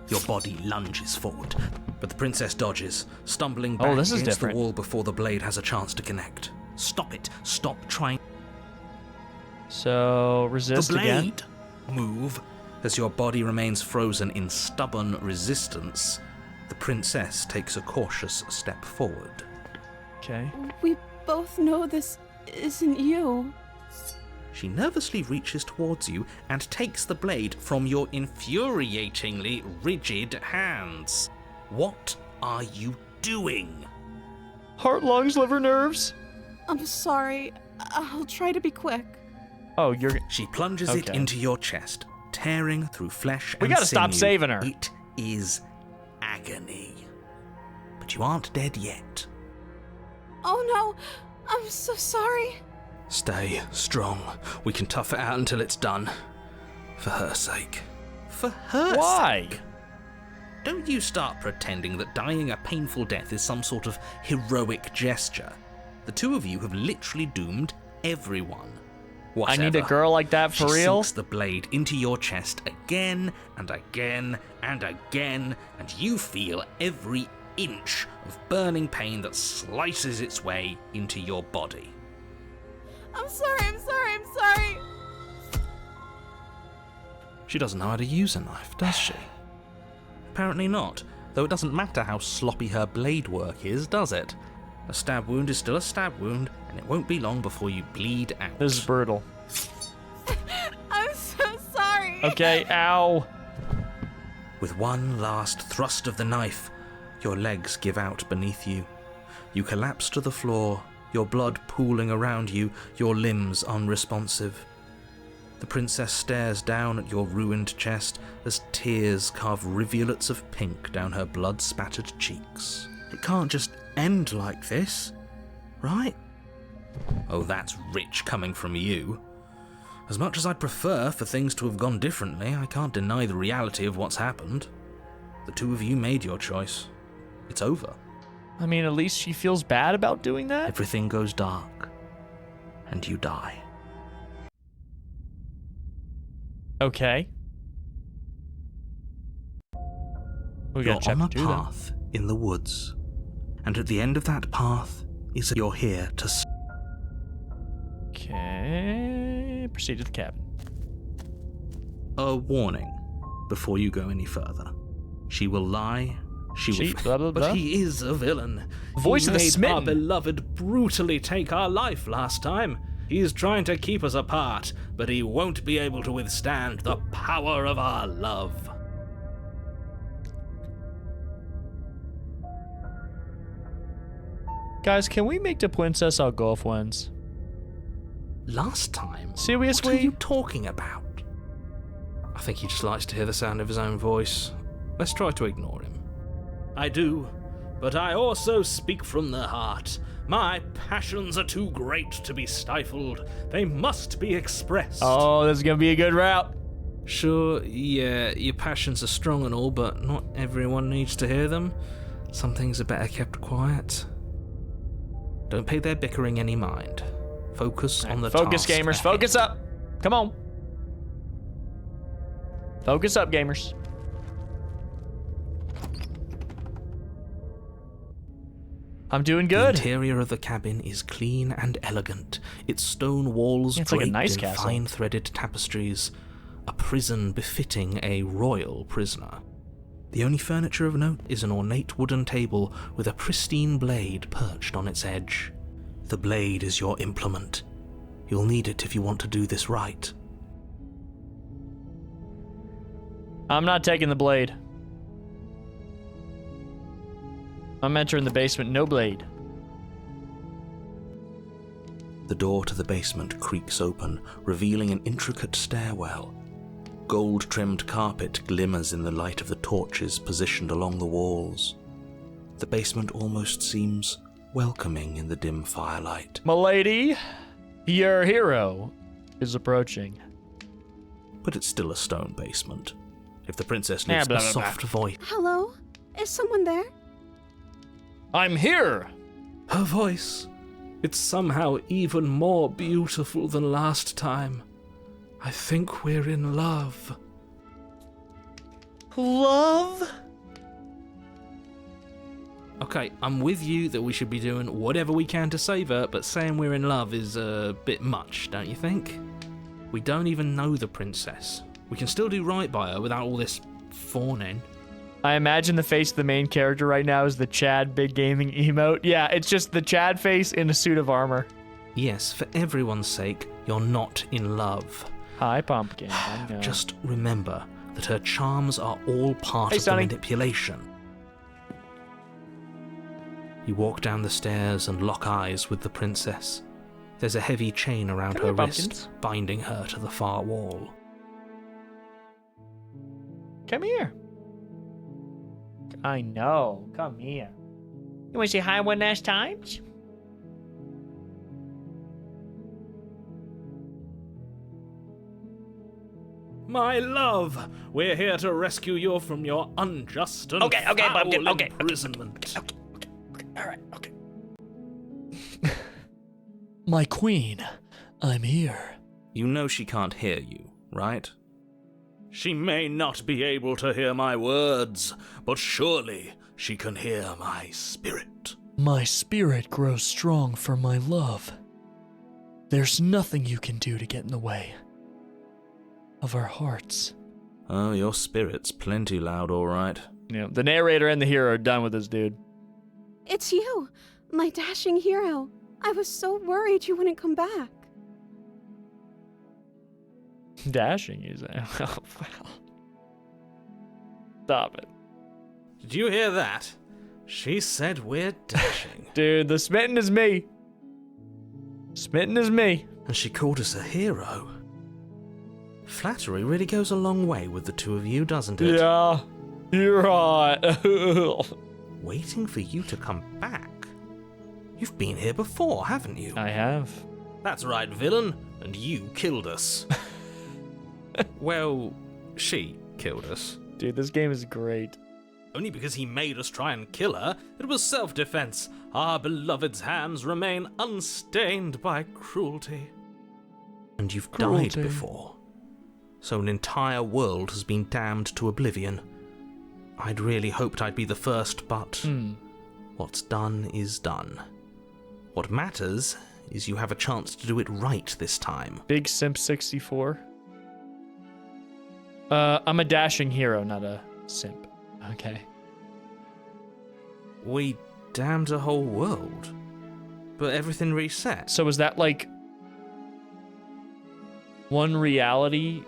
Your body lunges forward, but the princess dodges, stumbling back Oh, this is against different. the wall before the blade has a chance to connect. Stop it. Stop trying. So resist The again. blade! Move. As your body remains frozen in stubborn resistance, the princess takes a cautious step forward. Okay. We both know this isn't you. She nervously reaches towards you and takes the blade from your infuriatingly rigid hands. What are you doing? Heart, lungs, liver, nerves. I'm sorry. I'll try to be quick. Oh, you're... She plunges it Okay. into your chest, tearing through flesh and We gotta stop sinew. saving her. It is agony. But you aren't dead yet. Oh no, I'm so sorry. Stay strong. We can tough it out until it's done. For her sake. For her Why? sake. Don't you start pretending that dying a painful death is some sort of heroic gesture. The two of you have literally doomed everyone. Whatever. I need a girl like that for She real? sinks the blade into your chest again and again and again, and you feel every inch of burning pain that slices its way into your body. I'm sorry. She doesn't know how to use a knife, does she? Apparently not, though it doesn't matter how sloppy her blade work is, does it? A stab wound is still a stab wound, and it won't be long before you bleed out. This is brutal. I'm so sorry. Okay, ow. With one last thrust of the knife, your legs give out beneath you. You collapse to the floor, your blood pooling around you, your limbs unresponsive. The princess stares down at your ruined chest as tears carve rivulets of pink down her blood-spattered cheeks. It can't just end like this, right? Oh, that's rich coming from you. As much as I'd prefer for things to have gone differently, I can't deny the reality of what's happened. The two of you made your choice. It's over. I mean, at least she feels bad about doing that? Everything goes dark, and you die. Okay. We You're got on a chapter 2 then. path in the woods, and at the end of that path is you're here to Okay. Proceed to the cabin. a warning before you go any further. She will lie. She will. Blah, blah, blah. But he is a villain. Voice he of the made smitten. our beloved brutally take our life last time. He's trying to keep us apart, but he won't be able to withstand the power of our love. Guys, can we make the princess our girlfriends? Last time? Seriously? What are you talking about? I think he just likes to hear the sound of his own voice. Let's try to ignore him. I do, but I also speak from the heart. My passions are too great to be stifled. They must be expressed. Oh, this is gonna be a good route. Sure, yeah, your passions are strong and all, but not everyone needs to hear them. Some things are better kept quiet. Don't pay their bickering any mind. Focus on the Focus, task gamers. ahead. Focus up. Come on. Focus up, gamers. I'm doing The good. interior of the cabin is clean and elegant, its stone walls It's like a draped nice in castle. fine-threaded tapestries, a prison befitting a royal prisoner. The only furniture of note is an ornate wooden table with a pristine blade perched on its edge. The blade is your implement. You'll need it if you want to do this right. I'm not taking the blade. I'm entering the basement, no blade. The door to the basement creaks open, revealing an intricate stairwell. Gold-trimmed carpet glimmers in the light of the torches positioned along the walls. The basement almost seems welcoming in the dim firelight. Milady, your hero is approaching. But it's still a stone basement. If the princess Yeah, leaves blah, a blah, blah. soft voice, Hello? Is someone there? I'm here. Her voice. It's somehow even more beautiful than last time. I think we're in love. Love? Okay, I'm with you that we should be doing whatever we can to save her, but saying we're in love is a bit much, don't you think? We don't even know the princess. We can still do right by her without all this fawning. I imagine the face of the main character right now is the Chad Big Gaming emote. Yeah, it's just the Chad face in a suit of armor. Yes, for everyone's sake, you're not in love. Hi, Pumpkin. I know. Just remember that her charms are all part Hey, of Sonny. the manipulation. You walk down the stairs and lock eyes with the princess. There's a heavy chain around Come her here, wrist, Pumpkins. binding her to the far wall. Come here. I know. Come here. You want to say hi one last time? My love, we're here to rescue you from your unjust and Okay, foul Pumpkin, okay, imprisonment. All right, okay. My queen, I'm here. You know she can't hear you, right? She may not be able to hear my words, but surely she can hear my spirit. My spirit grows strong for my love. There's nothing you can do to get in the way of our hearts. Oh, your spirit's plenty loud, all right. Yeah, the narrator and the hero are done with this dude. It's you, my dashing hero. I was so worried you wouldn't come back. Dashing, you say? Oh, well. Stop it. Did you hear that? She said we're dashing. Dude, the smitten is me. Smitten is me. And she called us a hero. Flattery really goes a long way with the two of you, doesn't it? Yeah, you're right. Waiting for you to come back. You've been here before, haven't you? I have. That's right, villain. And you killed us. Well, she killed us. Dude, this game is great. Only because he made us try and kill her. It was self-defense. Our beloved's hands remain unstained by cruelty. And you've died Cruelty. before. So an entire world has been damned to oblivion. I'd really hoped I'd be the first, but what's done is done. What matters is you have a chance to do it right this time. BigGaming64. I'm a dashing hero, not a simp. Okay. We damned a whole world, but everything reset. So is that like one reality?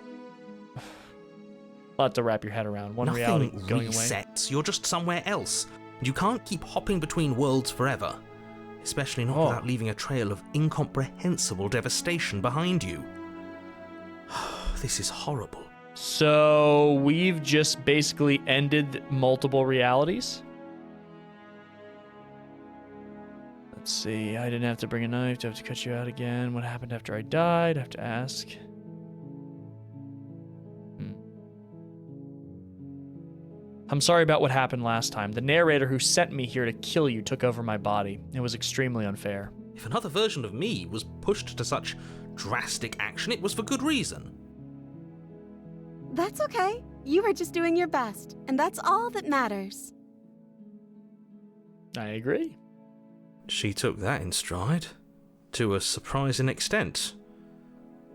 A lot to wrap your head around. One Nothing reality going away. resets. You're just somewhere else. And you can't keep hopping between worlds forever. Especially not Oh. without leaving a trail of incomprehensible devastation behind you. This is horrible. So we've just basically ended multiple realities. Let's see. I didn't have to bring a knife. Do I have to cut you out again? What happened after I died? I have to ask. I'm sorry about what happened last time. The narrator who sent me here to kill you took over my body. It was extremely unfair. If another version of me was pushed to such drastic action, it was for good reason. That's okay. You were just doing your best, and that's all that matters. I agree. She took that in stride. To a surprising extent.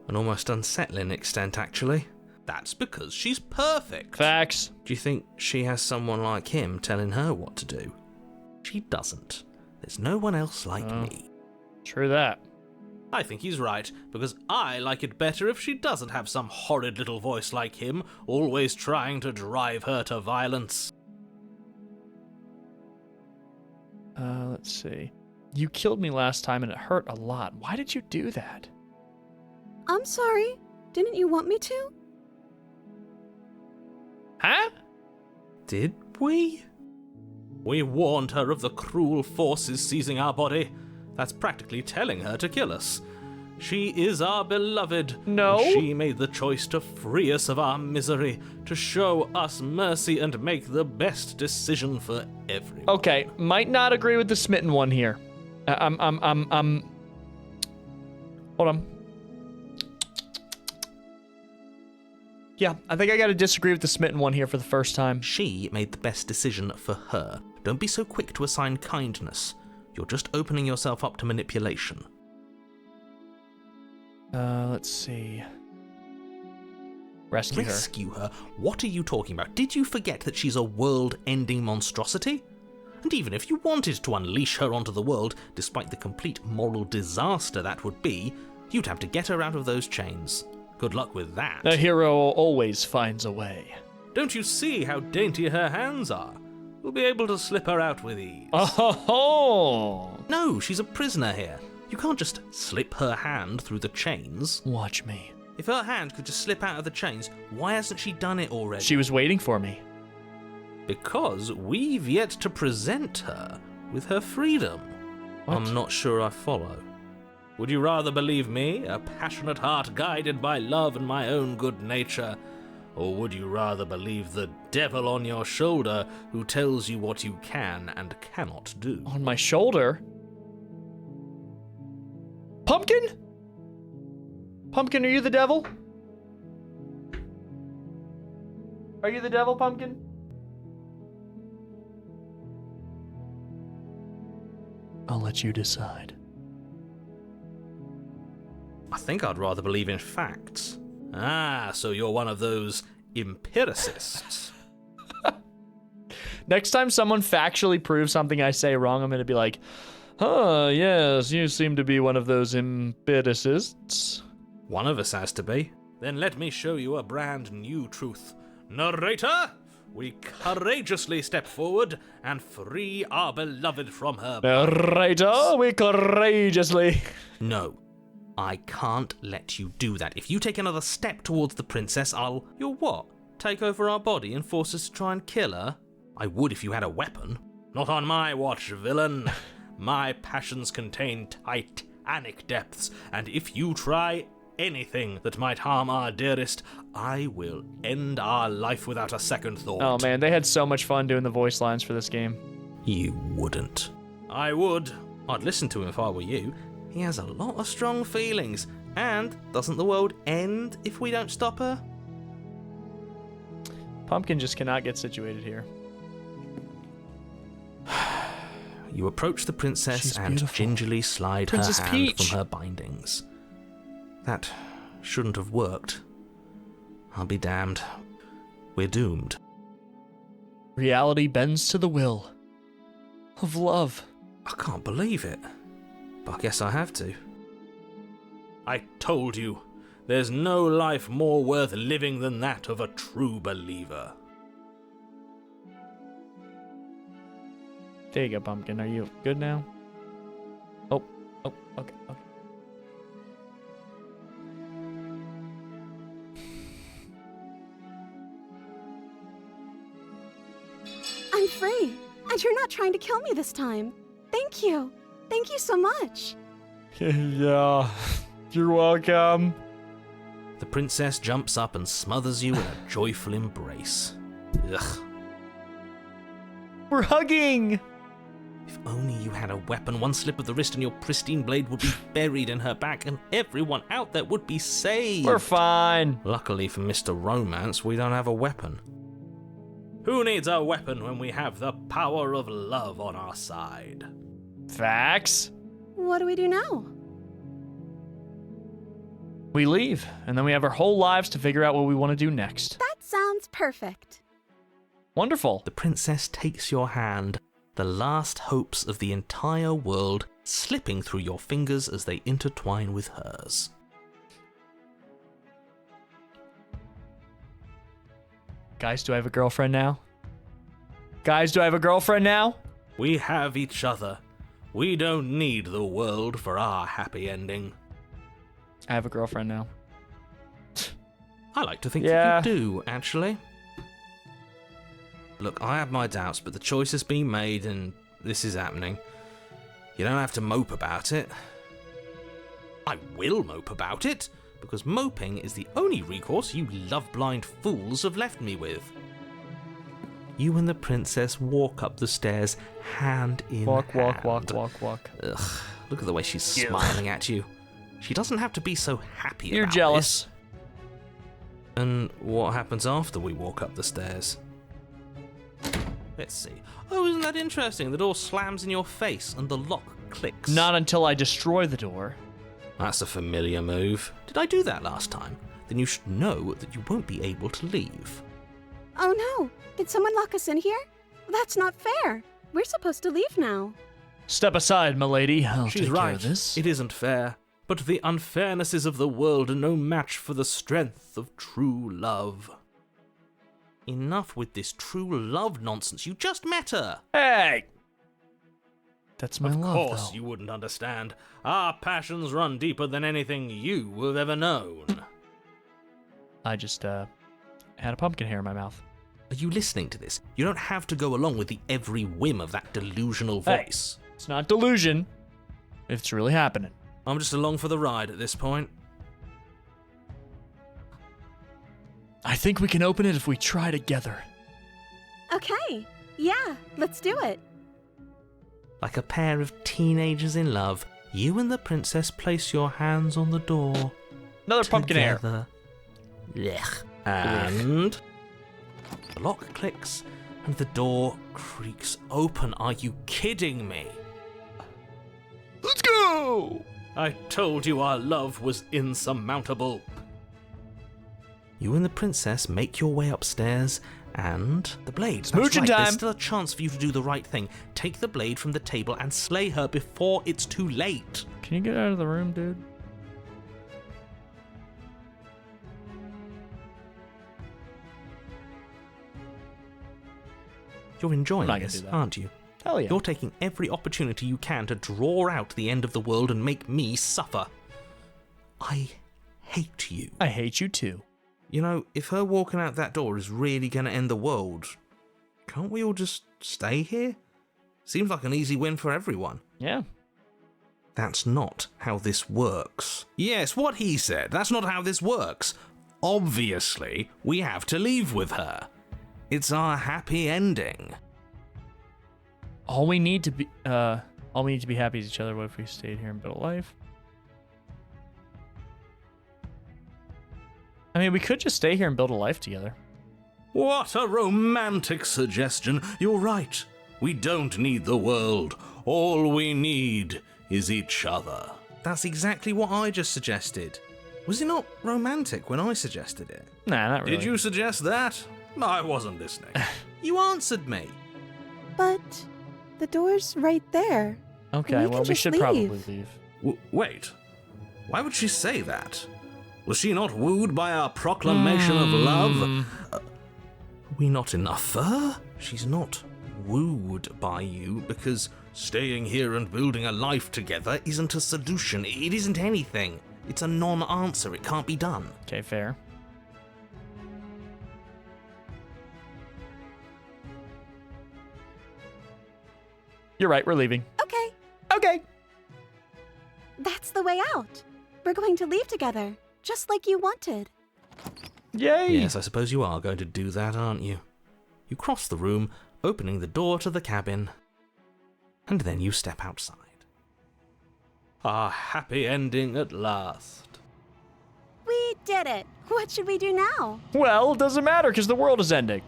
An almost unsettling extent, actually. That's because she's perfect. Facts. Do you think she has someone like him telling her what to do? She doesn't. There's no one else like me. True that. I think he's right, because I like it better if she doesn't have some horrid little voice like him, always trying to drive her to violence. Let's see. You killed me last time and it hurt a lot. Why did you do that? I'm sorry. Didn't you want me to? Huh? Did we? We warned her of the cruel forces seizing our body. That's practically telling her to kill us. She is our beloved. No. And she made the choice to free us of our misery, to show us mercy and make the best decision for everyone. Okay, might not agree with the smitten one here. Hold on. Yeah, I think I gotta disagree with the smitten one here for the first time. She made the best decision for her. Don't be so quick to assign kindness. You're just opening yourself up to manipulation. Let's see. rescue her. Rescue her? What are you talking about? Did you forget that she's a world-ending monstrosity? And even if you wanted to unleash her onto the world, despite the complete moral disaster that would be, you'd have to get her out of those chains. Good luck with that. The hero always finds a way. Don't you see how dainty her hands are? We'll be able to slip her out with ease. Oh! No, she's a prisoner here. You can't just slip her hand through the chains. Watch me. If her hand could just slip out of the chains, why hasn't she done it already? She was waiting for me. Because we've yet to present her with her freedom. What? I'm not sure I follow. Would you rather believe me, a passionate heart guided by love and my own good nature? Or would you rather believe the devil on your shoulder who tells you what you can and cannot do? On my shoulder? Pumpkin? Pumpkin, are you the devil? Are you the devil, Pumpkin? I'll let you decide. I think I'd rather believe in facts. Ah, so you're one of those empiricists. Next time someone factually proves something I say wrong, I'm going to be like, yes, you seem to be one of those empiricists. One of us has to be. Then let me show you a brand new truth. Narrator, we courageously step forward and free our beloved from her. Narrator, we courageously. No, I can't let you do that. If you take another step towards the princess, You'll what? Take over our body and force us to try and kill her? I would if you had a weapon. Not on my watch, villain. My passions contain titanic depths, and if you try anything that might harm our dearest, I will end our life without a second thought. Oh man, they had so much fun doing the voice lines for this game. You wouldn't. I would. I'd listen to him if I were you. He has a lot of strong feelings. And doesn't the world end if we don't stop her? Pumpkin just cannot get situated here. You approach the princess She's and beautiful. gingerly slide Princess her hand Peach. from her bindings. That shouldn't have worked. I'll be damned. We're doomed. Reality bends to the will of love. I can't believe it. But I guess I have to. I told you, there's no life more worth living than that of a true believer. There you go, Pumpkin. Are you good now? Oh, okay. I'm free, and you're not trying to kill me this time. Thank you. Thank you so much. Yeah, you're welcome. The princess jumps up and smothers you in a joyful embrace. Ugh. We're hugging. If only you had a weapon, one slip of the wrist and your pristine blade would be buried in her back and everyone out there would be saved. We're fine. Luckily for Mr. Romance, we don't have a weapon. Who needs a weapon when we have the power of love on our side? Facts. What do we do now? We leave, and then we have our whole lives to figure out what we want to do next. That sounds perfect. Wonderful. The princess takes your hand, the last hopes of the entire world slipping through your fingers as they intertwine with hers. Guys, do I have a girlfriend now? Guys, do I have a girlfriend now? We have each other. We don't need the world for our happy ending. I have a girlfriend now. I like to think Yeah. that you do, actually. Look, I have my doubts, but the choice has been made and this is happening. You don't have to mope about it. I will mope about it, because moping is the only recourse you love-blind fools have left me with. You and the princess walk up the stairs, hand in Walk. hand. Ugh, look at the way she's smiling at you. She doesn't have to be so happy You're about jealous. this. And what happens after we walk up the stairs? Let's see. Oh, isn't that interesting? The door slams in your face and the lock clicks. Not until I destroy the door. That's a familiar move. Did I do that last time? then you should know that you won't be able to leave. Oh no! Did someone lock us in here? That's not fair. We're supposed to leave now. Step aside, milady. I'll She's take right. care of this. It isn't fair. But the unfairnesses of the world are no match for the strength of true love. Enough with this true love nonsense. You just met her. Hey! That's my love, Of course though. you wouldn't understand. Our passions run deeper than anything you have ever known. I just, had a pumpkin hair in my mouth. Are you listening to this? You don't have to go along with the every whim of that delusional Hey. voice. It's not delusion. It's really happening. I'm just along for the ride at this point. I think we can open it if we try together. Okay. Yeah, let's do it. Like a pair of teenagers in love, you and the princess place your hands on the door. Another pumpkin hair. Together. Blech. And the lock clicks and the door creaks open. Are you kidding me? Let's go! I told you our love was insurmountable. You and the princess make your way upstairs, and the blade. Smooching That's right, time. There's still a chance for you to do the right thing. Take the blade from the table and slay her before it's too late. Can you get out of the room, dude? You're enjoying I'm not gonna this, do that. aren't you? Hell yeah. You're taking every opportunity you can to draw out the end of the world and make me suffer. I hate you. I hate you too. You know, if her walking out that door is really going to end the world, can't we all just stay here? Seems like an easy win for everyone. Yeah. That's not how this works. Yes, what he said. That's not how this works. Obviously, we have to leave with her. It's our happy ending. All we need to be happy is each other. What if we stayed here and built a life? I mean, we could just stay here and build a life together. What a romantic suggestion. You're right. We don't need the world. All we need is each other. That's exactly what I just suggested. Was it not romantic when I suggested it? Nah, not really. Did you suggest that? I wasn't listening. You answered me. But the door's right there. Okay, We well, could we just should leave. probably leave. Wait. Why would she say that? Was she not wooed by our proclamation of love? Are we not enough for her? She's not wooed by you because staying here and building a life together isn't a solution. It isn't anything. It's a non-answer. It can't be done. Okay, fair. You're right, we're leaving. Okay, Okay. that's the way out. We're going to leave together, just like you wanted. Yay! Yes, I suppose you are going to do that, aren't you? You cross the room, opening the door to the cabin, and then you step outside. Our happy ending at last. We did it. What should we do now? Well, doesn't matter because the world is ending.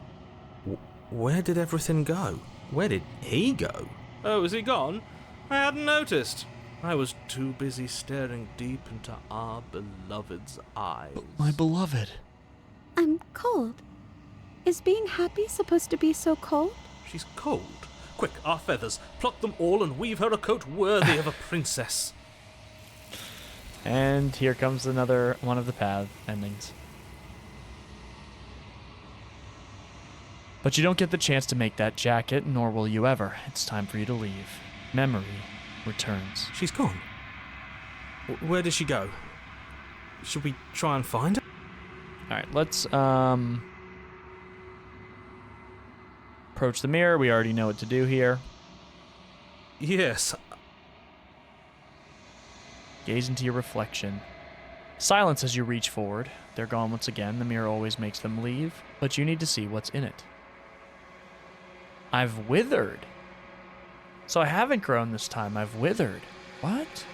Where did everything go? Where did he go? Oh, is he gone? I hadn't noticed. I was too busy staring deep into our beloved's eyes. My beloved. I'm cold. Is being happy supposed to be so cold? She's cold. Quick, our feathers. Pluck them all and weave her a coat worthy of a princess. And here comes another one of the path endings. But you don't get the chance to make that jacket, nor will you ever. It's time for you to leave. Memory returns. She's gone. Where did she go? Should we try and find her? Alright, let's approach the mirror. We already know what to do here. Yes. Gaze into your reflection. Silence as you reach forward. They're gone once again. The mirror always makes them leave, but you need to see what's in it. I've withered. So I haven't grown this time. I've withered. What?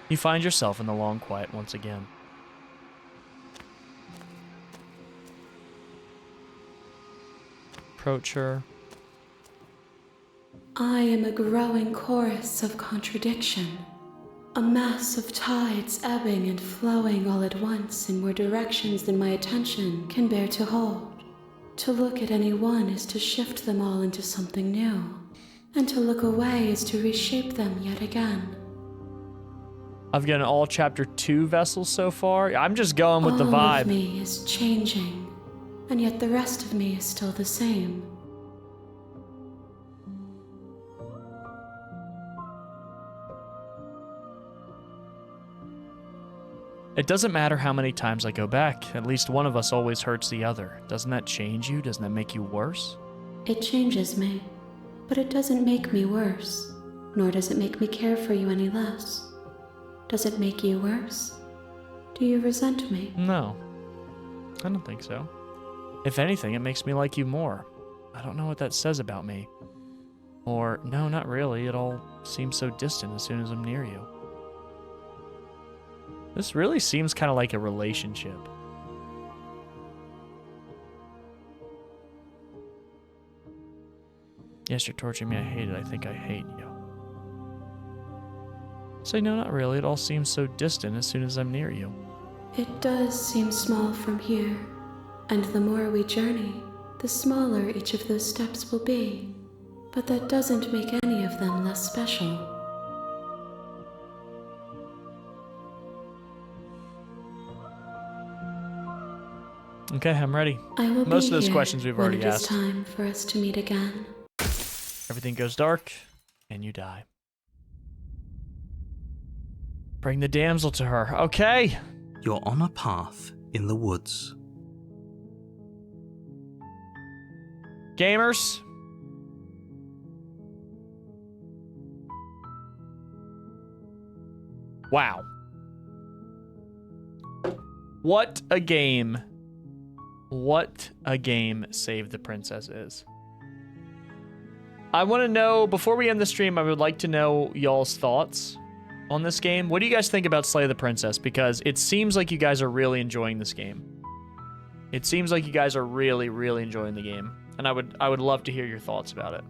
You find yourself in the long quiet once again. Approach her. I am a growing chorus of contradiction, A mass of tides ebbing and flowing all at once in more directions than my attention can bear to hold. To look at any one is to shift them all into something new, and to look away is to reshape them yet again. I've gotten all chapter 2 vessels so far. I'm just going with the All vibe. of me is changing, and yet the rest of me is still the same. It doesn't matter how many times I go back. At least one of us always hurts the other. Doesn't that change you? Doesn't that make you worse? It changes me, but it doesn't make me worse, nor does it make me care for you any less. Does it make you worse? Do you resent me? No. I don't think so. If anything, it makes me like you more. I don't know what that says about me. Or, no, not really. It all seems so distant as soon as I'm near you. This really seems kind of like a relationship. Yes, you're torturing me. I hate it. I think I hate you. Say, no, not really. It all seems so distant as soon as I'm near you. It does seem small from here, and the more we journey, the smaller each of those steps will be. But that doesn't make any of them less special. Okay, I'm ready. I will Most be of those here questions we've when already it is asked. time for us to meet again. Everything goes dark, and you die. Bring the damsel to her. Okay. You're on a path in the woods. Gamers. Wow. What a game. What a game Save the Princess is. I want to know, before we end the stream, I would like to know y'all's thoughts on this game. What do you guys think about Slay the Princess? Because it seems like you guys are really enjoying this game. It seems like you guys are really, really enjoying the game. And I would love to hear your thoughts about it.